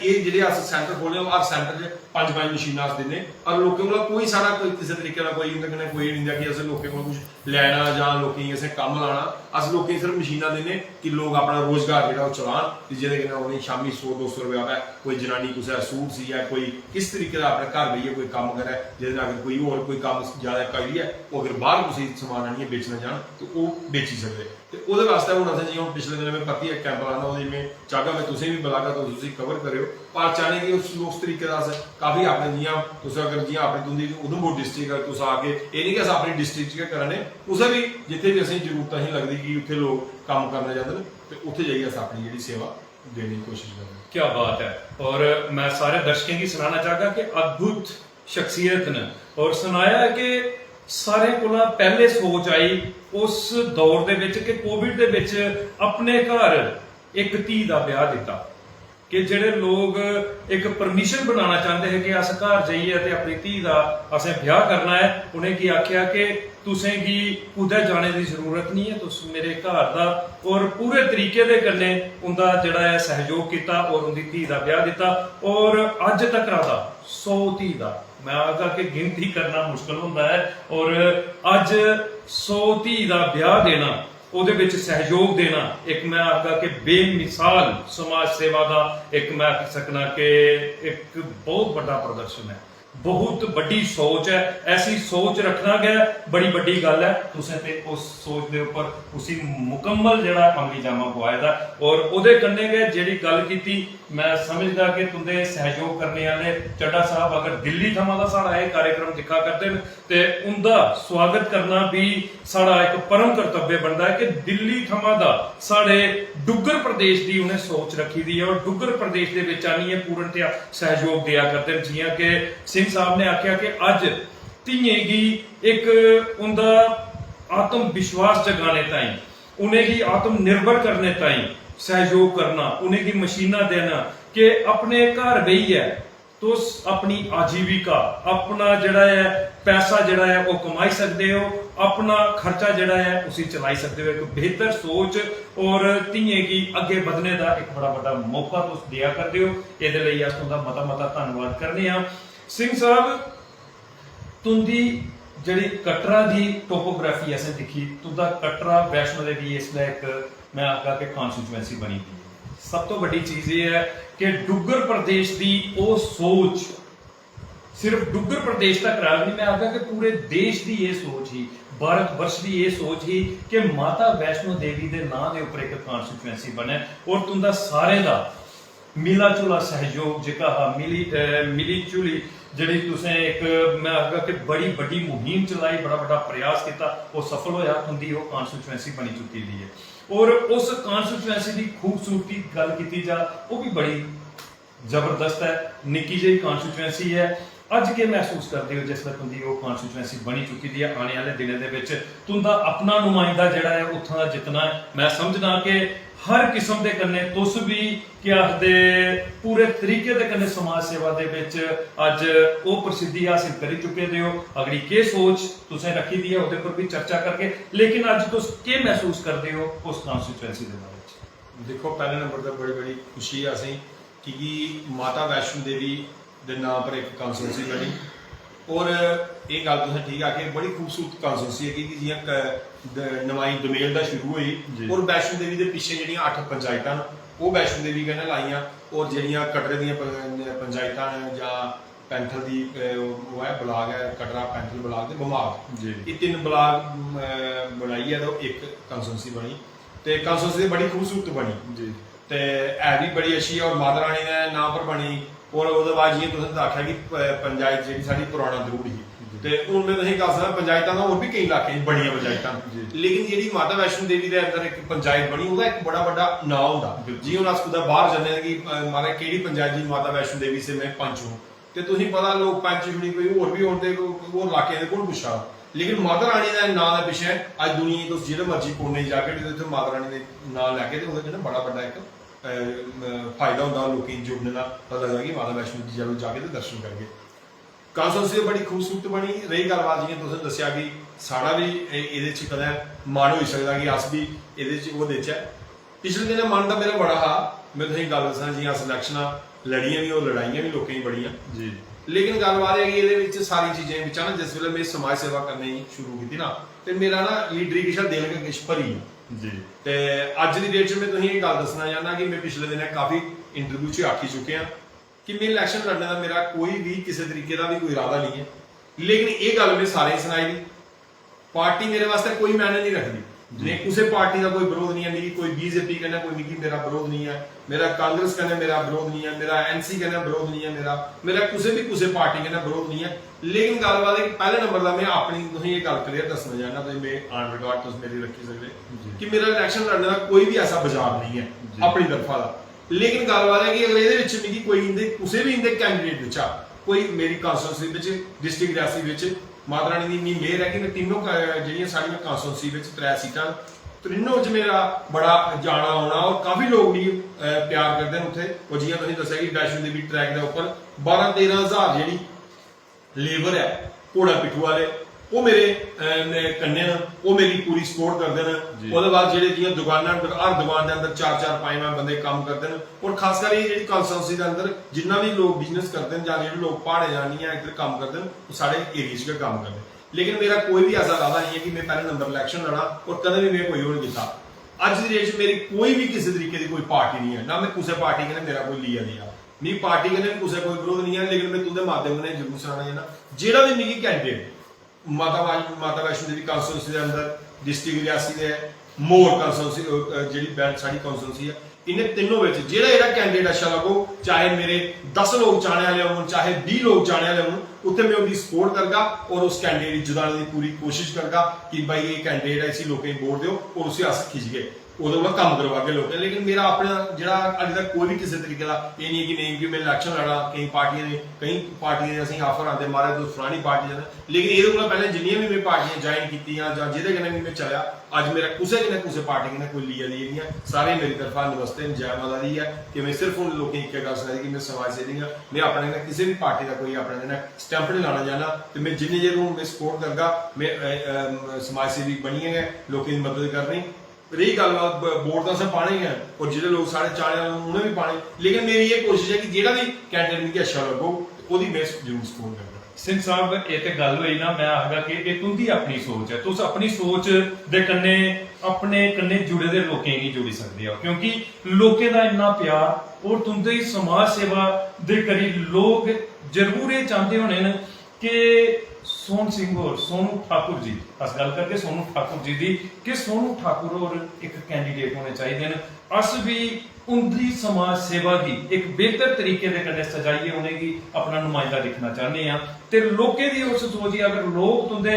ਇਹ ਜਿਹੜੇ ਅਸ ਸੈਂਟਰ ਖੋਲੇ ਔਰ ਸੈਂਟਰ 'ਚ 5 ਮਸ਼ੀਨਾਂ ਅਸ ਦਿੰਦੇ ਔਰ ਲੋਕਾਂ ਕੋਲ ਕੋਈ ਸਾਡਾ ਕੋਈ ਕਿਸੇ ਤਰੀਕੇ ਦਾ ਕੋਈ ਇਹਨਾਂ ਕੋਈ ਨਹੀਂ ਹੁੰਦਾ ਕਿ ਅਸੀਂ ਲੋਕਾਂ ਕੋਲ ਕੁਝ ਲੈਣਾ ਜਾਂ ਲੋਕੀ ਅਸੀਂ ਕੰਮ ਲਾਣਾ ਅਸੀਂ ਲੋਕਾਂ ਸਿਰਫ ਮਸ਼ੀਨਾਂ ਦਿੰਦੇ ਕਿ ਲੋਕ ਆਪਣਾ ਰੋਜ਼ਗਾਰ ਜਿਹੜਾ ਉਹ ਚਲਾਉਣ ਤੇ ਜਿਹਦੇ ਨਾਲ ਉਹਨੇ ਸ਼ਾਮੀ 100-200 ਰੁਪਏ ਆਵੇ ਕੋਈ ਜਨਾਨੀ ਕਿਸੇ ਸੂਟ ਸੀ ਜਾਂ ਕੋਈ ਕਿਸ ਤਰੀਕੇ ਦਾ ਆਪਣੇ ਘਰ ਬਈਏ ਕੋਈ ਕੰਮ ਕਰੇ ਜਿਹਦੇ ਨਾਲ ਕੋਈ ਹੋਰ ਕੋਈ ਕੰਮ ਜ਼ਿਆਦਾ ਕਰੀ ਹੈ ਉਹ ਅਗਰ ਬਾਹਰ ਤੁਸੀਂ ਸਮਾਨ ਆਣੀਏ ਵੇਚਣਾ ਜਾਣ ਤੇ ਉਹ ਵੇਚੀ ਸਕਦੇ ਤੇ ਉਹਦੇ ਵਾਸਤੇ ਹੁਣ ਅਸੀਂ ਜਿਵੇਂ ਪਿਛਲੇ ਦਿਨ ਮੈਂ ਪਰਤੀ ਇੱਕ ਕੈਂਪ ਲਾਣਾ ਉਹਦੇ ਜਿਵੇਂ ਚਾਹਗਾ ਮੈਂ ਤੁਸੀਂ ਵੀ ਬੁਲਾਗਾ ਤਾਂ ਤੁਸੀਂ ਕਵਰ ਕਰਿਓ ਪਰ ਚਾਹਨੇ ਕਿ ਉਸ ਤਰੀਕੇ ਦਾ ਕਾਫੀ ਆਪਣੇ ਜੀਆਂ ਤੁਸੀਂ ਅਗਰ ਜੀਆਂ ਆਪਣੀ ਦੁੰਦੀ ਉਧਮਪੁਰ ਡਿਸਟ੍ਰਿਕਟ ਤੁਸੀਂ ਆ ਕੇ ਇਹ ਨਹੀਂ ਕਿ ਅਸੀਂ ਆਪਣੀ ਡਿਸਟ੍ਰਿਕਟ 'ਚ ਕਰਨੇ ਉਸੇ ਵੀ ਜਿੱਥੇ ਵੀ ਅਸੀਂ ਜ਼ਰੂਰਤਾਂ ਹੀ ਲੱਗਦੀ ਕਿ ਉੱਥੇ ਲੋਕ ਕੰਮ ਕਰਨਾ ਚਾਹੁੰਦੇ ਨੇ ਤੇ ਉੱਥੇ ਜਾਈਏ ਅਸੀਂ ਆਪਣੀ ਜਿਹੜੀ ਸੇਵਾ देने की कोशिश कर रहे हैं। क्या बात है। और मैं सारे दर्शकों की सुनाना चाहता कि अद्भुत शख्सियत ने और सुनाया कि सारे कोला पहले सोच आई उस दौर दे विच कि कोविड दे विच अपने घर एक धी दा ब्याह दिता कि जेड़े लोग एक परमिशन बनाना चाहते हैं कि अस घर जाइए ते अपनी धी दा असें ब्याह करना है उन्हें की आख्या कि तुसें गी कुदै जाने की जरूरत नहीं है तुस मेरे घर दा और पूरे तरीके दे कन्नै उंदा जेड़ा है सहयोग किया और उनकी धी दा ब्याह दिता और अज तक दा 100 धी दा मैं आगा कि गिनती करना मुश्किल होंदा है और अज 100 धी दा ब्याह देना ਉਹਦੇ ਵਿੱਚ ਸਹਿਯੋਗ ਦੇਣਾ ਇੱਕ ਮੈਂ ਆਖਦਾ ਕਿ ਬੇਮਿਸਾਲ ਸਮਾਜ ਸੇਵਾ ਦਾ ਇੱਕ ਮੈਂ ਆਖ ਸਕਣਾ ਕਿ ਇੱਕ ਬਹੁਤ ਵੱਡਾ ਪ੍ਰਦਰਸ਼ਨ ਹੈ बहुत बड़ी सोच है ऐसी सोच रखना गया बड़ी बड़ी गल है तुसें ते उस सोच दे ऊपर उसी मुकम्मल जेड़ा अमली जामा पवाए दा और ओदे कन्ने गए जेड़ी गल कीती मैं समझदा कि तुंदे सहयोग करने वाले चड्डा साहब अगर दिल्ली थमां दा साडा ये कार्यक्रम दिखा करदे ते उनदा स्वागत करना भी साडा एक परम कर्तव्य बनदा है कि दिल्ली थमां दा साडे डुग्गर प्रदेश दी उन्हें सोच रखी दी है और डुग्गर प्रदेश दे विच आनिए पूर्णतया सहयोग दिया करदे जियां कि सिंह साहब ने आख्या कि अज धीए गी एक उनका आत्म विश्वास जगाने ताई उन्हें गी आत्म निर्भर करने ताई सहयोग करना उन्हें गी मशीना देना कि अपने घर बही है तो अपनी आजीविका अपना जड़ा है पैसा जड़ा है वो कमाई सकते हो अपना खर्चा जड़ा है उसी चलाई सकते हो एक बेहतर सोच और धीए की अगे बढ़ने का एक बड़ा बड़ा मौका तुस दिया करते हो ये लिए अस तुंदा मता मता धन्नवाद करने हैं सिंह साहब तुंदी जड़ी कटरा दी टोपोग्राफी असें दिखी तुंदा कटरा वैष्णो देवी इसलिए एक मैं आखा कि कॉन्स्टिट्यूएंसी बनी थी सब तो बड़ी चीज ये है कि डुग्गर प्रदेश दी वो सोच सिर्फ डुग्गर प्रदेश तक रहा नहीं मैं आखा कि पूरे देश दी ये सोच ही भारत वर्ष की ये सोच ही कि माता वैष्णो देवी के नाम के उपर एक कॉन्स्टिट्यूएंसी बने और तुंदा सारे दा मिला जुला सहयोग जिका मिली जुली जी तुसें एक मैं आखगा कि बड़ी बड़ी मुहिम चलाई बड़ा बड़ा प्रयास किया वो सफल होया तुंदी वो कॉन्स्टिट्यूएंसी बनी चुकी दी है और उस कॉन्स्टिट्यूएंसी की खूबसूरती गल की जा वो भी बड़ी जबरदस्त है निक्की जी कॉन्स्टिट्यूएंसी है अज के महसूस करते हो जिसमें तुंदी वो कॉन्स्टिट्यूएंसी बनी चुकी दी है आने वाले दिनों के विच तुंदा अपना नुमाइंदा जिहड़ा है उत्थों दा जितना है मैं समझदा कि हर किस्म के कन्ने तुस भी क्या आखदे पूरे तरीके दे कन्ने समाज सेवा दे विच अज वो प्रसिद्धि हासिल करी चुके हो अगली के सोच तुसें रखी दी है उहदे पर भी चर्चा करके लेकिन अज तुस के महसूस करते हो उस कॉन्स्टिट्यूएंसी दे बारे च देखो पहले नंबर तो बड़ी बड़ी खुशी है असें कि माता वैष्णो देवी के नाम पर एक कॉन्स्टिट्यूएंसी बनी और ये गल तुसें ठीक आखी बड़ी खूबसूरत कॉन्स्टिट्यूएंसी है कि जियां नवाई दमेल का शुरू हुई और वैष्णो देवी के पिछे जी 8 पंचायतां वो वैष्णो देवी कन्नै लाइयां और जड़ियां कटरे दी पंचायतां जां पैंथल दी वो है ब्लाक है कटरा पैंथल ब्लाक ते बमाग ये 3 ब्लाक बनाइए तो एक कॉन्स्टिट्यूएंसी बनी तो कॉन्स्टिट्यूएंसी बड़ी खूबसूरत बनी तो है भी बड़ी अच्छी है और माता रानी के नाम पर बनी और उसके बाद जियां तुसें आख्या कि पंचायत जी साडी पुराना दरूड़ ही ਤੇ ਹੁਣ ਮੈਂ ਤੁਸੀਂ ਦੱਸ ਸਕਦਾ ਪੰਚਾਇਤਾਂ ਦਾ ਹੋਰ ਵੀ ਕਈ ਇਲਾਕੇ ਬੜੀਆਂ ਪੰਚਾਇਤਾਂ, ਲੇਕਿਨ ਜਿਹੜੀ ਮਾਤਾ ਵੈਸ਼ਨੋ ਦੇਵੀ ਦੇ ਅੰਦਰ ਇੱਕ ਪੰਚਾਇਤ ਬਣੀ ਉਹਦਾ ਇੱਕ ਬੜਾ ਵੱਡਾ ਨਾਂ ਹੁੰਦਾ। ਜੀ ਹੁਣ ਅਸੀਂ ਬਾਹਰ ਜਾਂਦੇ ਹਾਂ ਕਿ ਮਾਰੇ ਕਿਹੜੀ ਪੰਚਾਇਤ ਜੀ ਮਾਤਾ ਵੈਸ਼ਨੋ ਦੇवी से मैं पंच हूँ, ਤੇ ਤੁਸੀਂ ਪਤਾ ਲੋਕ ਪੰਚ ਛੁੜੀ ਕੋਈ ਹੋਰ ਵੀ ਹੁੰਦੇ ਹੋਰ ਇਲਾਕੇ ਦੇ ਕੋਲ ਪੁੱਛਾ, ਲੇਕਿਨ ਮਾਤਾ ਰਾਣੀ ਦਾ ਨਾਂ ਦਾ ਪਿੱਛੇ ਅੱਜ ਦੁਨੀਆ ਤੋਂ ਜਿਹੜੇ ਮਰਜ਼ੀ ਕੋਨੇ ਜਾ ਕੇ ਤੇ ਮਾਤਾ ਰਾਣੀ ਦੇ ਨਾਂ ਲੈ ਕੇ ਤੇ ਉਹਦਾ ਜਿਹੜਾ ਬੜਾ ਵੱਡਾ ਇੱਕ ਫਾਇਦਾ ਹੁੰਦਾ ਲੋਕੀ ਜੁੜਨ ਦਾ, ਪਤਾ ਲੱਗਦਾ ਕਿ ਮਾਤਾ ਵੈਸ਼ਨੋ ਜੀ ਜਦੋਂ ਜਾ ਕੇ ਤੇ ਦਰਸ਼ਨ ਕਰਕੇ। ਕਾਂਸੋਂਸੀ ਬੜੀ ਖੂਬਸੂਰਤ ਬਣੀ ਰਹੀ ਗੱਲਬਾਤ, ਜਿਵੇਂ ਤੁਸੀਂ ਦੱਸਿਆ ਕਿ ਸਾਡਾ ਵੀ ਇਹਦੇ ਚ ਕਦੇ ਮਨ ਹੋ ਸਕਦਾ ਕਿ ਅਸ ਵੀ ਇਹਦੇ ਚ ਉਹ ਦੇਖਿਆ। ਪਿਛਲੇ ਦਿਨ ਮਨ ਦਾ ਮੇਰਾ ਬੜਾ ਹਾ, ਮੈਂ ਤੁਸੀਂ ਗੱਲ ਦੱਸਾਂ ਜੀ ਸਿਲੈਕਸ਼ਨਾਂ ਲੜੀਆਂ ਵੀ ਉਹ ਲੜਾਈਆਂ ਵੀ ਲੋਕਾਂ ਹੀ ਬੜੀਆਂ ਜੀ, ਲੇਕਿਨ ਗੱਲਬਾਤ ਹੈ ਕਿ ਇਹਦੇ ਵਿੱਚ ਸਾਰੀ ਚੀਜ਼ਾਂ ਵਿੱਚ ਨਾ ਜਿਸ ਵੇਲੇ ਮੈਂ ਸਮਾਜ ਸੇਵਾ ਕਰਨੀ ਸ਼ੁਰੂ ਕੀਤੀ ਨਾ ਤੇ ਮੇਰਾ ਨਾ ਲੀਡਰੀ ਕਿਸ਼ਾ ਦਿਲ ਕੇ ਕਿਸ਼ ਭਰੀ ਜੀ। ਤੇ ਅੱਜ ਦੀ ਡੇਟ 'ਚ ਮੈਂ ਤੁਸੀਂ ਇਹ ਗੱਲ ਦੱਸਣਾ ਚਾਹੁੰਦਾ ਕਿ ਮੈਂ ਪਿਛਲੇ ਦਿਨ ਕਾਫੀ ਇੰਟਰਵਿਊ 'ਚ ਆਖੀ ਚੁੱਕਿਆ ਕਿ ਮੈਂ ਇਲੈਕਸ਼ਨ ਲੜਨ ਦਾ ਮੇਰਾ ਕੋਈ ਵੀ ਕਿਸੇ ਤਰੀਕੇ ਦਾ ਵੀ ਕੋਈ ਇਰਾਦਾ ਨਹੀਂ ਹੈ, ਲੇਕਿਨ ਇਹ ਗੱਲ ਮੈਂ ਸਾਰੇ ਸੁਣਾਈ ਦੀ ਪਾਰਟੀ ਮੇਰੇ ਵਾਸਤੇ ਕੋਈ ਮਾਇਨੇ ਨਹੀਂ ਰੱਖਦੀ। नहीं किसी पार्टी का कोई विरोध नहीं है, मेरी कोई बीजेपी कहना कोई मिकी मेरा विरोध नहीं है, मेरा कांग्रेस कहना मेरा विरोध नहीं है, मेरा एनसी कहना विरोध नहीं है, मेरा किसी पार्टी कहना विरोध नहीं है। लेकिन गलबात है कि पहले नंबर का मैं अपनी तुसीं ये गल क्लियर दसना चाहना, तो मैं ऑन रिकॉर्ड तुसीं मेरी रखी सकते कि मेरा इलेक्शन लड़ने का कोई भी ऐसा बाजार नहीं है अपनी तरफा का। लेकिन गलबात है कि अगर ये मिकी कोई किसी भी इनके कैंडिडेट बिचा कोई मेरी कांस्टिट्यूंसी डिस्ट्रिक्ट रियासी माता रानी की इन्नी मेहर है कि मैं तीनों जी साड़ियाँ कांस्टिट्यूंसी 3 सीटां तीनों च मेरा बड़ा जाना आना और काफ़ी लोग भी प्यार करते हैं उत्थे। और जियां तुसीं दस्सिया कि वैष्णो देवी ट्रैक के उपर 12-13 हज़ार जी लेबर है घोड़ा पिट्ठू वाले वो मेरे कन्ने वो मेरी पूरी सपोर्ट करते हैं। उसके बाद जेडे जियां दुकानां हर दुकान के अंदर 4-4-5 बंदे काम करते हैं। और खासकर ये जी कॉन्स्टिट्यूंसी के अंदर जिन्ना भी लोग बिजनेस करते हैं जो लोग पहाड़े जानी है इधर काम करते हैं वो सारे एरिया च काम करते हैं। लेकिन मेरा कोई भी ऐसा इरादा नहीं है कि मैं पहले नंबर इलेक्शन लड़ा और कदम भी मैं कोई और नहीं किया। अज की डेट मेरी कोई भी किसी तरीके की कोई पार्टी नहीं है, ना मैं किसी पार्टी के मेरा कोई लिया नहीं है, मेरी पार्टी के किसी कोई विरोध नहीं है। लेकिन मैं तुझे माध्यम ने जरूर सुनाना चाहना जेड़ा भी मिगी कैंडिडेट माता वैष्णो देवी कांस्टिट्यूंसी के अंदर डिस्ट्रिक्ट रियासी के मोर कांस्टिट्यूंसी जी बैंड साड़ी कांस्टिट्यूंसी है इन्हें तीनों में जो कैंडिडेट अच्छा लगो चाहे मेरे 10 लोग चाहने वाले हो चाहे 20 लोग चाहने वाले हो उत्थे मैं उसकी सपोर्ट करगा और उस कैंडिडेट जिताने की पूरी कोशिश करगा कि भाई ये कैंडिडेट है इसी लोगों को वोट दो और उसे अस खिंच गए उदों मैं काम करवा के लोग। लेकिन मेरा अपना जो अभी तक कोई भी किसी तरीके का ये नहीं है कि नहीं कि मैं इलेक्शन लड़ा कई पार्टियां असं ऑफर आते मारे तो फलानी पार्टी जाना। लेकिन ये पहले जिन्नियां भी मैं पार्टियां ज्वाइन की जिहदे कन्नै भी मैं चलिया अज मेरा किसी ने किसी पार्टी ने कोई लिया नहीं है, सारे मेरी तरफा नमस्ते जय माता दी है कि मैं सिर्फ उन लोगों की गल सुनाई कि मैं समाज सेवी हाँ। मैं अपने किसी भी पार्टी का कोई अपने स्टैंप नहीं लाना चाहना तो मैं जिन्नी देर मैं सपोर्ट करगा मैं समाज सेवी बनी है लोगों की मदद करनी। रही गलबात वोट तो सब पाने हैं और जो लोग साढ़े चार उन्हें भी पाने। लेकिन मेरी ये कोशिश है कि जो भी कैंडिडेट मुझे अच्छा लगो वो मैं जरूर सपोर्ट करना। ਸਿੰਘ ਸਾਹਿਬ ਇਹ ਤੇ ਗੱਲ ਹੋਈ ਨਾ मैं आखगा कि ਇਹ तुंदी अपनी सोच है तुस अपनी सोच दे कन्ने अपने कन्ने जुड़े दे लोकें ही जुड़ी सकदे हो क्योंकि लोकें दा इन्ना प्यार और तुंदी समाज सेवा दे करी लोग जरूर ये चाहते होने न कि सोन सिंह और सोनू ठाकुर जी अस गल करके सोनू ठाकुर जी दी कि सोनू ठाकुर और एक कैंडिडेट होने चाहिए अस भी उनकी समाज सेवा की एक बेहतर तरीके दे कन्नै सजाइए उन्हें की अपना नुमाइंदा दिखना चाहते हैं ते लोकें दी उस सोच अगर लोग तुंदे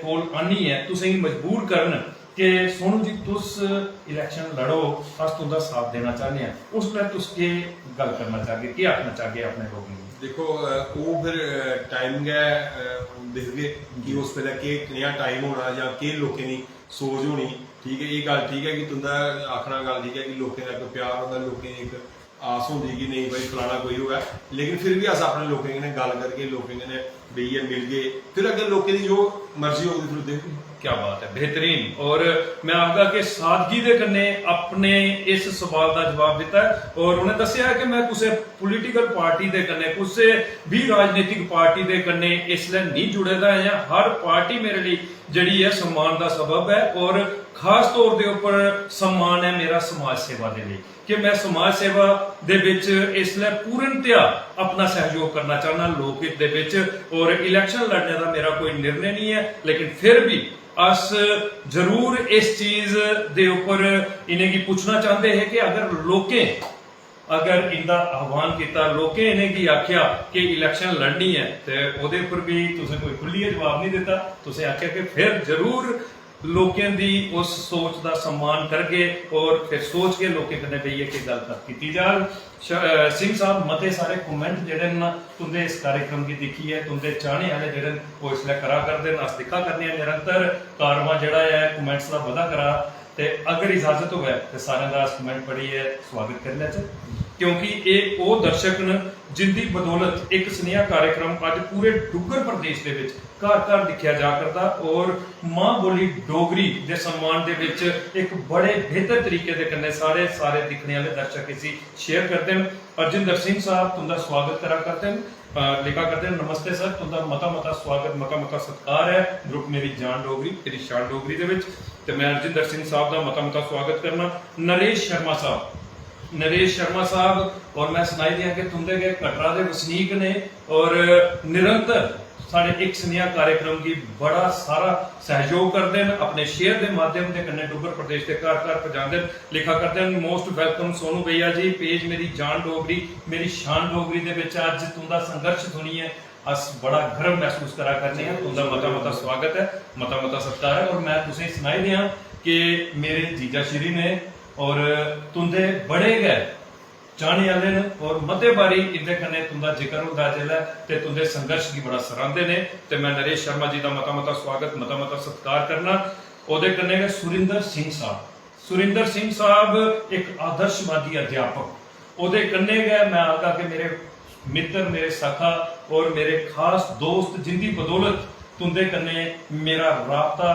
कोल आनी है तुसें मजबूर करन कि सोनू जी तुस इलेक्शन लड़ो अस तुंदा साथ देना चाहते हैं उस पर तुस के गल करना चाहगे क्या आखना चाहगे अपने लोगों को। देखो वो फिर टाइम है देखगे कि उस वेले के कनेहा टाइम होना या के लोकें दी सोच होनी। ठीक है ये गल ठीक है कि तुंदा आखना गल ठीक है कि लोकें दा इक प्यार होंदा लोकें दी एक आस होंदी कि नहीं भाई फलाना कोई होगा। लेकिन फिर भी अस अपने लोकें कन्नै गल करके लोकें कन्नै बेहियै मिल गए फिर अगर लोकें दी जो मर्जी होगी फिर देखो। क्या बात है बेहतरीन। और मैं आखगा कि सादगी दे कन्ने अपने इस सवाल का जवाब दिता है और उन्हें दस्सिया है कि मैं किसी पोलिटिकल पार्टी दे कन्ने किसी भी राजनीतिक पार्टी दे कन्ने इसलिए नहीं जुड़े दा है। हर पार्टी मेरे लिए जड़ी है सम्मान का सबब है और खास तौर के उपर सम्मान है मेरा समाज सेवा के लिए कि मैं समाज सेवा दे विच इसलिए पूर्णतया अपना सहयोग करना चाहना लोकहित दे विच और इलेक्शन लड़ने का मेरा कोई निर्णय नहीं है। लेकिन फिर भी अस जरूर इस चीज दे उपर इन्हें की पूछना चाहते हैं कि अगर लोकें अगर इंदा आह्वान किया लोकें इन्हें की आख्या कि इलैक्शन लड़नी है तो ਉਹਦੇ पर भी तुसें कोई खुल्लियै जवाब नहीं दिता। तुसें आख्या कि फिर जरूर लोकें दी उस सोच का सम्मान करगे और फिर सोच के लोकें कन्नै बेहियै कि गल की जाए। सिंह साहब मते सारे कमेंट जेहड़े न तुंदे इस कार्यक्रम की दिक्खी है तुंदे चाहने वाले जेहड़े वो इसलै करा करदे न, अस दिक्खा करने निरंतर कारवां जेहड़ा है कमेंट्स का बधा करा। ते अगर इजाजत होवे तो सारे का कमेंट पढ़िए स्वागत कर लैचे, क्योंकि ये वो दर्शक न जिंदी बदौलत एक स्नेहा कार्यक्रम अज पूरे डुग्गर प्रदेश के घर घर दिखा जा करता और मां बोली डोगरी के सम्मान दे विच एक बड़े बेहतर तरीके दे कन्नै सारे दिखने वाले दर्शक इसी शेयर करते हैं। अर्जिंदर सिंह साहब तुंदा स्वागत करा करते हैं, लिखा करते हैं नमस्ते सर, तुंदा मता स्वागत मता सत्कार है ग्रुप मेरी जान डोगरी मेरी शान डोगरी दे विच। ते मैं अर्जिंदर सिंह साहब का मता स्वागत करना। नरेश शर्मा साहब और मैं सुनाई दिया कि तुंदे के कटरा के वसनीक ने और निरंतर साढ़े एक स्नेहा कार्यक्रम की बड़ा सारा सहयोग करते हैं, अपने शेयर के माध्यम से कन्नै डुग्गर प्रदेश के घर घर पहुंचाते हैं। लिखा करते हैं मोस्ट वेलकम सोनू भैया जी, पेज मेरी जान डोगरी मेरी शान डोगरी दे विच अज तुंदा संघर्ष सुनिए अस बड़ा गर्व महसूस करा करने हैं। तुंदा मता स्वागत है, मता सत्कार है। और मैं तुसें सुनाई दिया कि मेरे जीजा श्री ने और तुंदे बड़े गए चाहने वाले ने और मते बारी इंदे कन्नै तुंदा जिक्र होंदा जिल्लै ते तुंदे संघर्ष की बड़ा सराहंदे ने। ते मैं नरेश शर्मा जी का मता स्वागत मता सत्कार करना। ओदे कन्नै गै सुरिंदर सिंह साहब एक आदर्शवादी अध्यापक, ओदे कन्नै गै मैं आखदा कि मेरे मित्र मेरे सखा और मेरे खास दोस्त जिंदी बदौलत तुंदे कन्नै मेरा राबता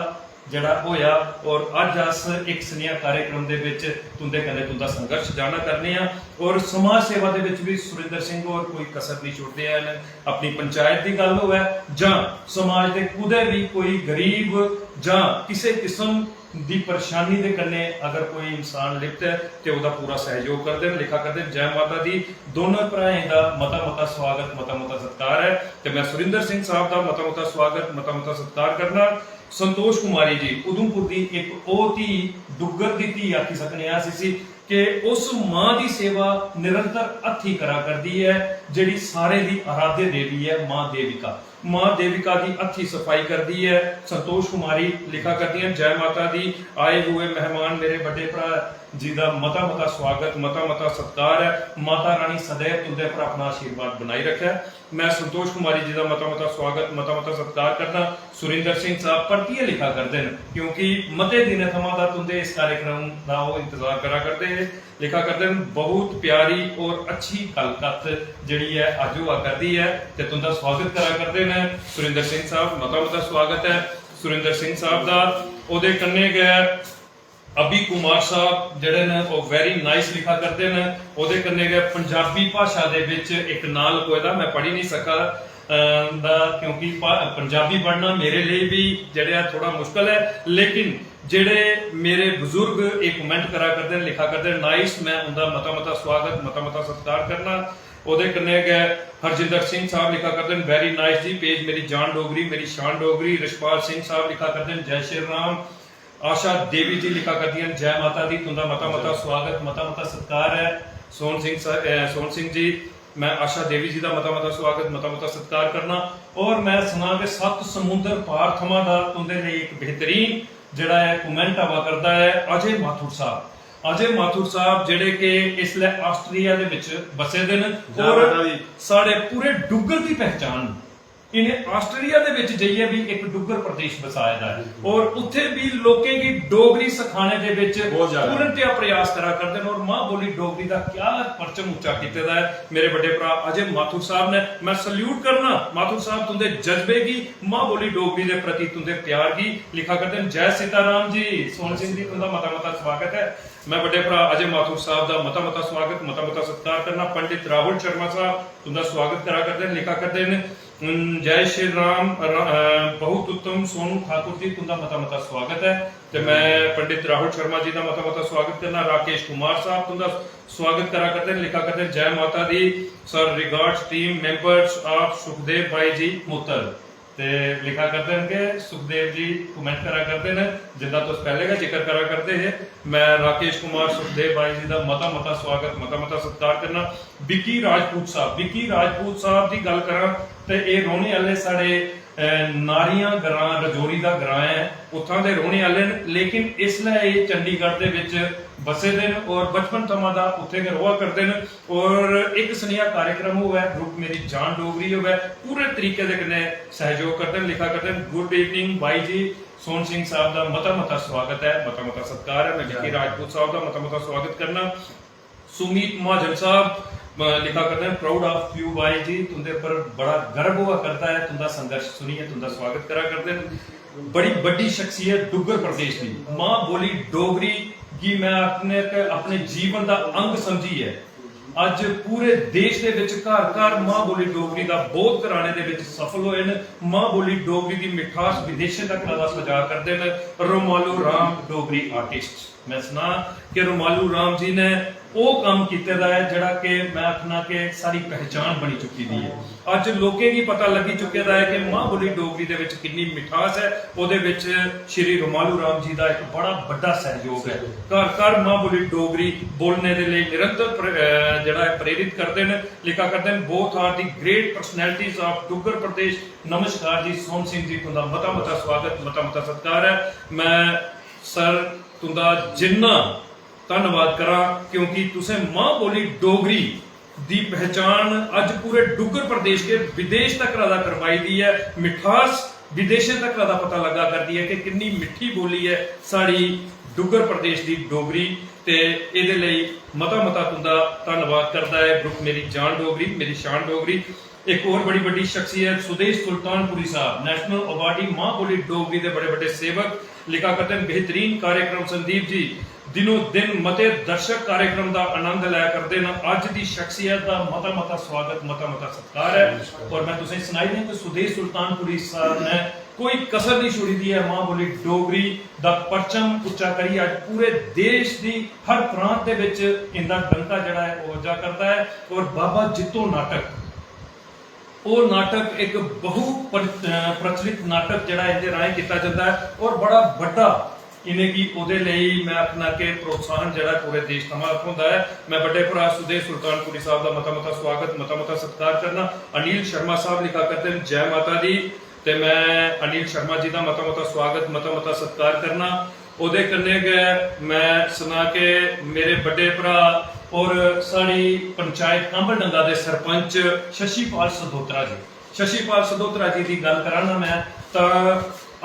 जड़ा होया और अज अस एक स्नेहा कार्यक्रम दे विच तुंदे कन्नै तुंदा संघर्ष जाना करने आ। और समाज सेवा दे विच भी सुरिंदर सिंह और कोई कसर नहीं छुड़दे हैं। अपनी पंचायत की गल होवे जां समाज दे कुदै भी कोई गरीब जां किसी किस्म दी परेशानी दे कन्नै अगर कोई इंसान लिप्त है तो वह पूरा सहयोग करते हैं। लिखा करते हैं जय माता दी, दोनों भराएं का मता स्वागत मता सत्कार है। तो मैं सुरिंदर सिंह साहब का मता स्वागत मता सत्कार करना। संतोष कुमारी जी उधमपुर की एक ओ धी डुग्गर की धी आखी सकने असी कि उस मां की सेवा निरंतर हथी करा करती है जिहड़ी सारे दी आराध्य देवी है मां देविका की हथी सफाई करती है। संतोष कुमारी लिखा करती हैं जय माता दी, आए हुए मेहमान मेरे बड़े भरा जी का मता स्वागत मता सत्कार है। माता रानी सदैव तुंदे पर अपना आशीर्वाद बनाई रखे। मैं संतोष कुमारी जी का मता स्वागत मता सत्कार करना। सुरिंदर सिंह साहब परतिए लिखा करते हैं क्योंकि मते दिन थमां दा तुंदे इस कार्यक्रम का वो इंतजार करा करते हैं। लिखा करते हैं बहुत प्यारी और अच्छी गलकत जिहड़ी है अज हुआ करती है ते तुंदा स्वागत करा करते हैं। सुरिंदर सिंह साहब मता स्वागत है। सुरिंदर सिंह साहब का ओदे कन्ने गए अभी कुमार साहब जिहड़े ने वो वेरी नाइस लिखा करते हैं। ओदे कन्ने गए पंजाबी भाषा दे विच एक नाल कोई दा मैं पढ़ी नहीं सका क्योंकि पंजाबी पढ़ना मेरे लिए भी जिहड़ा थोड़ा मुश्किल है, लेकिन जिहड़े मेरे बुजुर्ग एक कमेंट करा करते हैं लिखा करते हैं नाइस, मैं उनका मता स्वागत मता सत्कार करना। ओदे कन्ने गए हरजिंदर सिंह साहब लिखा करते हैं वेरी नाइस जी, पेज मेरी जान डोगरी मेरी शान डोगरी। रिशपाल सिंह साहब लिखा करते हैं जय श्री राम। आशा देवी जी लिखा करती हैं जय माता दी, तुंदा मता स्वागत मता सत्कार है। सोहन सिंह जी मैं आशा देवी जी का मता स्वागत मता सत्कार करना। और मैं सुना कि सत समुंदर पार थमां दा तुंदे लिए एक बेहतरीन जिहड़ा है कमेंट आवा करता है अजय माथुर साहब जिहड़े कि इसलै आस्ट्रेलिया दे विच बसे दे न और साढ़े पूरे डुग्गर की पहचान इन्हें आस्ट्रेलिया दे विच जाइए भी एक डुग्गर प्रदेश बसाया है और उत्थे भी लोकें की डोगरी सिखाने दे विच पूर्णतया प्रयास करा करते हैं और मां बोली डोगरी का क्या परचम उच्चा किया है मेरे बड़े भरा अजय माथुर साहब ने। मैं सल्यूट करना माथुर साहब तुंदे जज्बे की मां बोली डोगरी के प्रति तुंदे प्यार की। लिखा करते हैं जय सीताराम जी। सोहन सिंह जी तुंदा मता स्वागत है। मैं बड़े भरा अजय माथुर साहब का मता स्वागत मता सत्कार करना। पंडित राहुल शर्मा साहब तुंदा स्वागत करा करते हैं। लिखा करते हैं जय श्री राम बहुत उत्तम। सोनू ठाकुर जी तुंदा मता स्वागत है। तो मैं पंडित राहुल शर्मा जी का मता स्वागत करना। राकेश कुमार साहब तुंदा स्वागत करा करते हैं। लिखा करते हैं जय माता दी sir, regards team members of Sukhdev भाई जी मुतल। ਤੇ ਲਿਖਾ ਕਰਦੇ ਹਨ ਕਿ ਸੁਖਦੇਵ ਜੀ ਕਮੈਂਟ ਕਰਾ ਕਰਦੇ ਨੇ ਜਿੱਦਾਂ ਤੁਸੀਂ ਪਹਿਲੇ ਦਾ ਜ਼ਿਕਰ ਕਰਾ ਕਰਦੇ ਹੈ। ਮੈਂ ਰਾਕੇਸ਼ ਕੁਮਾਰ ਸੁਖਦੇਵ ਭਾਈ ਜੀ ਦਾ ਮਤਾ ਸਵਾਗਤ ਮਤਾ ਸਤਿਕਾਰ ਕਰਨਾ। ਵਿੱਕੀ ਰਾਜਪੂਤ ਸਾਹਿਬ ਦੀ ਗੱਲ ਕਰਾਂ ਤੇ ਇਹ ਰੋਣੇ ਵਾਲੇ ਸਾਡੇ ਨਾਰੀਆਂ ਗਰਾਂ ਰਜੌਰੀ ਦਾ ਗਰਾਂ ਹੈ, ਉੱਥਾਂ ਦੇ ਰੋਣੇ ਵਾਲੇ ਨੇ, ਲੇਕਿਨ ਇਸ ਲਈ ਇਹ ਚੰਡੀਗੜ੍ਹ ਦੇ ਵਿੱਚ बसे दिन और बचपन थमा दा उत्थे रोआ करते हैं। और एक स्नेहा कार्यक्रम हुआ है ग्रुप मेरी जान डोगरी हुआ है, पूरे तरीके दे कन्नै सहयोग करते हैं। लिखा करते हैं गुड इवनिंग भाई जी सोन सिंह साहब का मता स्वागत है, मता सत्कार है। मैं विकी राजपूत साहब का मता स्वागत करना। सुमीत महाजन साहब लिखा करते हैं प्राउड ऑफ यू भाई जी, तुंदे पर बड़ा गर्व हुआ करता है, तुंदा संघर्ष सुनिए, तुंदा स्वागत करा करते हैं। बड़ी बड़ी शख्सियत डुग्गर प्रदेश की मां बोली डोगरी कि मैं अपने जीवन का अंग समझी है। अज पूरे देश दे विच घर घर मां बोली डोगरी का बोध कराने दे विच सफल होए ने। मां बोली डोगरी की मिठास विदेशों तक सजा करते हैं। रोमालू राम डोगरी आर्टिस्ट, मैं सुना कि रोमालू राम जी ने वो काम किया है जड़ा कि मैं आखना कि सारी पहचान बनी चुकी दी है। अज लोगों की पता लगी चुके है कि मां बोली डोगरी दे विच कितनी मिठास है। उहदे विच श्री रोमालू राम जी का एक बड़ा बड़ा सहयोग है। घर घर मां बोली डोगरी बोलने के लिए निरंतर जड़ा प्रेरित करते हैं। लिखा करते हैं both are the great personalities of Duggar Pradesh. नमस्कार जी सोम सिंह जी, तुंदा मता स्वागत मता सत्कार है। मैं सर तुंदा जिन्ना धन्यवाद करा क्योंकि तुसें मां बोली डोगरी दी पहचान अज पूरे डुग्गर प्रदेश के विदेश तक रदा करवाई दी है। मिठास विदेशों तक रदा पता लगा करती है कि कितनी मिठी बोली है साड़ी डुग्गर प्रदेश की डोगरी। ते इहदे लई मता तुंदा धन्यवाद करता है ग्रुप मेरी जान डोगरी मेरी शान डोगरी। एक और बड़ी बड़ी शख्सियत सुदेश सुल्तानपुरी साहब, नेशनल अवार्डी मां बोली डोगरी के बड़े बड़े सेवक। लिखा करते हैं बेहतरीन कार्यक्रम संदीप जी, दिनों दिन मते दर्शक कार्यक्रम का आनंद लिया करते हैं। अज की शख्सियत का मता स्वागत मता सत्कार है। और मैं तुसें सुनाई दें कि सुदेश सुल्तानपुरी साहब ने कोई कसर नहीं छोड़ी दी है मां बोली डोगरी दा परचम उच्चा करी अज पूरे देश की हर प्रांत के विच इनका डंका जड़ा है वो उजा करता है। और बाबा जित्तो नाटक वो नाटक एक बहु प्रचलित नाटक जड़ा इनके राहें किया जाता है और बड़ा बड़ा इन्हें की ओदे लई मैं अपना के प्रोत्साहन जड़ा पूरे देश थमा होता है। मैं बड़े भरा सुदेश सुल्तानपुरी साहब का मता स्वागत मता सत्कार करना। अनिल शर्मा साहब लिखा करते हैं जय माता दी, ते मैं अनिल शर्मा जी का मता स्वागत मता सत्कार करना। ओदे कन्ने गए मैं सुना के मेरे बड़े भरा और साड़ी पंचायत कांबलडंगा के सरपंच शशिपाल सदोत्रा जी की गल कराना मैं तो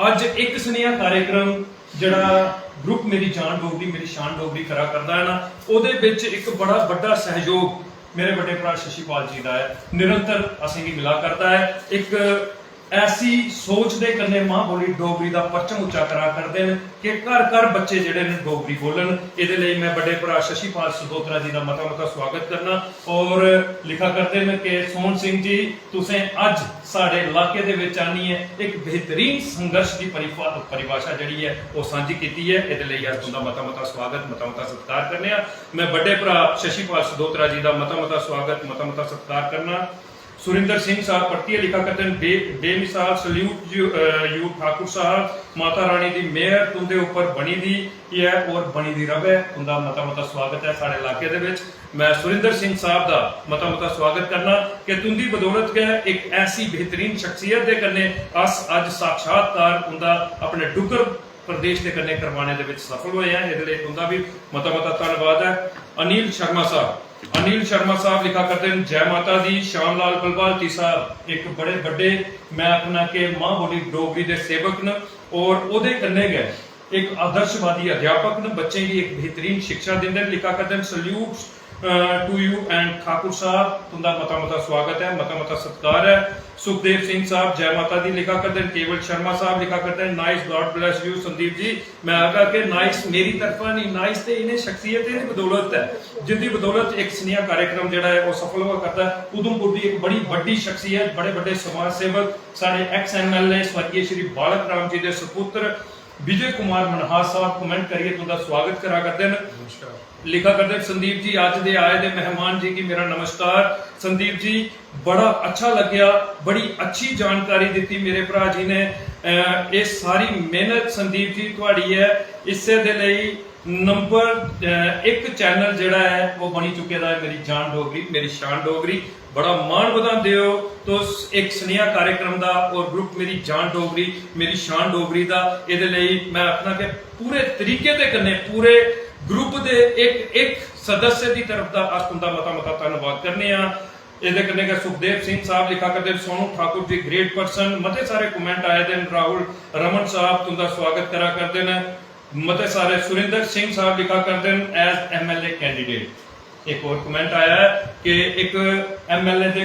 अज एक स्नेहा कार्यक्रम जड़ा ग्रुप मेरी जान डोगरी मेरी शान डोगरी करा करता है ना, उहदे विच एक बड़ा बड़ा सहयोग मेरे बड़े भरा शशिपाल जी का है। निरंतर असीं की मिला करता है। एक ऐसी सोच दे कन्ने मां बोली डोगरी का परचम उच्चा करा करते हैं कि घर घर बच्चे जिहड़े ने डोगरी बोलन। इहदे लई मैं बड़े भरा शशिपाल सदोत्रा जी का मता स्वागत करना। और लिखा करते हैं कि सोन सिंह जी तुसें अज साडे इलाके दे विच आनी है एक बेहतरीन संघर्ष की परिभाषा जिहड़ी है वो सांझी कीती है। इहदे लई अज तुंदा मता स्वागत मता सत्कार करने। मैं बड़े भरा शशिपाल सदोत्रा जी का मता स्वागत मता सत्कार करना। सुरिंदर सिंह साहब पट्टिया लिखा करते हैं बेमिसाल सल्यूट यू ठाकुर साहब, माता रानी की मेहर तुंदे ऊपर बनी दी है और बनी दी रवे। तुंदा मता स्वागत है साढ़े इलाके दे विच। मैं सुरिंदर सिंह साहब का मता स्वागत करना कि तुंदी बदौलत के एक ऐसी बेहतरीन शख्सियत के कन्ने अस अज साक्षात्कार तुंदा अपने डुग्गर प्रदेश के कन्ने करवाने दे विच सफल होए हैं। इहदे लई तुंदा भी मता धन्यवाद है। अनिल शर्मा साहब लिखा करते हैं जय माता दी। श्याम लाल बलबालती साहब एक बड़े बड़े मैं अपना के मां बोली डोगरी के सेवक न और ओदे कन्ने गए एक आदर्शवादी अध्यापक न, बच्चे की एक बेहतरीन शिक्षा देंदे। लिखा करते हैं salute to you and Thakur साहब, तुंदा मता स्वागत है मता सत्कार है। सुखदेव सिंह साहब जय माता दी लिखा करते हैं। केवल शर्मा साहब लिखा करते हैं nice god bless you Sandeep ji. मैं आगा के नाइस मेरी तरफा नहीं, नाइस ते इन्हें शख्सियत की बदौलत है जिंदी बदौलत एक स्नेहा कार्यक्रम जड़ा है वो सफल हुआ करता है। उधमपुर की एक बड़ी बड़ी शख्सियत बड़े बड़े समाज सेवक साढ़े एक्स MLA स्वर्गीय श्री बालक राम जी के सुपुत्र विजय कुमार मनहास साहब कमेंट करिए तुंदा स्वागत करा करते हैं। नमस्कार। लिखा करते संदीप जी अज दे आए दे मेहमान जी की मेरा नमस्कार। संदीप जी बड़ा अच्छा लग्या, बड़ी अच्छी जानकारी दी मेरे भरा जी ने। ये सारी मेहनत संदीप जी तुहाड़ी है, इसे दे लई नंबर एक चैनल जिहड़ा है वो बनी चुके दा है मेरी जान डोगरी मेरी शान डोगरी। बड़ा मान बधांदे हो तो एक स्नेहा कार्यक्रम दा और ग्रुप मेरी जान डोगरी मेरी शान डोगरी दा। इहदे लई मैं आखना कि पूरे तरीके दे कन्नै पूरे ग्रुप दे एक सदस्य की तरफ का अस तुंदा मता धन्नवाद करने आ। इहदे कन्नै कि सुखदेव सिंह साहब लिखा करते सोनू ठाकुर जी ग्रेट पर्सन। मते सारे कमेंट आए दे। राहुल रमन साहब तुंदा स्वागत करा करते हैं। मते सारे सुरिंदर सिंह साहब लिखा करते हैं एज MLA कैंडीडेट। एक और कमेंट आया है कि एक MLA दे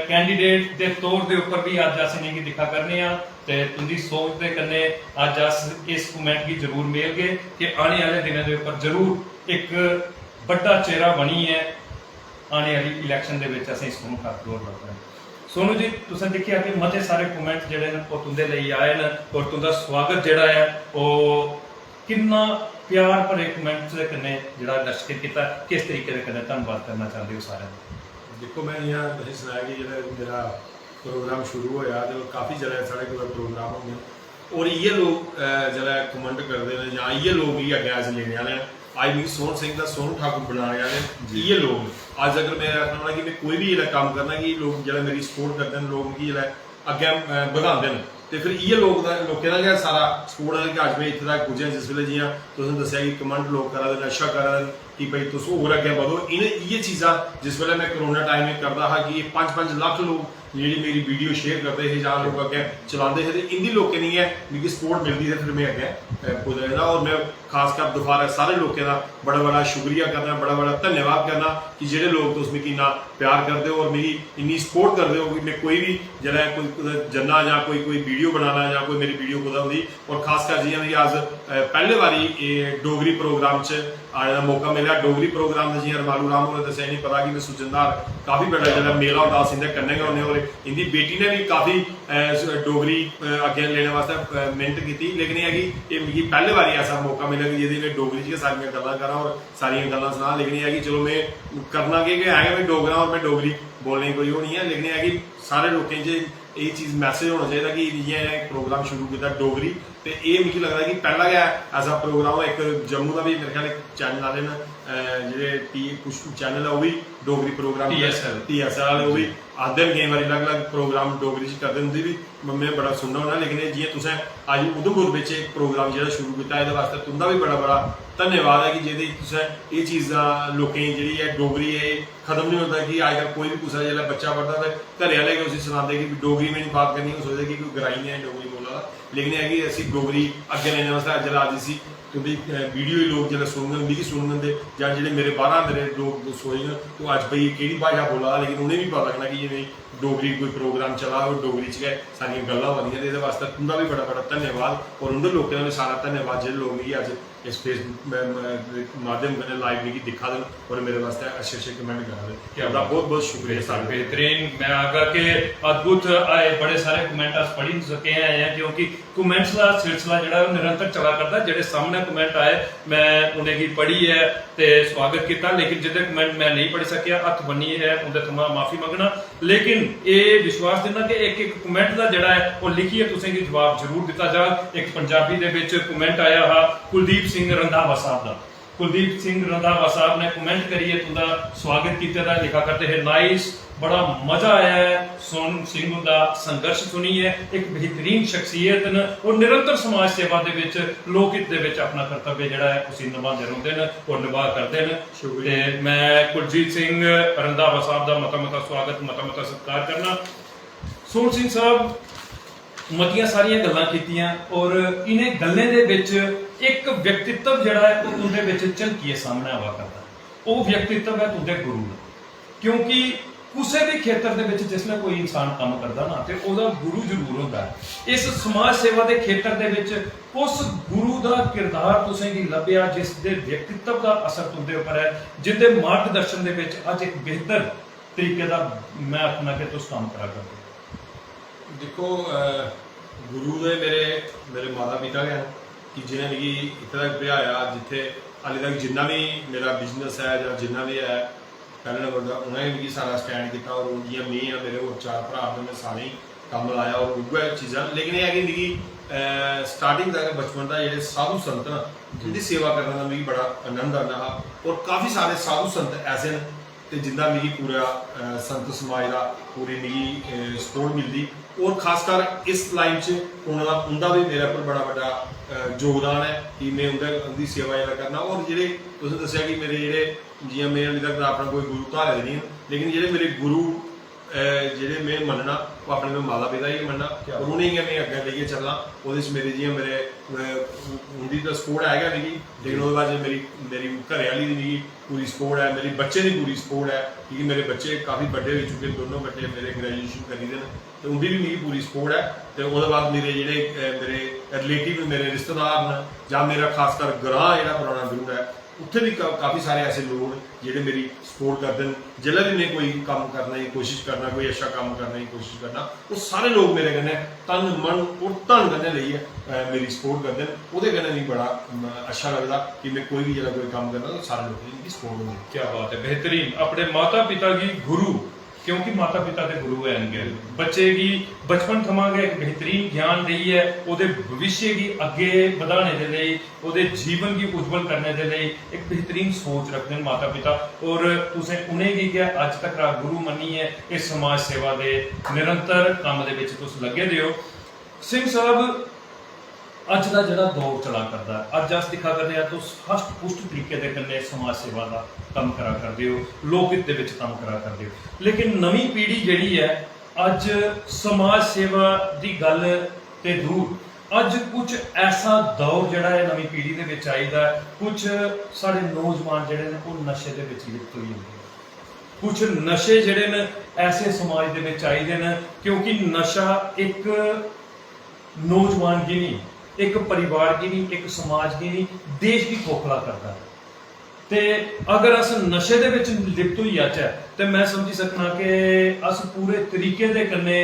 कैंडीडेट के तौर के उपर भी अज अस इन्हें दिखा करने आ ते तुंदी सोच के कन्नै अज अस इस कमेंट की जरूर मेल गए कि आने वाले दिनों के उपर जरूर एक बड़ा चेहरा बनी है आने वाली इलैक्शन के विच असीं सोनू ठाकुर होर लभना। सोनू जी तुसें देखिया कि मते सारे कमेंट जिहड़े ने वो तुंदे लई आए न और तुंदा स्वागत जिहड़ा है वो किन्ना प्यार भरे कमेंट्स दे कन्नै जिहड़ा दर्शक कीता, किस तरीके दे कन्नै धन्नवाद करना चाहते हो सारे। देखो मैं यहाँ तुसें सुनाया कि जो मेरा प्रोग्राम शुरू होया तो काफ़ी जगह साढ़े कोल प्रोग्राम होंगे और ये लोग जरा कमेंट करते हैं या ये लोग ही अग्गे अस लेने वाले हैं। आज मिगी सोहन सिंह का सोनू ठाकुर बनाने वाले ये लोग अज अगर मैं आखना कि मैं कोई भी जो काम करना कि लोग जो मेरी सपोर्ट करते हैं लोग मिगी जो अग्गे बधाते हैं तो फिर ये लोग लोगों का गै सारा सपोर्ट है कि अज मैं इत्थे तक पुज्जा जिस वे जियां तुसें दस्सिया कि कमेंट लोग करा दे नशा करा दे कि भाई तुस होर अग्गे बधो। इन्हें ये चीज़ां जिस वे मैं करोना टाइम में करता हा कि 5-5 लाख लोग जी मेरी वीडियो शेयर करते थे जहाँ लोग अगे चलाते थे तो इन्हीं लोगों नहीं है मिगी सपोर्ट मिलती है फिर मैं अगे पुज्जा जाना। और मैं खासकर दोबारा सारे लोगों का बड़ा बड़ा शुक्रिया करना, बड़ा बड़ा धन्यवाद करना कि जेडे लोग तुस मिगी इन्ना प्यार करते हो और मेरी इन्नी सपोर्ट करते हो कि मैं कोई भी जरा कोई जन्ना या कोई वीडियो बनाना या कोई मेरी वीडियो कुदा होंगी। और खासकर जियां मिगी अज पहले बारी डोगरी प्रोग्राम च आने का मौका मिला। डोगरी प्रोग्राम जियां रमालू राम होरें दस्सिया नहीं पता कि मैं सुजनदार काफ़ी बड़ा जो मेला होता अस इंदे कन्नै गै होने और इनकी बेटी ने भी काफ़ी डोगरी अगे लेने वास्ते मेहनत की। लेकिन यह है कि मिगी पहले बारी ऐसा मौका मिला कि जिहदे मैं डोगरी च सारियां गल्लां करां और सारियां गल्लां सुना। लेकिन यह है कि चलो मैं करना कि है मैं डोगरा और मैं डोगरी बोलने कोई वो नहीं है। लेकिन यह है कि सारे लोगों च ये चीज़ मैसेज होना चाहिए कि जियां प्रोग्राम शुरू किया डोगरी तो ये मुझे लगता कि पहला गै ऐसा प्रोग्राम एक जम्मू का भी मेरे ख्याल चैनल वाले जो कुछ चैनल है वो भी डोगरी प्रोग्राम TSL वाले वो भी आते हैं। केई बार अलग अलग प्रोग्राम डोगरी च करते उनकी भी मैं बड़ा सुनना होना। लेकिन जियां तुसें अज उधमपुर में एक प्रोग्राम जो शुरू किया ये वास्ते तुंदा भी बड़ा बड़ा धन्यवाद है कि जेह्दी तुसें ये चीज़ां लोकें जी है डोगरी है खत्म नहीं होता कि अजकल कोई भी कुसै जो बच्चा पढ़ता तो घरे वाले उसी सुनाते कि डोगरी में नहीं बात करनी, सोचते कि कोई ग्राई है डोगरी बोला। लेकिन है कि असी डोगरी अगे लेने वास्ते अज अज इसी तुंदी वीडियो ही लोग जो सुनगन मिगी सुनगन दे जां जेह्ड़े मेरे बाहर मेरे लोग सोचन तो अज भाई केह्ड़ी भाशा बोला लेकिन उन्हें भी पता लगना कि ये डोगरी कोई प्रोग्राम चला और डोगरी च गै सारियां गल्लां होआ दियां। ये वास्ते तुंदा भी बड़ा बड़ा धन्यवाद और उं'दे लोकें दा भी सारा धन्यवाद जेह्ड़े लोग मिगी अज इस फेसबुक माध्यम कन्नै लाइव मिगी दिक्खा दे और मेरे वास्ते अच्छे अच्छे कमेंट करा दे। तुंदा बहुत बहुत शुक्रिया सारा बेहतरीन। मैं आगा के अद्भुत आए बड़े सारे कमेंट अस पढ़ी नहीं सके हैं क्योंकि कमेंट्स का सिलसिला जो निरंतर चला करता। जेडे सामने कमेंट आए मैं उन्हें पढ़ी है तो स्वागत किया लेकिन जिहदे कमेंट मैं नहीं पढ़ी सकिया हथ बनी है उनके थमां माफी मंगना। लेकिन ये विश्वास देना कि एक एक कमेंट का जोड़ा है वो लिखिए तुसें जवाब जरूर दिता जा। एक पंजाबी दे विच कमेंट आया हा कुलदीप सिंह रंधावा साहब का। कुलदीप सिंह रंधावा साहब ने कमेंट करिए तुंदा स्वागत किया लिखा करते हैं नाइस बड़ा मजा आया है सोन सिंह का संघर्ष सुनिए एक बेहतरीन शख्सियत न और निरंतर समाज सेवा के लोकहित के अपना कर्तव्य जोड़ा है उसी निभाते रहते हैं और निभा करते हैं। मैं कुलजीत सिंह रंधावा साहब का मता स्वागत मता सत्कार करना। सोन सिंह साहब मतियां सारियां गल्लां कीतियां और इन्हें गल्लें दे विच एक व्यक्तित्व जिहड़ा है वो तुंदे विच झलकीए सामने आवा करदा। वो व्यक्तित्व है तुंदे गुरु दा क्योंकि किसी भी खेतर दे विच जिसले कोई इंसान काम करदा ना ते ओहदा गुरु जरूर होंदा है। इस समाज सेवा के खेतर दे विच उस गुरु का किरदार तुसें गी लभ्या जिस दे व्यक्तित्व का असर तुंदे उपर है जिंदे मार्गदर्शन दे विच अज एक बेहतर तरीके का मैं आखना कि तुस काम करा करदे। देखो गुरु ने मेरे मेरे माता पिता गै कि जिन्हें मिगी इत्थे तक भजाया, जिथे हाले तक जिन्ना भी मेरा बिजनेस है जां जिन्ना भी है पैह्ले नंबर दा उ'नें मिगी सारा स्टैंड कीता। और जि'यां में आं, मेरे होर 4 भरा ने, में सारें ही कम्म लाया और उ'ऐ चीज़ां। लेकिन एह् है कि मिगी स्टार्टिंग दा बचपन दा जेह्ड़े साधु संत न उं'दी सेवा करने दा मिगी बड़ा आनंद आंदा हा। और काफ़ी सारे साधु संत ऐसे न ते जिंदा मिगी पूरा संत समाज दा पूरी मिगी सपोर्ट मिलदी। और खासकर इस लाइन च उं'दा भी मेरे पर बड़ा बड्डा योगदान है कि मैं उं'दी सेवा जेह्ड़ा करना। और जेह्ड़े तुसें दस्सेआ कि मेरे जेह्ड़े जि'यां में अल्ली तक अपना कोई गुरु धारे दे नहीं, लेकिन जेह्ड़े मेरे गुरु जेह्ड़े में मनना वो अपने में माता पिता ही मनना और उ'नेंगी गै में अग्गें लेइयै चलना। ओह्दे च मेरे जि'यां मेरे उं'दी तो सपोर्ट है गै मिगी, लेकिन ओह्दे बाद मेरी घरै आह्ली दी मिगी पूरी सपोर्ट है, मेरे बच्चे दी पूरी सपोर्ट है क्योंकि मेरे बच्चे काफ़ी बड्डे होई चुके, दोनों बच्चे मेरे ग्रेजुएशन करी दे न, तो उं'दी भी मिगी पूरी सपोर्ट है। तो ओह्दे बाद मेरे जेह्ड़े मेरे रिलेटिव मेरे रिश्तेदार न जां मेरा खासकर ग्रांऽ जेह्ड़ा पुराना ग्रुप है उत्थे भी काफ़ी सारे ऐसे लोग न जेह्ड़े मेरी सपोर्ट करदे न। जिसलै भी मैं कोई कम्म करने की कोशिश करना, कोई अच्छा कम्म करने की कोशिश करना, वो सारे लोग मेरे कन्नै तन मन और धन कन्नै लेइयै मेरी सपोर्ट करदे न। ओह्दे कन्नै मिगी बड़ा अच्छा लगदा कि मैं कोई भी जेल्लै कोई कम्म करना तो सारे लोगों की मिगी सपोर्ट होंदी। क्या बात है, बेहतरीन। अपने माता पिता की गुरु, क्योंकि माता पिता के गुरु है बच्चे की बचपन थमां गै एक बेहतरीन ज्ञान देइयै ओह्दे भविष्य की अग्गे बधाने दे लेई, ओह्दे जीवन की उज्जवल करने दे लेई एक बेहतरीन सोच रखते हैं माता पिता। और तुसें उ'नेंगी गै अज्ज तक गुरु मन्नियै इस समाज सेवा दे निरंतर कम्म दे विच तुस लग्गे दे हो। सिंह साहब, अज का जो दौर चला करता है, अज अस दिखा करते हैं तुस हष्ट पुष्ट तरीके के कन्नै समाज सेवा का कम करा करते हो, लोकहित दे विच कम करा करते हो। लेकिन नवी पीढ़ी जिहड़ी है अज समाज सेवा की गल ते दूर, अज कुछ ऐसा दौर जिहड़ा है नवी पीढ़ी दे विच आईदा, कुछ साडे नौजवान जिहड़े ने वो नशे दे विच लिप्त होई जंदे, कुछ नशे जिहड़े ने ऐसे समाज दे विच आईदे न क्योंकि नशा एक नौजवान की नहीं, एक परिवार की नहीं, एक समाज की नहीं, देश की खोखला करता है। ते अगर अस नशे दे विच लिप्त होई जाचै ते मैं समझी सकना कि अस पूरे तरीके दे कन्नै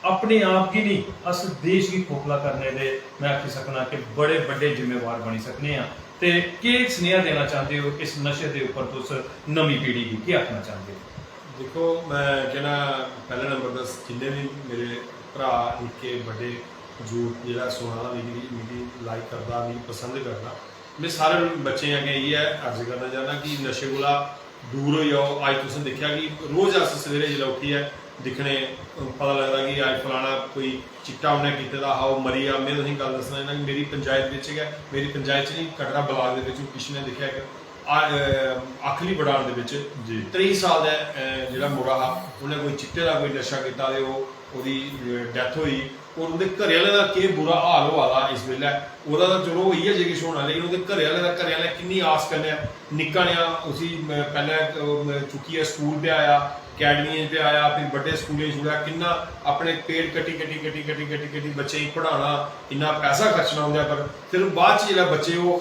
अपने आप की नहीं, अस देश की खोखला करने दे मैं आखी सकना कि बड़े बड़े जिम्मेवार बनी सकने हैं। ते केह् सनेहा देना चाहते हो इस नशे दे उप्पर तुस नवी पीढ़ी गी केह् आखना चाहते हो? देखो, मैं कहना पहले नंबर दस जिन्ने भी मेरे भरा निक्के बड़े यूथ जेह्ड़ा सुना मिगी लाइक करदा, मिगी पसंद करदा, मैं सारे बच्चें अग्गें इ'यै अर्ज करना चाहना कि नशे कोला दूर हो जाओ। अज तुसें दिक्खेआ कि रोज़ अस सवेरे जिसलै उट्ठियै दिक्खने पता लगदा कि अज फलाना कोई चिट्टा उन्नै कीते दा हा, ओह् मरी गेआ। में तुसेंगी गल्ल दस्सना चाहना कि मेरी पंचायत बिच गै, मेरी पंचायत च नहीं कटरा ब्लाक दे बिच पिछले दिक्खेआ कि आखली बडान दे बिच 23 साल दा जेह्ड़ा मुड़ा हा, उन्नै कोई चिट्टे दा कोई नशा कीता ते ओह्दी डैथ होई। और उं'दे घरै आह्लें दा केह् बुरा हाल होआ दा इस बेल्लै, ओह्दा तां चलो इ'यै जे किश होना, लेकिन उं'दे घरै आह्लें किन्नी आस कन्नै निक्का नेहा उसी पैह्लें चुक्कियै स्कूल पजाया, अकैडमियें च पजाया, फिर बड्डे स्कूलें छुड़ेआ, किन्ना अपने पेड़ कट्टी बच्चें गी पढ़ाना, इन्ना पैसा खर्चना उं'दे पर। फिर बाद च जेल्लै बच्चे ओह्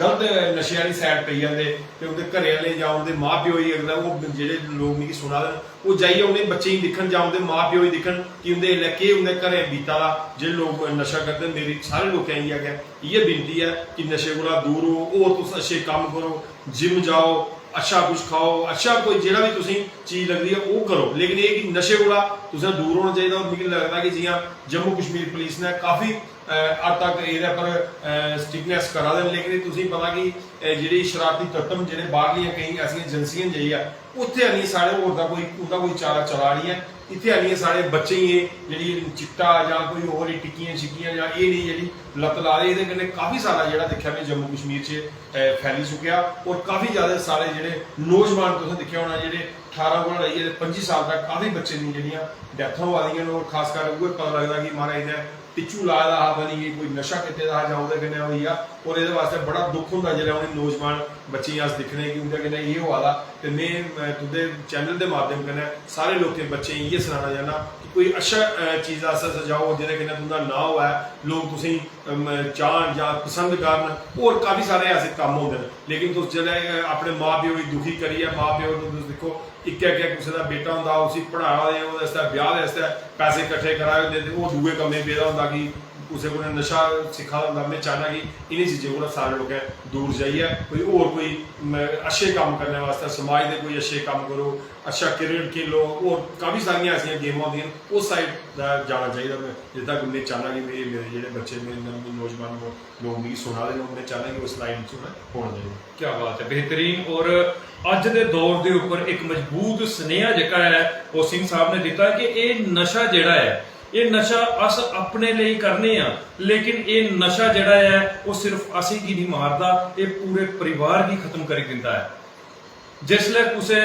गलत नशे आह्ली साइड पेई जंदे ते उं'दे घरै आह्ले जां उं'दे मां प्यो गी, अगला ओह् जेह्ड़े लोग मिगी सुना दे न ओह् जाइयै उ'नें बच्चें गी दिक्खन जां उं'दे मां प्यो गी दिक्खन कि उं'दे एल्लै केह् उं'दे घरें बीता दा। जेह्ड़े लोग नशा करदे न, मेरी सारे लोकें इ'यै बिनती है कि नशे कोला दूर हो, होर तुस अच्छे कम्म करो, जिम जाओ, अच्छा कुछ खाओ, अच्छा कोई जेह्ड़ा भी तुसेंगी चीज़ लगदी है ओह् करो, लेकिन एह् कि नशे कोला तुसें दूर होना चाहिए। और मिगी लगदा कि जि'यां जम्मू कश्मीर पुलिस ने काफ़ी हद तक एह्दे पर स्ट्रिकनेस करा दे न, लेकिन तुसेंगी पता कि जेह्ड़ी शरारती तत्व जेह्ड़े बाहरलियां केईं ऐसियां एजेंसियां जाइयै उत्थे आनियै साढ़े होर दा कोई चारा चला नी है। इत्थे आनियै साढ़े बच्चें गी जेह्ड़ी चिट्टा जां कोई होर टिक्कियां शिक्कियां जां एह् नेही जेह्ड़ी लत्त ला दे, एह्दे कन्नै काफ़ी सारा जेह्ड़ा दिक्खेआ में जम्मू कश्मीर च फैली चुकेआ। और काफ़ी ज़्यादा सारे जेह्ड़े नौजवान तुसें दिक्खेआ होना जेह्ड़े 18 कोला लेइयै 25 साल तक काफ़ी बच्चे दियां जेह्ड़ियां डैथां होआ दियां न। और खासकर उ'ऐ पता लगदा कि महाराज इ'नें पिच्छू लाए दा हा, बनी कोई नशा कीते दा हा जां ओह्दे कन्नै होई गेआ। और एह्दे वास्ते बड़ा दुख होंदा जेल्लै उ'नें नौजवान बच्चें गी अस दिक्खने कि उं'दे कन्नै एह् होआ दा। ते में तुं'दे चैनल दे माध्यम कन्नै सारे लोकें बच्चें गी इ'यै सनाना चाह्न्ना कि कोई अच्छा चीज़ आस्तै सजाओ जेह्दे कन्नै तुं'दा नांऽ होऐ, लोग तुसेंगी चाहन जां पसंद करन। होर काफ़ी सारे ऐसे कम्म होंदे न, लेकिन तुस जेल्लै अपने मां प्यो गी दुखी करियै, मां प्यो तुस दिक्खो इक्कै कुसै दा बेटा होंदा, उसी पढ़ाया दे ओह्दे आस्तै ब्याह् दे आस्तै पैसे कट्ठे कराए होंदे ते ओह् दूए कम्में पेदा होंदा कि कुसै को नशा सिखा होंदा मैं चाहना कि इन्हीं चीज़ें को सारे लोग दूर जाइए कोई होर कोई अच्छे काम करने वास्ते समाज के कोई अच्छे काम करो अच्छा क्रिकेट खेलो और काफ़ी सारिया ऐसिया गेमां होंदियां उस साइड जाना चाहिए मैं जिद्दां कि मैं चाहना कि मेरे जेह्ड़े बच्चे मेरे नौजवान लोग मिगी सुना दे मैं चाहना कि उस लाइन च मैं होना चाहिए। क्या बात है, बेहतरीन। और अज के दौर के उपर एक मजबूत स्नेहा जिहड़ा है वो सिंह साहब ने दिता है कि ये नशा जिहड़ा है ये नशा अस अपने लिए करने आ, लेकिन ये नशा जिहड़ा है वो सिर्फ असी की नहीं मारदा, ये पूरे परिवार की खत्म कर दिंदा है। जिसले किसी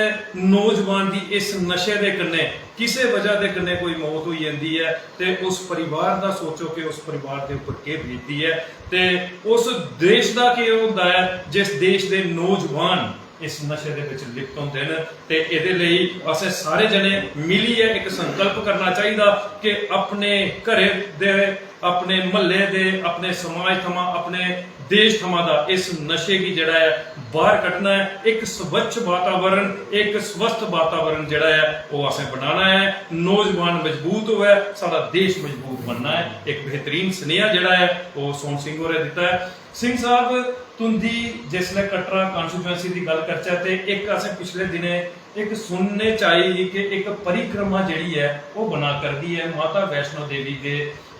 नौजवान की इस नशे के कन्ने किसी वजह के कन्ने कोई मौत हो जाती है तो उस परिवार का सोचो कि उस परिवार के उपर के बीतती है, तो उस देश का क्या होता है जिस देश के नौजवान इस नशे के विच लिप्त होंदे ने। ते इहदे लई असें सारे जने मिलिए एक संकल्प करना चाहिए कि अपने घरे दे अपने महल्ले दे अपने समाज थमां अपने देश थमां दा इस नशे की जिहड़ा है बाहर कड्ढना है। एक स्वच्छ वातावरण एक स्वस्थ वातावरण जिहड़ा है वो असें बनाना है। नौजवान मजबूत होवे साडा देश मजबूत बनना है। एक बेहतरीन स्नेहा जिहड़ा है वो सोहन सिंह होरें दिता है। सिंह साहब तुंदी जिसले कटरा कॉन्स्टिट्यूएंसी की गल करचै ते एक असें पिछले दिनें एक सुनने च आई कि एक परिक्रमा जिहड़ी है वो बना करदी है माता वैष्णो देवी के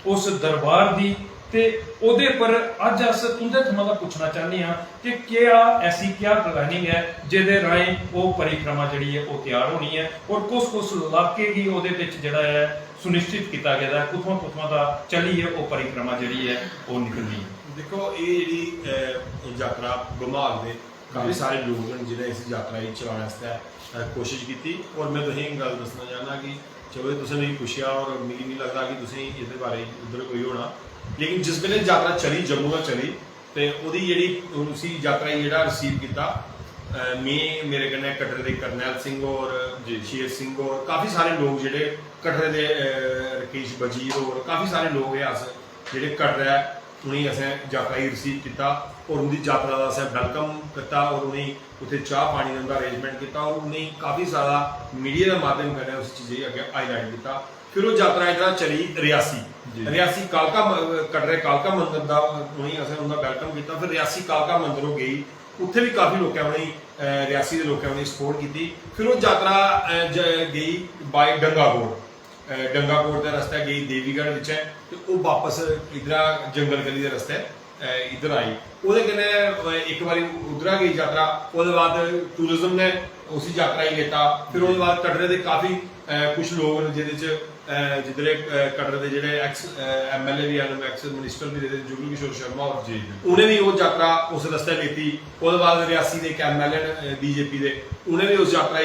उस दरबार की, ते ओदे पर अज अस तुंदे थमां पुछना चाहते हैं कि क्या ऐसी क्या प्लानिंग है जिहदे राहें वो परिक्रमा जिहड़ी है वो तैयार होनी है और कुछ इलाके की ओदे विच जिहड़ा है सुनिश्चित किया गया है, कुथों दा चली है वो परिक्रमा जिहड़ी है वो निकलनी है। देखो ये जी यात्रा घुमाग के काफ़ी सारे लोग हैं जिन्हें इस यात्रा चलाने वास्ते कोशिश की और मैं तुसें गल दसना चाहना कि चलो तुसें मिगी पुछया और मिगी नहीं लगता कि तुसें इहदे बारे उधर कोई होना, लेकिन जिस वेले यात्रा चली जम्मू का चली तो वो जी उसी यात्रा जो रिसीव किया मैं मेरे कन्नै कटरे के करनैल सिंह और शेर सिंह और काफ़ी सारे लोग जोड़े कटरे के रकेश वजीर और काफ़ी सारे लोग हैं अस जोड़े कटरे उन्हें असें यात्रा गी रिसीव किया और उनकी यात्रा का असें वेलकम किया और उन्हें उत्थे चाह पानी का अरेंजमेंट किया और उन्हें काफ़ी सारा मीडिया के माध्यम कन्नै उस चीज़ अगे हाईलाइट किया। फिर वो यात्रा इधर चली रियासी कालका कटरे कालका मंदिर का उन्हें असें उनका वेलकम किया। फिर रियासी कालका मंदिर गई उत्थे भी काफ़ी लोगों उन्हें रियासी के लोगों ने सपोर्ट की। फिर वो यात्रा गई बाय डंगाकोट के रस्ते गई देवीगढ़ विच तो वो वापस इधर जंगल गली के रस्ते इधर आई। वो एक बार उधर गई यात्रा उसके बाद टूरिज्म ने उसी यात्रा ही लेता। फिर उसके बाद कटरे के काफ़ी कुछ लोग जिधरे कटरे के जोड़े एक्स MLA भी हैं एक्स मिनिस्टर भी रहे जुगल किशोर शर्मा और जी उन्हें भी वो यात्रा उस रस्ते लेती। उसके बाद रियासी के एक MLA BJP के उन्हें भी उस यात्रा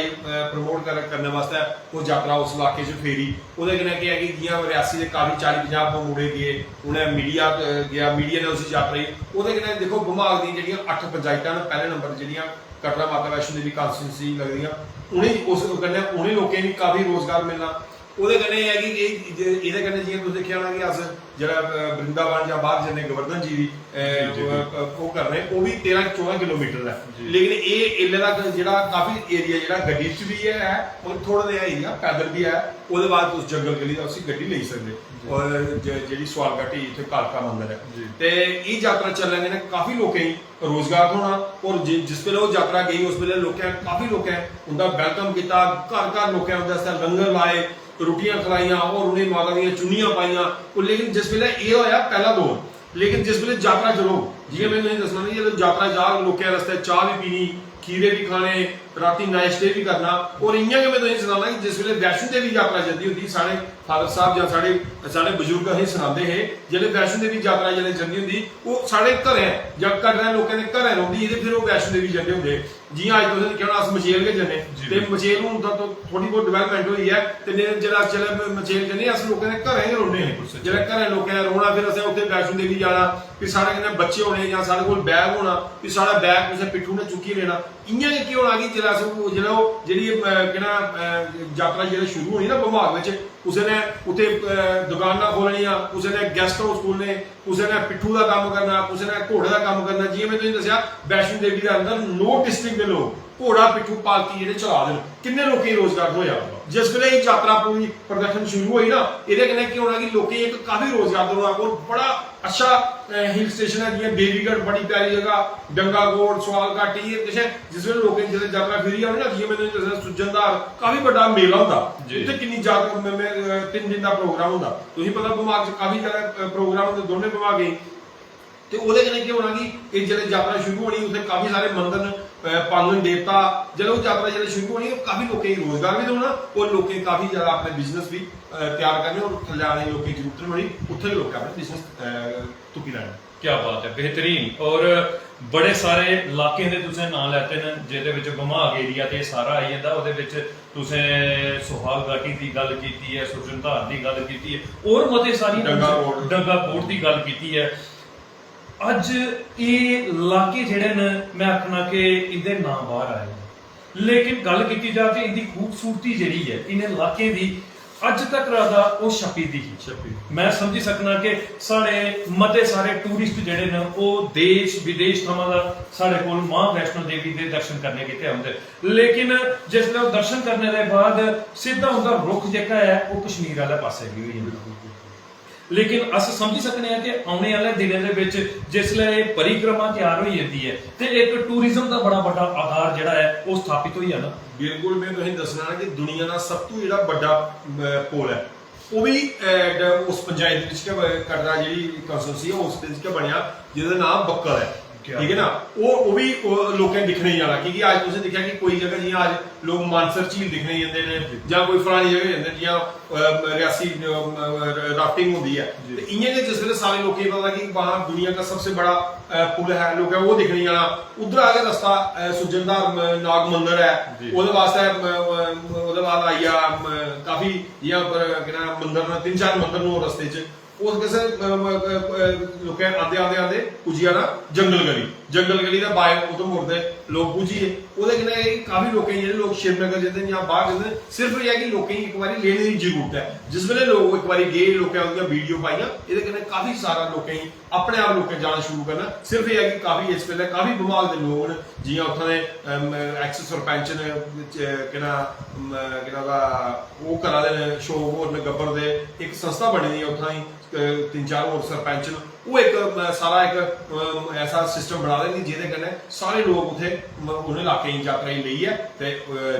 प्रमोट करने वास्ते वो यात्रा उस इलाके फेरी। वो क्या है कि जियां रियासी के काफ़ी 40-50 मुड़े गए उन्हें मीडिया गया मीडिया ने उस यात्रा वो देखो घुमाग दी जी 8 पंचायतां पहले नंबर जी कटरा माता वैष्णो देवी कॉन्स्टिट्यूंसी लगदियां उन्हें उस कन्नै उन्हें लोगों भी काफ़ी रोजगार मिलना। ਉਹਦੇ कन्नै है कि ਇਹਦੇ कन्नै जियां तुसीं देखिया होना कि अस जरा वृंदावन या बाहर जन्ने गोवर्धन जी भी वो कर रहे वो भी 13-14 किलोमीटर है, लेकिन ये इल्ले का जो काफ़ी एरिया जो गड्डी च भी है और थोड़ा जहा एरिया पैदल भी है। उसके बाद उस जंगल गली का उसी गड्डी ले सकते और जी सवाल घाटी इतने कालका मंदिर है तो ये यात्रा चलने ने काफ़ी लोगों रोजगार होना। और जिस वेले वो यात्रा गई उस वेले लोगों काफ़ी लोगों उनका वेलकम किया घर घर लोगों उनके लंगर लाए रोटियां खलाइया और उन्हें माता दी चुन्नियां पाइया। लेकिन जिस वेले ये होया पहला दौर, लेकिन जिस वेले यात्रा चलो जियां मैं तुसें दसना नहीं जो यात्रा जा लोगों रस्ते चाह भी पीनी खीरे भी खाने राती नाश्ते भी करना। और इयां कि मैं तुसें सनाना कि जिस वेले वैष्णो देवी यात्रा जल्दी होती साढ़े फादर साहब या साढ़े बजुर्ग असें सनाते हैं जिसले वैष्णो देवी यात्रा जल्दी जल्दी होंगी वो साढ़े घरें या कटरे लोगों के घरें रौंदी फिर वो वैष्णो देवी जंदे होंगे। जियां अज तुसें दिक्खेआ अस मचेल गै जन्ने ते मचेल हून तो थोड़ी बहुत डिवेलपमेंट हुई है ते जेल्लै चले मचेल जन्ने अस लोगों के घरें गै रौंह्ने जेल्लै घरें लोगों ने रौह्ना फिर असें उत्थे वैष्णो देवी जाना फिर साढ़े कन्नै बच्चे होने जां साढ़े कोल बैग होना फिर साढ़ा बैग कुसै पिट्ठू ने चुक्की लेना। इयां गै केह् होना कि जेल्लै अस जेल्लै ओह् जेह्ड़ी यात्रा जेल्लै शुरू होनी ना भमाग बिच कुसै ने उत्थे दुकानां खोलनियां कुसै ने गैस्ट हाउस खोलने कुसै ने पिट्ठू का काम करना कुसै ने घोड़े का काम करना। जियां मैं तुसें दस्सेआ वैष्णो देवी के अंदर 9 डिस्ट्रिक्ट के लोग ਘੋੜਾ ਪਿੱਠੂ ਪਾਲਕੀ ਜਿਹੜੇ ਚਲਾ ਦੇਣ, ਕਿੰਨੇ ਲੋਕੀ ਰੋਜ਼ਗਾਰ ਹੋਇਆ। ਜਿਸ ਵੇਲੇ ਇਹ ਯਾਤਰਾ ਪੂਰੀ ਪ੍ਰਦਰਸ਼ਨ ਸ਼ੁਰੂ ਹੋਈ ਨਾ, ਇਹਦੇ ਕਨੇ ਕੀ ਹੋਣਾ ਕਿ ਲੋਕੀ ਇੱਕ ਕਾਫੀ ਰੋਜ਼ਗਾਰ ਦੇਣਾ ਕੋਲ ਬੜਾ ਅੱਛਾ हिल स्टेशन है, जियां देवीगढ़ बड़ी प्यारी जगह, डंगागोड़, सवालघाटी, ये जिस ਵੇਲੇ ਲੋਕੀ ਜਦੋਂ ਯਾਤਰਾ ਫੇਰੀ ਆਉਣੀ ਨਾ, ਜਿਵੇਂ ਮੈਨੂੰ ਦੱਸਿਆ ਸੁਜਨਦਾਰ ਕਾਫੀ ਵੱਡਾ ਮੇਲਾ ਹੁੰਦਾ ਉੱਥੇ, ਕਿੰਨੀ ਯਾਤਰਾ 3 ਦਿਨ ਦਾ ਪ੍ਰੋਗਰਾਮ ਹੁੰਦਾ। ਤੁਸੀਂ ਪਤਾ ਵਿਭਾਗ ਚ ਕਾਫੀ ਜ਼ਿਆਦਾ ਪ੍ਰੋਗਰਾਮ ਹੁੰਦੇ, ਦੋਨੇ ਵਿਭਾਗ ਹੀ। ਤੇ ਉਹਦੇ ਕਨੇ ਕੀ ਹੋਣਾ ਕਿ ਇਹ ਜਿਹੜੇ ਯਾਤਰਾ ਸ਼ੁਰੂ ਹੋਣੀ ਉੱਥੇ ਕਾਫੀ ਸਾਰੇ ਮੰਦਰ ਪਾਲਣ ਦੇਵਤਾ, ਜਦੋਂ ਯਾਤਰਾ ਜਿਹੜੇ ਸ਼ੁਰੂ ਹੋਣੀ ਕਾਫੀ ਲੋਕਾਂ ਨੂੰ ਰੋਜ਼ਗਾਰ ਵੀ ਦੇਣਾ, ਔਰ ਲੋਕਾਂ ਕਾਫੀ ਜ਼ਿਆਦਾ ਆਪਣੇ ਬਿਜ਼ਨਸ ਵੀ ਤਿਆਰ ਕਰਨੇ, ਔਰ ਥੱਲੇ ਲੋਕਾਂ ਦੀ ਜ਼ਰੂਰਤ ਹੋਣੀ ਉੱਥੇ ਵੀ ਲੋਕ ਆਪਣੇ ਬਿਜ਼ਨਸ ਤੁਕੀ ਲੈਣਾ। क्या बात है, बेहतरीन। और बड़े सारे इलाके दे तुसें नाम लेते हैं जिहदे विच बमाग एरिया ते सारा आई जांदा, ओहदे विच तुसें सुहाग घाटी दी गल कीती है, सुरजनधार दी गल कीती है, और मते सारी डंगाकोट दी गल कीती है। अज ये इलाके जिहड़े ने मैं आखना कि इहदे नाम बाहर आए, लेकिन गल कीती जाए इहदी खूबसूरती जिहड़ी है इन्हें इलाके दी अज तक रहा वो छपी दी ही। मैं समझी सकना कि साढ़े मते सारे टूरिस्ट जिहड़े ने वो देश विदेश थमां दा साढ़े कोल मां वैष्णो देवी दे दर्शन करने कीते आउंदे, लेकिन जिसले दर्शन करने दे बाद सीधा उनका रुख जेह्का है वो कश्मीर वाले पासे भी होई जंदा। लेकिन अस समझी सकने हैं कि आने वाले दिनों के विच जिसले परिक्रमा तैयार हो जाती है तो एक टूरिज्म का बड़ा बड़ा आधार जिहड़ा है वो स्थापित हो जाना। बिल्कुल, मैं तुहानूं दसना कि दुनिया का सब तो जिहड़ा बड़ा पुल है वो भी उस पंचायत कटरा जी कंस्टिट्यूंसी है उस बनया जिहदा नाम बक्कल है, ठीक है ना। वो भी लोकें दिखने जाना, क्योंकि आज तुसें दिक्खिया कि कोई जगह जियां आज लोग मानसर झील दिखने जाते हैं जां कोई फलानी जगह जाते जियां रियासी राफ्टिंग होती है, तो इ'यां गै जिस वेले सारे लोकें पता कि वहां दुनिया का सबसे बड़ा पुल है, लोग वो दिखने जाना। उधर आगे रास्ता सुजनदार नाग मंदिर है, ओहदे वास्ते ओहदे बाद आई गया काफी जियां मंदिर 3-4 मंदिर नो रस्ते च उस किसे लोग आते आते आते पुजी जाना जंगल गली का बाय उधर मुड़ते लोग पुजिए ओहदे कन्नै काफी लोग जेह्ड़े लोग श्रीनगर जंदे न जां बाहर जंदे, सिर्फ यह है कि लोकें एक बारी लेने की जरूरत है। जिस वेले लोग एक बारी गए, लोकें उहदियां वीडियो पाइयां, इहदे कन्नै काफी सारा लोकें अपने आप लोकें जाना शुरू करना। सिर्फ यह है कि काफी इस वेले काफी विभाग के लोग न, जियां उत्थां दे एक्स सरपंच न वो करा दे न शोक होर न गब्बर दे एक संस्था बनी दी है उत्थां ही 3-4 होर सरपंच न, वो एक सारा एक ऐसा सिस्टम बना देंगे जिहदे कन्नै सारे लोग उत्थे उन्हें इलाके यात्रा लेइयै ते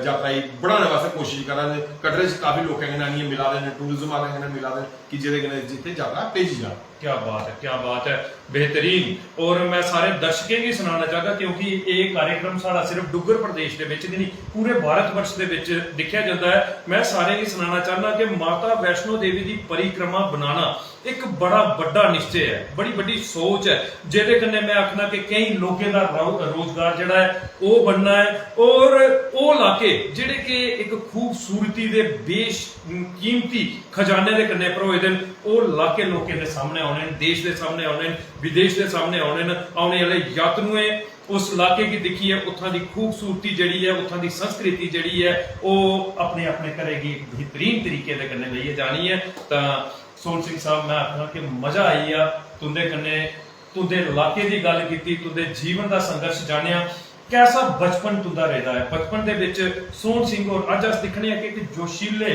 यात्रा बढ़ाने वास्ते कोशिश करा दे। कटरे च काफी लोकें कन्नै आनियै मिला दे न, टूरिज्म वाले कन्नै मिला दे कि जिहदे कन्नै जित्थे यात्रा भेजी जा। क्या बात है, क्या बात है, बेहतरीन। और मैं सारे दर्शकें भी सुनाना चाहता क्योंकि ये कार्यक्रम साड़ा सिर्फ डुग्गर प्रदेश के विच नहीं पूरे भारत वर्ष के विच दिखा जाता है। मैं सारे ही सुनाना चाहना कि माता वैष्णो देवी की परिक्रमा बनाना एक बड़ा बड़ा निश्चय है, बड़ी बड़ी सोच है, जिहदे कन्नै मैं आखना कि कई लोगों का रोजगार जिहड़ा है वो बनना है, और वो इलाके जिहड़े कि एक खूबसूरती दे बेशकीमती खजाने दे कन्नै भरोए दे वो इलाके लोगों के सामने आने, देश के सामने आने, विदेश के सामने आने वाले यात्रुएं उस इलाके की दिखी है, उत्थां दी खूबसूरती जिहड़ी है, उत्थां दी संस्कृति जिहड़ी है वो अपने अपने घरे की बेहतरीन तरीके दे कन्नै लेइयै जानी है। तां सोहन सिंह साहब मैं आखना कि मजा आई आ तुंदे कन्नै, तुंदे इलाके की गल की, तुंदे जीवन का संघर्ष जानिया, कैसा बचपन तुंदा रहा है। बचपन के विच सोहन सिंह और अज अस दिखने कि एक जोशीले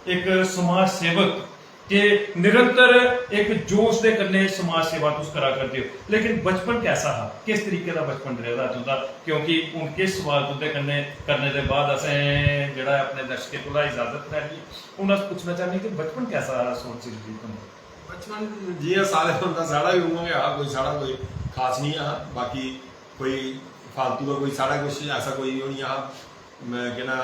एक समाज सेवक के निरंतर एक जोश के कन्नै समाज सेवा तुस करा करते हो, लेकिन बचपन कैसा था, किस तरीके का बचपन रहा तुंदा? क्योंकि हूँ किस सवाल तुंदे कन्नै करने के बाद असें जिहड़ा अपने दर्शकों को इजाजत लैनी हूँ अस पूछना चाहते कि बचपन कैसा रहा सोहन सिंह जी तुंदा? बचपन जियां सारे होंदा साड़ा भी उ'आं गै कोई साड़ा कोई खास नहीं है, बाकी कोई फालतू का कोई साड़ा कुछ ऐसा कोई नहीं है। मैं कहना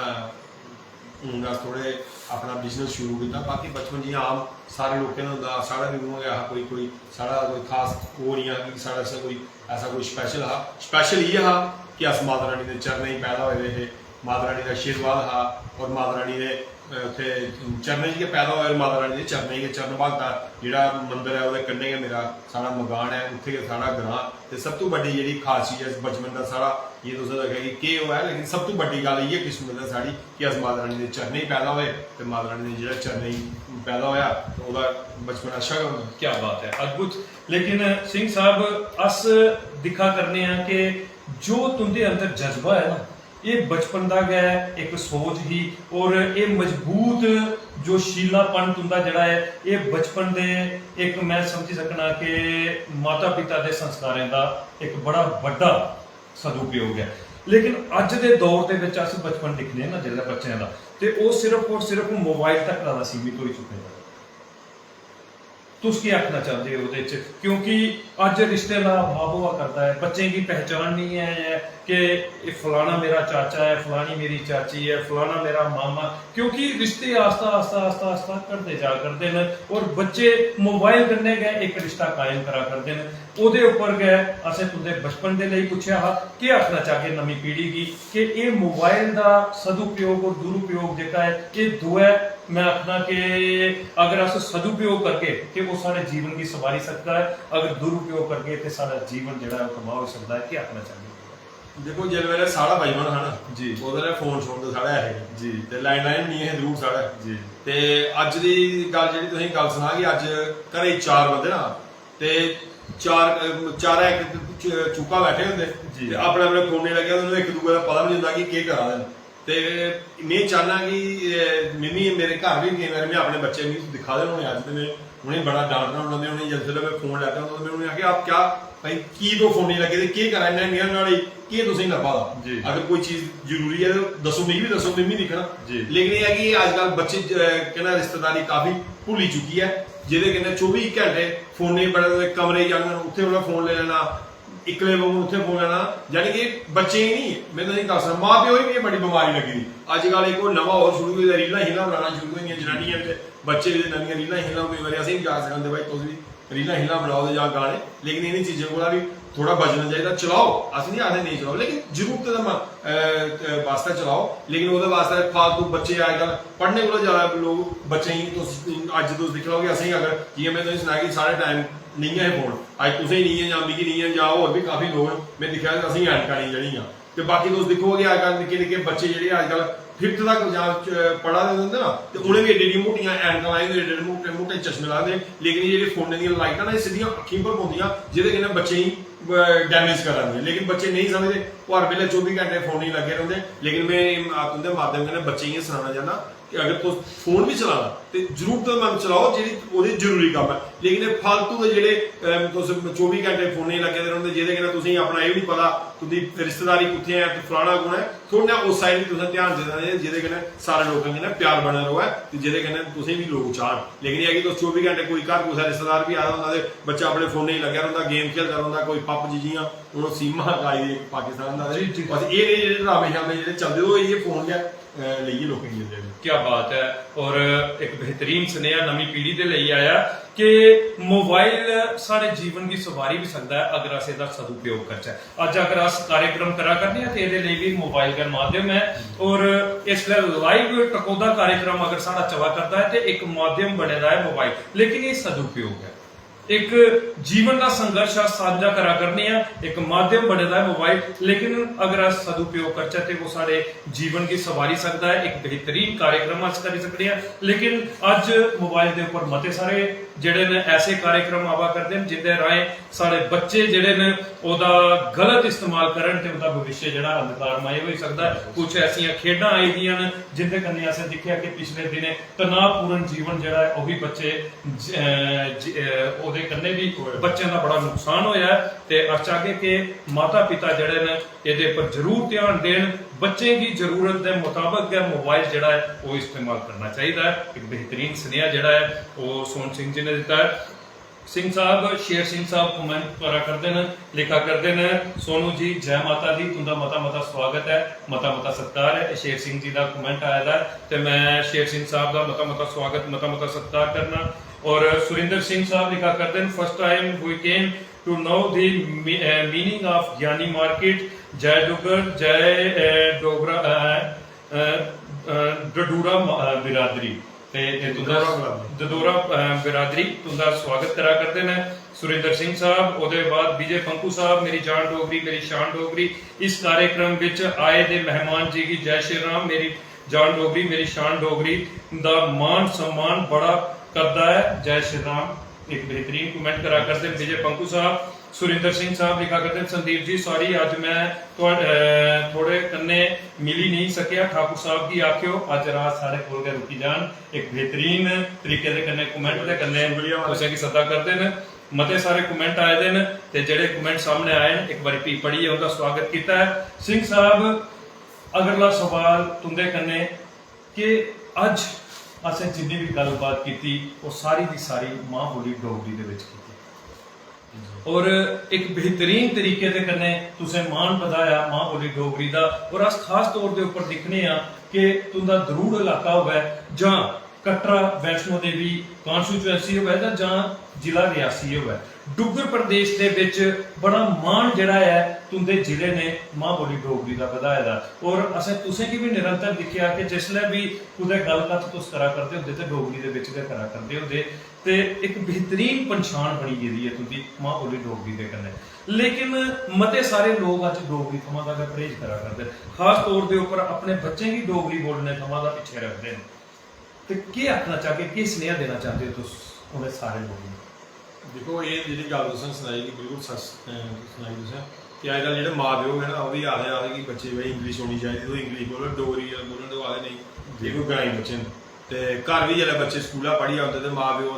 हूँ अस थोड़े अपना बिजनेस शुरू किया, बाकी बचपन जियां आम सारे लोगों ने होंदा साड़ा भी उ'आं गै कोई साड़ा कोई खास वो नहीं है कि साढ़ा ऐसा कोई स्पैशल हा। स्पैशल ये हा कि अस माता रानी के चरणें पैदा होए थे, माता रानी का आशीर्वाद हा, और माता रानी ने उत्थे चरणें च पैदा होए, माता रानी के चरणें के चरण भगता जिहड़ा मंदिर है वो कन्नै गै मेरा सारा मकान है, उत्थे गै सारा ग्रां। ते सब तो बड़ी जिहड़ी खास चीज है बचपन का सारा ये तुसें दस्सेआ कि केह् होया, लेकिन सब तो बड़ी गल इ'यै किस्मत है साढ़ी कि अस माता रानी के चरणें पैदा होए, ते माता रानी ने जिहड़ा चरणें पैदा होया ते ओहदा बचपन अच्छा गै होंदा। क्या बात है, अद्भुत। लेकिन सिंह साहब अस दिखा करने हैं कि जो तुंदे अंदर जज्बा है ना ਇਹ ਬਚਪਨ ਦਾ ਹੈ ਇੱਕ ਸੋਚ ਹੀ, ਔਰ ਇਹ ਮਜ਼ਬੂਤ ਜੋ ਸ਼ੀਲਾਪਨ ਹੁੰਦਾ ਜਿਹੜਾ ਹੈ ਇਹ ਬਚਪਨ ਦੇ ਇੱਕ ਮੈਂ ਸਮਝ ਸਕਣਾ ਕਿ ਮਾਤਾ ਪਿਤਾ ਦੇ ਸੰਸਕਾਰਾਂ ਦਾ ਇੱਕ ਬੜਾ ਵੱਡਾ ਸਦੁਪਯੋਗ ਹੈ। ਲੇਕਿਨ ਅੱਜ ਦੇ ਦੌਰ ਦੇ ਵਿੱਚ ਅਸੀਂ ਬਚਪਨ ਦਿਖਦੇ ਨਾ ਜਿਹੜਾ ਬੱਚਿਆਂ ਦਾ, ਤੇ ਉਹ ਸਿਰਫ ਔਰ ਸਿਰਫ ਮੋਬਾਈਲ ਤੱਕ ਦਾ ਸੀਮਿਤ ਹੋਈ ਚੁੱਕੇ ਨੇ। ਤੁਸੀਂ ਕੀ ਆਖਣਾ ਚਾਹੁੰਦੇ ਹੋ ਉਹਦੇ 'ਚ? ਕਿਉਂਕਿ ਅੱਜ ਰਿਸ਼ਤੇ ਦਾ ਅਭਾਵ ਕਰਦਾ ਹੈ, ਬੱਚੇ ਦੀ ਪਹਿਚਾਣ ਨਹੀਂ ਹੈ कि ये फलाना मेरा चाचा है, फलानी मेरी चाची है, फलाना मेरा मामा, क्योंकि रिश्ते आस्ता आस्ता आस्ता आस्ता करते जा करते हैं और बच्चे मोबाइल करने गए एक रिश्ता कायम करा करते हैं। ਉਹਦੇ ਉੱਪਰ ਗਏ ਅਸੀਂ ਤੁੰਦੇ ਬਚਪਨ ਦੇ ਲਈ ਪੁੱਛਿਆ ਹਾ ਕੀ ਆਖਣਾ ਚਾਹੇ ਨਵੀਂ ਪੀੜ੍ਹੀ ਦੀ ਕਿ ਇਹ ਮੋਬਾਈਲ ਦਾ ਸਦੁਪਯੋਗ ਔਰ ਦੁਰਉਪਯੋਗ ਜਿਹੜਾ ਹੈ ਇਹ ਦੋਏ मैं आखना कि अगर अस सदुपयोग करके कि वो सारे जीवन की सवारी सकता है, अगर दुरुपयोग करके तो सारा जीवन जो तबाह हो सकता है। क्या आखना चाहिए? देखो जिस वेले साढ़ा बचपन है ना जी ਉਹਦੇ फोन छोड़ तो साढ़ा है जी ते लैंडलाइन नहीं है जरूर साढ़ा जी ते अज दी गल ਜਿਹੜੀ ਤੁਸੀਂ ਗੱਲ ਸੁਣਾ ਕਿ ਅੱਜ ਘਰੇ 4 ਬੰਦੇ ਨਾ ਤੇ ਚਾਰ ਇੱਕ ਚੁੱਕਾ ਬੈਠੇ ਹੁੰਦੇ ਤੇ ਆਪਣੇ ਆਪਣੇ ਫੋਨ ਲੱਗੇ ਉਹਨੂੰ ਇੱਕ ਦੂਜੇ ਦਾ ਪਤਾ ਵੀ ਨਹੀਂ ਹੁੰਦਾ ਕਿ ਕੀ ਕਰਾ ਦੇਣ। ਤੇ ਮੈਂ ਚਾਹਨਾ ਕਿ ਮਿਮੀ ਮੇਰੇ ਘਰ ਵੀ ਕਈ ਵਾਰ ਮੈਂ ਆਪਣੇ ਬੱਚੇ ਨੂੰ ਦਿਖਾ ਦੇਣਾ ਉਹਨੇ ਅੱਜ ਤੇ ਮੈਂ ਹੁਣੇ ਬੜਾ ਡਾਂਟਣਾ ਉਹਨਾਂ ਨੇ ਉਹਨੇ ਜਦੋਂ ਮੈਂ ਫੋਨ ਲੈਤਾ ਉਹਨਾਂ ਨੇ ਮੈਨੂੰ ਆਖਿਆ ਆਪ ਕਿਆ ਭਾਈ ਕੀ ਦੋ ਫੋਨ ਨਹੀਂ ਲੱਗੇ ਤੇ ਕੀ ਕਰਾਂ ਇਹਨਾਂ ਨਿਆਂ ਨਾਲ ਕੀ ਤੁਸੀਂ ਨਾ ਪਾਦਾ ਅਗਰ ਕੋਈ ਚੀਜ਼ ਜ਼ਰੂਰੀ ਹੈ ਤਾਂ ਦੱਸੋ ਮੈਨੂੰ ਵੀ ਦੱਸੋ ਮੈਂ ਵੀ ਦਿਖਣਾ। ਲੇਕਿਨ ਇਹ ਹੈ ਕਿ ਅੱਜ ਕੱਲ ਬੱਚੇ ਕਹਿੰਦਾ ਰਿਸ਼ਤੇਦਾਰੀ ਕਾਫੀ ਭੁੱਲੀ ਚੁੱਕੀ ਹੈ ਜਿਹਦੇ ਕਹਿੰਦੇ 24 ਘੰਟੇ ਫੋਨੇ ਬੜੇ ਕਮਰੇ ਜਾਣਾ ਉੱਥੇ ਉਹਦਾ ਫੋਨ ਲੈ ਲੈਣਾ ਇਕਲੇ ਵਾਂਗੂ ਉੱਥੇ ਫੋਨ ਲੈਣਾ ਯਾਨੀ ਕਿ ਬੱਚੇ ਹੀ ਨਹੀਂ ਮੈਂ ਤਾਂ ਇਹ ਦੱਸ ਰਿਹਾ ਮਾਂ ਪਿਓ ਹੀ ਇਹ ਬੜੀ ਬਿਮਾਰੀ ਲੱਗੀ ਦੀ ਅੱਜ ਕੱਲ ਇੱਕ ਉਹ ਨਵਾਂ ਹੋਰ ਸ਼ੁਰੂ ਹੋਇਆ ਰੀਲਾਂ ਹੀਲਾਂ ਬਣਾਉਣਾ ਸ਼ੁਰੂ ਹੋਈਆਂ ਜਨਾਨੀਆਂ ਤੇ ਬੱਚੇ ਵੀ ਨਵੀਆਂ ਰੀਲਾਂ ਹੀਲਾਂ ਕਈ ਵਾਰੀ ਅਸੀਂ ਵੀ ਜਾ ਸਕਦੇ ਭਾਈ ਤੁਸੀਂ ਵੀ ਰੀਲਾਂ ਹੀਲਾਂ ਬਣਾਓ ਤੇ ਜਾਂ ਗਾਣੇ ਲੇਕਿਨ ਇਹਨਾਂ ਚੀਜ਼ਾਂ ਕੋਲ ਵੀ थोड़ा बचना चाहिए। चलाओ असं नहीं आते नहीं चलाओ लेकिन जरूरत का वास्ते चलाओ लेकिन वो वास्ते फालतू बच्चे अजकल पढ़ने को ज्यादा लोग बच्चे ही अज तुम दिक्ख लो कि असं अगर जियां मैं तुम सुनाया कि सारे टाइम नहीं है फोन अज तुसें नहीं है जां मिगी नहीं है जां होर भी काफी लोग मैं दिक्खेआ असं ऐनकां नहीं जड़ियां ते बाकी तुम दिक्खो कि अजकल निक्के निक्के बच्चे जेह्ड़े अजकल 5th तक जां पढ़ा दे होंदे ना ते उ'नें भी एड्डी मोटियां ऐनकां लाई होंदियां एड्डे मोटे मोटे चश्मे लाए दे लेकिन जेह्ड़े फोनै दियां लाइटां ना सिद्धियां अक्खीं पर पौंदियां जेह्दे कन्नै बच्चे ही डैमेज करा दियां लेकिन बच्चे नहीं समझदे वो हर वेल्ले 24 घंटे फोन ही लगे रौंह्दे। लेकिन मैं तुंदे माध्यम कन्नै बच्चे गी सनाना चाहना कि अगर तुस फोन भी चलाना तो जरूरतमंद चलाओ जेह्ड़ी ओह्दे जरूरी कम्म है लेकिन फालतू दे जेह्ड़े तुस 24 घंटे फोनै लगे दे रौंह्दे जेह्दे कन्नै तुसेंगी अपना एह् बी नहीं पता तुंदी रिश्तेदारी कुत्थै है फलाना कुण है थोड़ा नेहा उस साइड भी तुसें ध्यान देना चाहिदा जेह्दे कन्नै सारे लोकें कन्नै प्यार बने रवै ते जेह्दे कन्नै तुसें भी लोग चाहन। लेकिन एह् है कि तुस 24 घंटे कोई घर कुसै रिश्तेदार भी आया होंदा ते बच्चा अपने फोनै च लग्गेआ रौंह्दा गेम खेलदा रौंह्दा कोई पबजी जियां हून सीमा आई दी पाकिस्तान दा बस एह् जेह्ड़े ड्रामे शामे जेह्ड़े चलदे ओह् इ'यै फोन गै लेइयै लोकें गी दिंदे। क्या बात है। और एक बेहतरीन स्नेहा नवी पीढ़ी दे ਲਈ आया कि मोबाइल सारे जीवन की सवारी भी सकता है अगर अस इसका सदुपयोग करचे। अज अगर अस कार्यक्रम करा करने हैं तो ये भी मोबाइल का माध्यम है और इसलिए लाइव टकोदा कार्यक्रम अगर साड़ा चला करता है तो एक माध्यम बनेगा है मोबाइल लेकिन ये सदुपयोग है एक जीवन का संघर्ष साझा करा करने एक माध्यम बनेगा है मोबाइल लेकिन अगर अस सदुपयोग करचे तो वो सारे जीवन की सवारी सकता है एक बेहतरीन कार्यक्रम अस कर सकते हैं। लेकिन अज मोबाइल के उपर मते सारे जेडे ने ऐसे कार्यक्रम आवा करते हैं जिंदे राहें सारे बच्चे जेडे ने ओदा गलत इस्तेमाल करन ते उनका भविष्य जेड़ा अंधकारमय हो सकता है। कुछ ऐसियां खेडां आई दियां ने जिंदे कन्नै असें दिक्खिया कि पिछले दिने तनावपूर्ण जीवन जेड़ा है ओही बच्चे ओदे कन्नै भी बच्चों का बड़ा नुकसान होया है ते अस चाहगे कि माता पिता जेडे ने इहदे पर जरूर ध्यान देन बच्चे की जरूरत के मुताबिक मोबाइल जोड़ा है वो इस्तेमाल करना चाहिए है। एक बेहतरीन स्नेहा जोड़ा है वो सोहन सिंह जी ने दिता है। सिंह साहब शेर सिंह साहब कमेंट करा करते हैं लिखा करते हैं सोनू जी जय माता दी तुंदा मता मता स्वागत है मता मता सत्कार है। शेर सिंह जी का कमेंट आया था तो मैं शेर सिंह साहब का मता मता स्वागत मता मता सत्कार करना। और सुरिंदर सिंह साहब लिखा करते हैं first time we came to know the meaning of ज्ञानी मार्केट जय डुगर जय डोगरा डडूरा बिरादरी ददोरा बिरादरी तुंदा स्वागत करा करते हैं सुरिंदर सिंह साहब। उहदे बाद विजय पंकू साहब मेरी जान डोगरी मेरी शान डोगरी इस कार्यक्रम विच आए दे मेहमान जी की जय श्री राम मेरी जान डोगरी मेरी शान डोगरी दा मान सम्मान बड़ा करता है जय श्री राम एक बेहतरीन कमेंट करा करते हैं विजय पंकू साहब। सुरिंदर सिंह साहब लिखा करते हैं संदीप जी सॉरी अज मैं थोड़े कन्ने मिली नहीं सकिया, ठाकुर साहब की आखियो अज रात साढ़े कोल के रुकी जान। एक बेहतरीन तरीके दे कन्ने कमेंट दे कन्ने तुसें की सदा करते हैं। मते सारे कमेंट आए दे न ते जेड़े कमेंट सामने आए न एक बारी पढ़िए उनका स्वागत किया है। सिंह साहब अगला सवाल तुंदे कन्ने कि अज असें जिन्नी भी गलबात की वो सारी की सारी मां बोली डोगरी दे विच कीती और एक बेहतरीन तरीके दे कन्ने तुसें मान बधाया मां बोली डोगरी दा। और अस खास तौर दे उपर दिखने आ कि तुंदा दरूड़ इलाका होवे जां कटरा वैष्णो देवी कॉन्स्टिट्यूएंसी होवे जां जिला रियासी होवे, डुग्गर प्रदेश दे विच बड़ा मान जिहड़ा है तुंदे जिले ने मां बोली डोगरी दा वधाए दा। और असें तुसें की भी निरंतर दिखिया कि जिसलै भी कुदै गलबात तुस करा करदे होंदे ते डोगरी दे विच गै करा करदे होंदे ते एक बेहतरीन पन्छान बनी गेदी है तुंदी मां बोली डोगरी दे कन्नै। लेकिन मते सारे लोग अज डोगरी थमां दा परहेज करा करदे, खास तौर दे उपर अपने बच्चें गी डोगरी बोलने थमां दा पिछे रखदे न। ते केह् आखना चाहगे, केह् सनेहा देना चाहते हो तुस उन्हें सारे लोगों? देखो ये जी गल तुसें सनाई कि बिल्कुल सच सुनाई तुसें कि अजकल जेह्ड़े मां प्यो है ना वो भी आखदे कि बच्चे भाई इंग्लिश होनी चाहिए, तो इंग्लिश बोलो डोगरी बोलन तो आखदे नहीं जे कोई ग्राईं बच्चे न ते घर भी जेल्लै बच्चे स्कूला पढ़ी आते तो मां प्यो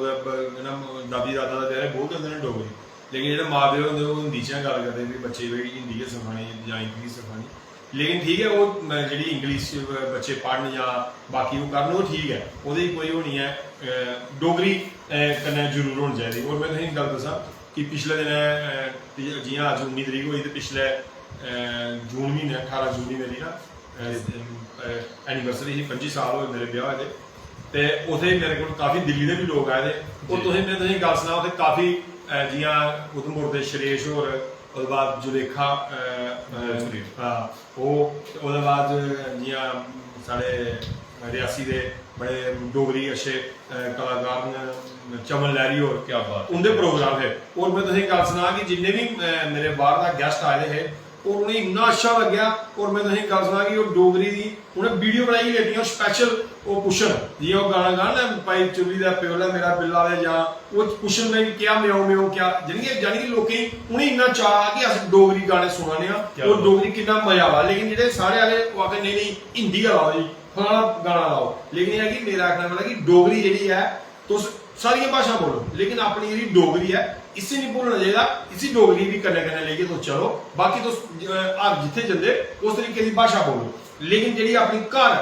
दादी दादा दा प्यारे बोलदे होंदे न डोगरी, लेकिन जेह्ड़े मां प्यो होंदे ओह् हिंदी च गल्ल करदे भी बच्चे भाई हिंदी गै सखानी जां इंग्लिश सखानी। लेकिन ठीक है वो जी इंग्लिश बच्चे पढ़न या बाकी वो करन वो ठीक है, वो कोई वो नहीं है, डोगरी कन्नै जरूर होनी चाहिए। और मैं तुसें गल दस्सां कि पिछले दिन जियां अज 19 तरीक हुई तो पिछले जून महीने 18 जून गी मेरी ना एनिवर्सरी ही, 25 साल होए मेरे ब्याह दे ते उत्थे मेरे को काफ़ी दिल्ली दे भी लोग आए थे। और तुसें मैं तुसें गल सनां उत्थे काफ़ी जियां उधमपुर दे शरेश होर ओह्दे बाद जुलेखा हाँ ओह्दे बाद जियां साढ़े रियासी दे बड़े डोगरी अच्छे कलाकार न चमन लहरी होर क्या बात उनके प्रोग्राम थे। और मैं तुसें गल सनां कि जिन्ने भी मेरे बाहर दा गेस्ट आए थे और उन्हें इन्ना अच्छा लग्या। और मैं तुसें गल सनां कि ओह् डोगरी दी उन्हें वीडियो बनाई लेटियां स्पैशल वो पुछन जियां ओह् गाना गाना भाई चुल्ली दा प्योला मेरा बिल्ला दे जां वो पुछन भाई क्या म्याऊं म्याऊं क्या जानी कि लोकें उन्हें इन्ना चाऽ कि अस डोगरी गाने सुनाने और डोगरी किन्ना मजा आवा। लेकिन जेह्ड़े साढ़े आह्ले ओह् आखदे नहीं नहीं हिंदी गै लाओ जी फलाना गाना लाओ। लेकिन एह् है कि मेरा आखना मतलब कि डोगरी जेह्ड़ी है तुस सारियां भाषा बोलो लेकिन अपनी जेह्ड़ी डोगरी है इसी नहीं भुल्लना चाहिए, इसी डोगरी भी कन्नै कन्नै लेइयै तुस चलो। बाकी तुस हर जित्थे जंदे उस तरीके दी भाशा बोलो, लेकिन जेह्ड़ी अपनी घर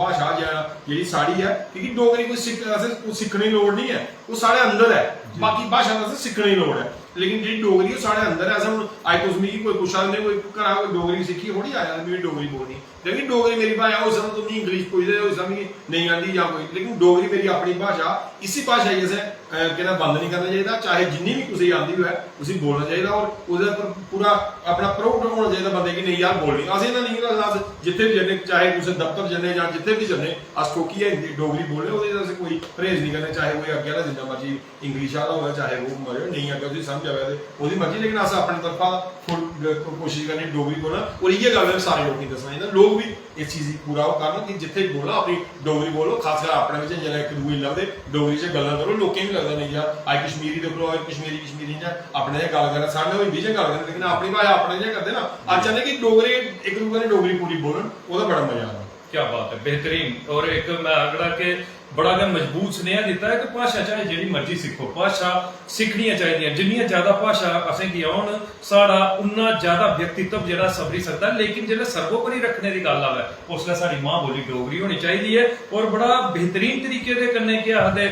भाशा जेह्ड़ी साढ़ी है क्योंकि डोगरी कोई सिक्खने की लोड़ नहीं है, वो साढ़े अंदर है। बाकी भाशा असें सिक्खने की लोड़ है, लेकिन जेह्ड़ी डोगरी ओह् साढ़े अंदर है। असें हून अज्ज तुस मिगी कोई पुच्छा दे कोई घरा कोई डोगरी सिक्खी थोड़ी आया मिगी डोगरी बोलनी, लेकिन डोगरी मेरी भाशा हो सकदा तुम इंग्लिश पुछदे हो सकदा मिगी नहीं आंदी जां कोई, लेकिन डोगरी मेरी अपनी भाशा। इसी भाशा गी असें कहना बंद नहीं करना चाहिए, चाहे जिन्नी भी कुसै आंदी होऐ उसी बोलना चाहिए और ओह्दे पर पूरा अपना प्राउड होना चाहिए बंदे कि नहीं यार बोलनी। असें ना नहीं अस जित्थे भी जन्ने चाहे कुसै दफ्तर जन्ने जां जित्थे भी जन्ने अस ठोकियै डोगरी बोलने ओह्दे असें कोई परहेज नहीं करना, चाहे कोई अग्गें आह्ला जिन्ना मर्जी इंग्लिश आह्ला होऐ चाहे वो मरे नहीं अग्गें उसी समझ आवे ते ओह्दी मर्जी, लेकिन अस अपनी तरफा कोशिश करनी डोगरी बोलना। और इ'यै गल्ल सारे लोकें गी दस्सना चाहिदा, लोग भी इस चीज़ गी पूरा करन कि जित्थे भी बोलना अपनी डोगरी बोलो, खासकर अपने बिच्च जिसलै इक दूए लभदे डोगरी च गल्लां करो। लोकें गी लगदा नहीं यार अज्ज कश्मीरी दे उप्परों कश्मीरी च अपने जे गल्ल करा साढ़े होई हिंदी च गल्ल करन, लेकिन अपनी भाशा अपने जे करदे ना अज्ज चाहते कि डोगरे इक दूए ने डोगरी पूरी बोलन, ओह्दा बड़ा मजा आंदा। क्या बात है, बेहतरीन। और एक मैं आगड़ा के बड़ा गै मजबूत स्नेहा दिता है कि भाशा चाहे जिहड़ी मर्जी सिक्खो, भाशा सिक्खनियां चाहिदियां, जिन्नियां ज्यादा भाशा असेंगी औन साढ़ा उन्ना ज्यादा व्यक्तित्व जेह्ड़ा सवरी सकदा। लेकिन जेल्लै सर्वोपरि रखने की गल्ल आवे उसलै साढ़ी मां बोली डोगरी होनी चाहिदी है। और बड़ा बेहतरीन तरीके दे कन्नै केह् आखदे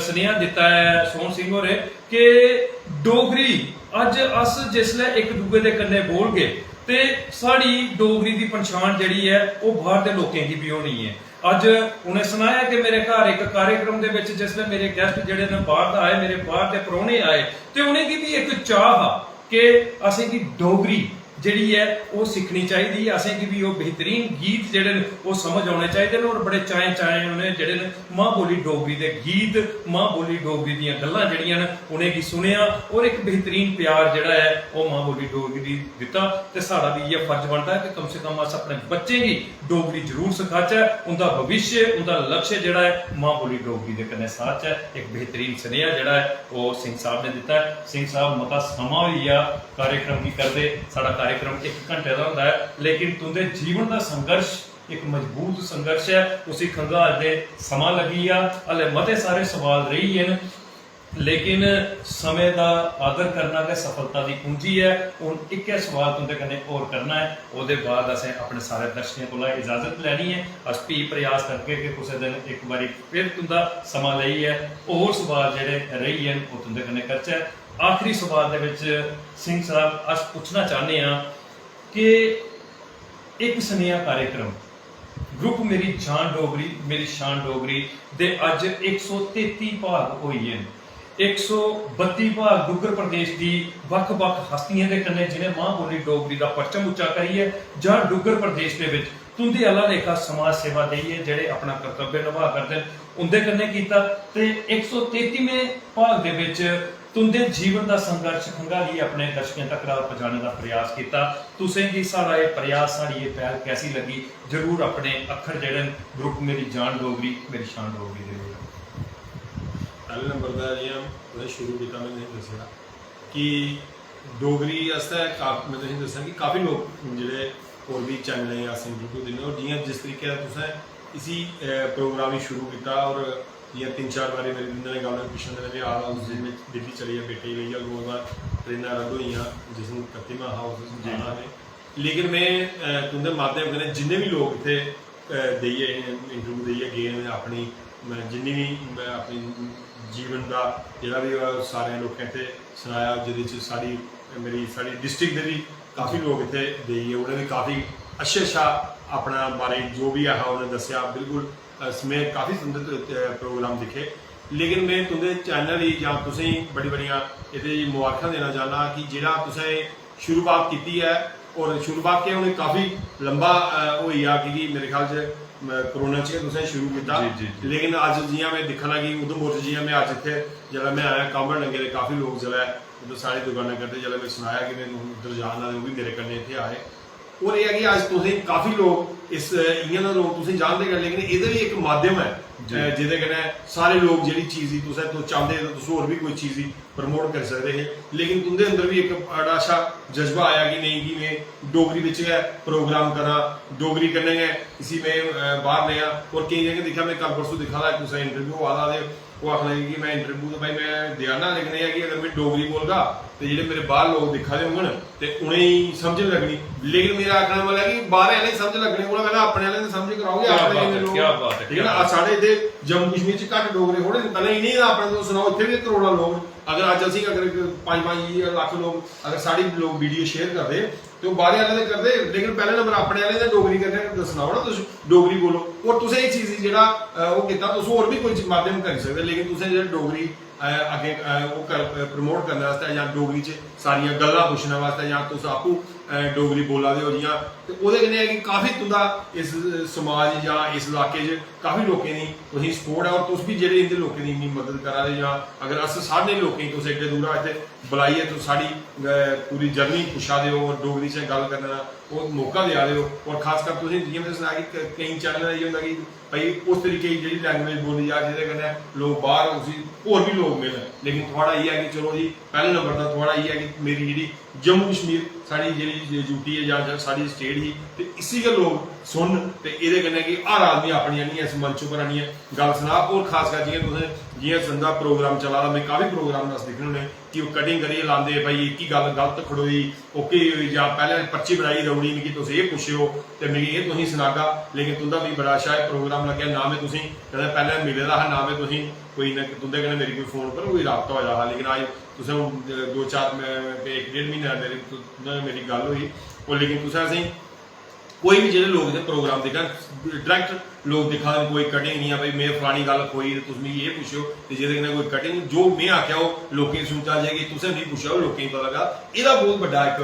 स्नेहा दिता है सोहन सिंह होरें कि डोगरी अज अस जिसलै इक दूए दे कन्नै बोलगे ते साढ़ी डोगरी दी पन्छान जेह्ड़ी है ओह् बाहर दे लोकें गी भी होनी है। अज उन्हें सुनाया कि मेरे घर एक कार्यक्रम दे विच जिसलै मेरे गेस्ट जेह्ड़े ने बाहर दा आए, मेरे बाहर दे परौह्ने आए ते उनेंगी भी एक चाह हा कि असेंगी डोगरी ਜਿਹੜੀ ਹੈ ਉਹ ਸਿੱਖਣੀ ਚਾਹੀਦੀ ਹੈ। असें भी वो बेहतरीन गीत ਜਿਹੜੇ ਨੇ ਉਹ ਸਮਝ ਆਉਣੇ ਚਾਹੀਦੇ ਨੇ, ਔਰ ਬੜੇ ਚਾਏ ਉਹਨੇ ਜਿਹੜੇ ਨੇ ਮਾਂ ਬੋਲੀ ਡੋਗਰੀ ਦੇ ਗੀਤ, ਮਾਂ ਬੋਲੀ ਡੋਗਰੀ ਦੀਆਂ ਗੱਲਾਂ ਜਿਹੜੀਆਂ ਨੇ ਉਹਨੇ ਕੀ ਸੁਣਿਆ, ਔਰ ਇੱਕ ਬਿਹਤਰੀਨ ਪਿਆਰ ਜਿਹੜਾ ਹੈ ਉਹ ਮਾਂ ਬੋਲੀ ਡੋਗਰੀ ਦਿੱਤਾ। ਤੇ ਸਾਡਾ ਵੀ ਇਹ ਫਰਜ਼ ਬਣਦਾ ਹੈ ਕਿ ਕਮ ਸੇ ਕਮ ਅਸ ਆਪਣੇ ਬੱਚੇ ਦੀ ਡੋਗਰੀ ਜ਼ਰੂਰ ਸਿਖਾਚै, ਉਹਦਾ ਭਵਿੱਖ, ਉਹਦਾ ਲਕਸ਼ ਜਿਹੜਾ ਹੈ ਮਾਂ ਬੋਲੀ ਡੋਗਰੀ ਦੇ ਕਨੇ ਸਾਥ ਹੈ। ਇੱਕ ਬਿਹਤਰੀਨ ਸੁਨੇਹਾ ਜਿਹੜਾ ਹੈ ਉਹ ਸਿੰਘ ਸਾਹਿਬ ਨੇ ਦਿੱਤਾ ਹੈ। ਸਿੰਘ ਸਾਹਿਬ ਮਤਾ ਸਮਾਂ ਹੋਈ ਆ कार्यक्रम की करते, साडा कार्यक्रम 1 घंटे का होता है, लेकिन तुंदे जीवन का संघर्ष एक मजबूत संघर्ष है, उसी खंगाल दे समा लगी आ, हले मते सारे सवाल रही हैं, लेकिन समय का आदर करना के सफलता की कुंजी है। हुण एक सवाल तुंदे कन्ने और करना है, उसदे बाद असें अपने सारे दर्शकों को इजाजत लैनी है। अस भी प्रयास करके कि कुछ दिन एक बारी फिर तुंदा समा लई है, और सवाल जिहड़े रही हैं वो तुंदे कन्ने करचै। आखिरी सवाल दे विच सिंह साहब अस पूछना चाहते हैं कि एक सुनेहा कार्यक्रम ग्रुप मेरी जान डोगरी मेरी शान डोगरी दे अज 133 भाग होई हैं, 132 भाग डुगर प्रदेश की वख-वख हस्तियां दे कन्ने जिन्हें मां बोली डोगरी का परचम उच्चा करी है, जां डुगर प्रदेश दे विच तुंदे अला लेखा समाज सेवा देइए जेड़े अपना कर्तव्य निभा करदे उंदे कन्ने कीता। ते 133वें भाग दे विच तुंदे जीवन का संघर्ष खंगाली अपने दर्शकों तक पहुंचाने का प्रयास किया। तुसें की सारा ये प्रयास, साड़ी ये पहल कैसी लगी, जरूर अपने अखर जेड़े ग्रुप मेरी जान डोगरी मेरी शान डोगरी दे पहले नंबर का जियां शुरू किया मैंने दसिया कि डोगरी आस्तै मैं तुसें दस्सां कि काफ़ी लोग जेह्ड़े होर भी चैनल अस इंटरव्यू दिन्ने, और जियां जिस तरीके तुसें इसी प्रोग्राम ही शुरू किया, और जियां 3-4 बारी मेरी दिंदे ने गल पिछले दिन भी आल हाउस दिल्ली चली गया, बेटे लेइयै 2 बार ट्रेनां रद्द होई, जिस दिन 31वां हाउस जाना है। लेकिन मैं तुंदे माध्यम कन्नै जिन्ने भी लोग इत्थे देइयै इंटरव्यू देइयै गे ने, अपनी जिन्नी भी मैं अपनी जीवन का जिहड़ा भी सारे लोकें इत्थे सनाया, जिहदे च साड़ी डिस्ट्रिक्ट दे भी काफ़ी लोग इत्थे देइयै उ'नें भी काफ़ी अच्छा अपना बारे जो भी है उन्हें दस्सिया। बिल्कुल में काफ़ी सुंदर प्रोग्राम दिखे, लेकिन मैं तुंदे चैनल ही जां तुसें बड़ी बड़ियां इहदे मुबारखां देना चाहना कि जेह्ड़ा तुसें शुरुआत की है, और शुरुआत के उन्हें काफ़ी लंबा होई आ, क्योंकि मेरे ख्याल च कोरोना च तुसें शुरू किया। लेकिन अज जियां मैं दिक्खना कि उधमपुर च जियां मैं अज इत्थे जिसलै मैं आया कामड़ लंगे दे काफ़ी लोग जिसलै उद्धर सारी दुकानां करते, जिसलै मैं सुनाया कि मैं उद्धर जाना, वो भी मेरे कन्नै इत्थे आए। और यह है कि अज तुसें काफ़ी लोग इस इ'यां दा लोग तुसें जानते गै, लेकिन एह्दे भी एक माध्यम है जिहदे कन्नै सारे लोग जेह्ड़ी चीज़ ही तुस चाहते तुस होर भी कोई चीज़ ही प्रमोट करी सकदे हे। लेकिन तुंदे अंदर भी एक बड़ा अच्छा जज्बा आया कि नहीं कि मैं डोगरी बिच गै प्रोग्राम करां, डोगरी कन्नै गै इसी मैं बाहर लेआं। और केईं जगह दिक्खा, मैं कल परसों दिक्खा दा कुसै इंटरव्यू आ दा, वो आखन लगे कि मैं इंटरव्यू तो भाई मैं देआ ना, लेकिन यह है कि अगर मैं डोगरी बोलगा तो जेह्ड़े मेरे बाहर लोग दिक्खा दे होङन ते उ'नेंगी समझ लगनी। लेकिन मेरा आखने मतलब है कि बाहर आह्लें समझ लगने कोला पैह्लें अपने आह्लें दी समझ कराओगे। ठीक है ना, साढ़े इत्थे जम्मू कश्मीर च घट्ट डोगरे थोड़े, पैह्लें इ'नेंगी अपने तो सनाओ, इत्थे भी करोड़ां लोग, अगर अज असीं अगर 5-5 लाख लोग अगर साढ़ी लोग वीडियो शेयर करदे तो बाहर आह्ले ते करदे, लेकिन पैह्ले नंबर अपने आह्ले ते डोगरी कन्नै सनाओ ना, तुस डोगरी बोलो। और तुसें एह् चीज़ जेह्ड़ा ओह् कीता, तुस होर भी कोई माध्यम करी सकदे, लेकिन तुसें जेह्ड़ा डोगरी अगे प्रमोट करने वास्ते जां डोगरी च सारियां गल्लां पुच्छने वास्ते जां तुस आपूं डोगरी बोला दे हो जियां, ते ओह्दे कन्नै कि काफ़ी तुंदा इस समाज जां इस इलाके च काफ़ी लोकें दी तुसेंगी सपोर्ट है, और तुस भी जेह्ड़े इंदे लोकें दी इन्नी मदद करा दे, जां अगर अस सारे लोकें गी तुस एड्डे दूरा इत्थे बुलाइयै तुस साढ़ी पूरी जर्नी पुच्छा दे हो, और डोगरी च गल्ल करने दा ओह् मौका देआ दे हो। और खासकर तुसें जियां में सनाया कि केईं चैनल इ'यै होंदा कि भाई उस तरीके की जेह्ड़ी लैंग्वेज बोली जा जेह्दे कन्नै लोग बाहर उसी होर भी लोग मिलन। लेकिन थुआढ़ा इ'यै है कि चलो जी पैह्ले नंबर दा थुआढ़ा इ'यै है कि मेरी जेह्ड़ी जम्मू कश्मीर साढ़ी जेह्ड़ी यूटी है जां साढ़ी स्टेट ही, ते इसी गै लोग सुन, ते एह्दे कन्नै कि हर आदमी अपनी आनियै इस मंच उप्पर आनियै गल्ल सना। और खासकर जियां तुसें जियां संदा प्रोग्राम चला दा, मैं काफ़ी प्रोग्राम अस दिक्खने होन्ने कि ओह् कटिंग करियै लांदे, भाई एक ही गल्ल गलत खड़ोई ओके होई, जां पैह्ले पर्ची बनाई देई ओड़ी मिगी तुस एह् पुच्छेओ ते मिगी एह् तुसेंगी सनागा। लेकिन तुंदा मिगी बड़ा अच्छा प्रोग्राम लग्गेआ, ना में तुसेंगी कदें पैह्लें मिले दा हा, ना में तुसेंगी कोई ना तुंदे कन्नै मेरी कोई फोन पर कोई राबता होया हा। लेकिन अज तुसें 2-4 1-1.5 म्हीने मेरी गल्ल होई, और लेकिन तुसें असेंगी कोई भी जेह्ड़े लोग इत्थै प्रोग्राम दिक्खन डायरैक्ट लोग दिखा दे कोई कटिंग नहीं है भाई मैं फलानी गल कोई तुस मिगी ये पुछो ते जेह्दे कन्नै कोई कटिंग जो मैं आख्या ओह् लोकें गी समझ आ जाएगी तुसें नहीं पुछेआ ओह् लोकें गी पता लगा एह्दा बहुत बड्डा इक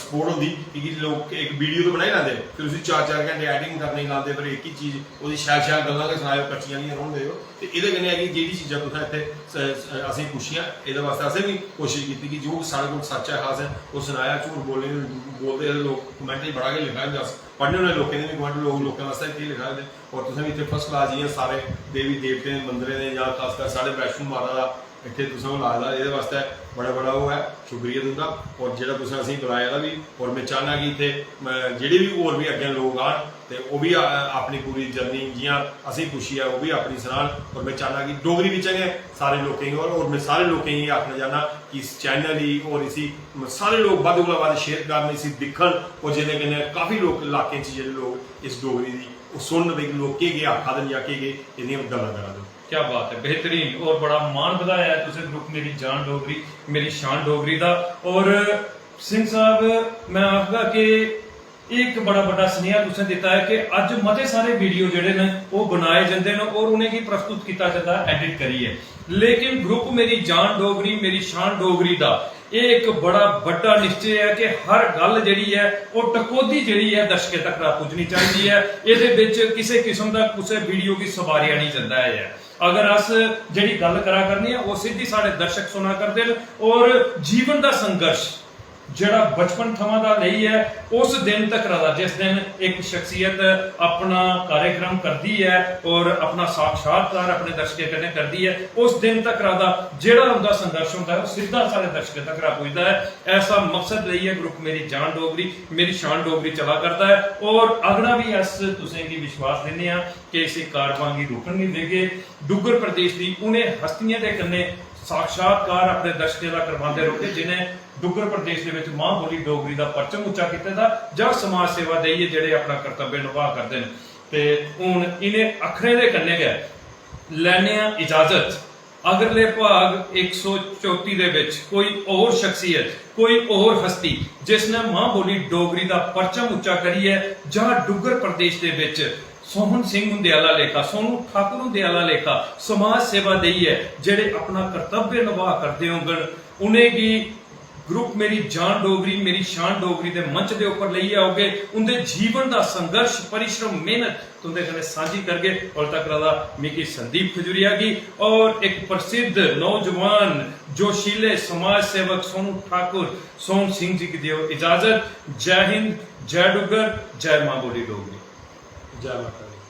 सपोर्ट होंदी कि लोग एक वीडियो तो बनाई लैंदे फिर उसी 4-4 घंटे एडिटिंग करने गी लांदे पर एक ही चीज ओह्दी शैल गल्लां गै सनाओ कच्चियां निं रौह्न देओ ते एह्दे कन्नै है कि जेह्ड़ी चीज़ां तुसें इत्थै असें पुच्छियां एह्दे वास्ते असें भी कोशिश कीती कि जो साढ़े कोल सच है खास है ओह् सनाया झूठ बोलदे लोग कमेंट च बड़ा गै लिखा होंदा अस पढ़ने होने लोकें दे भी कमेंट लोकें वास्ते केह् लिखा होंदे और तुसें भी इत्थै फर्स्ट क्लास जि'यां सारे देवी देवतें दे मंदरें दे जां खासकर साढ़े वैष्णो माता दा इत्थे तुसें ओह् लाए दा एह्दे वास्ते बड़ा ओह् है शुक्रिया तुं'दा और जेह्ड़ा तुसें असेंगी बुलाया दा भी और मैं चाहना कि इत्थे जेह्ड़े भी होर भी अग्गें लोग आन ते ओह् भी अपनी पूरी जर्नी जि'यां असेंगी पुच्छी ऐ ओह् भी अपनी सनान और मैं चाहना कि डोगरी बिच्च गै सारे लोकें गी और मैं सारे लोकें गी आखना चाहना कि इस चैनल गी और इसी सारे लोग बद्ध कोला बद्ध शेयर करन इसी दिक्खन और जेह्दे कन्नै काफ़ी लोग इलाकें च जेह्ड़े लोग इस डोगरी दी ओह् सुनन भाई लोग केह् आखा दे जां केह् एह्दियां गल्लां करा दे क्या बात है बेहतरीन और बड़ा मान बधाया है तुझे ग्रुप मेरी जान डोगरी मेरी शान डोगरी दा और सिंह साहब मैं आखगा कि एक बड़ा बड़ा स्नेहा तुसें दिता है कि अज मते सारे वीडियो जेहड़े ने वो बनाए जाते हैं और उन्हें प्रस्तुत किया जाता है एडिट करिए लेकिन ग्रुप मेरी जान डोगरी मेरी शान डोगरी दा एक बड़ा बड़ा निश्चय है कि हर गल जिहड़ी है वो टकोदी जिहड़ी है दर्शकों तक पुजनी चाहिए है इहदे विच किसी किस्म का किसी वीडियो की सवारिया नहीं चलता है अगर अस जिहड़ी गल करा करनी है वो सीधी साढ़े दर्शक सुना करते हैं और जीवन का संघर्ष जड़ा बचपन थमां दा लई है उस दिन तक रहा जिस दिन एक शख्सियत अपना कार्यक्रम करती है और अपना साक्षात्कार अपने दर्शकों कन्नै करती है उस दिन तक रहा जेड़ा उनका संघर्ष होता है वो सीधा सारे दर्शकों तक पुजता है ऐसा मकसद लईए ग्रुप मेरी जान डोगरी मेरी शान डोगरी चला करता है और अगला भी अस तुसें गी विश्वास दिन्ने आ कि इस कारवां गी रुकन नहीं देगे डुग्गर प्रदेश की उन्हें हस्तियां दे कन्नै साक्षात्कार अपने दर्शकों का करवाते रहोगे जिन्हें डुग्गर प्रदेश के विच मां बोली डोगरी का परचम उच्चा किया जां समाज सेवा देइए जिहड़े अपना कर्तव्य निभा करते हैं ते हुण इन्हें अखरें दे कन्नै गै लैने आ इजाजत अगले भाग 134 दे विच कोई और शख्सियत कोई और हस्ती जिसने मां बोली डोगरी का परचम उच्चा करिए जां डुग्गर प्रदेश के विच सोहन सिंह हुंदे आला लेखा सोनू ठाकुर हुंदे आला लेखा समाज सेवा देइए जेड़े अपना कर्तव्य निभा करते होंगन उन्हें गी ग्रुप मेरी जान डोगरी मेरी शान डोगरी के मंच के उपर लेइए आओगे उनके जीवन का संघर्ष परिश्रम मेहनत तुंदे कन्नै साझी करगे और तक रहा मिकी संदीप खजूरिया की और एक प्रसिद्ध नौजवान जोशीले समाज सेवक सोनू ठाकुर सोहन सिंह जी की दियो इजाजत जय हिंद जय डुग्गर जय मां बोली डोगरी जय माता दी।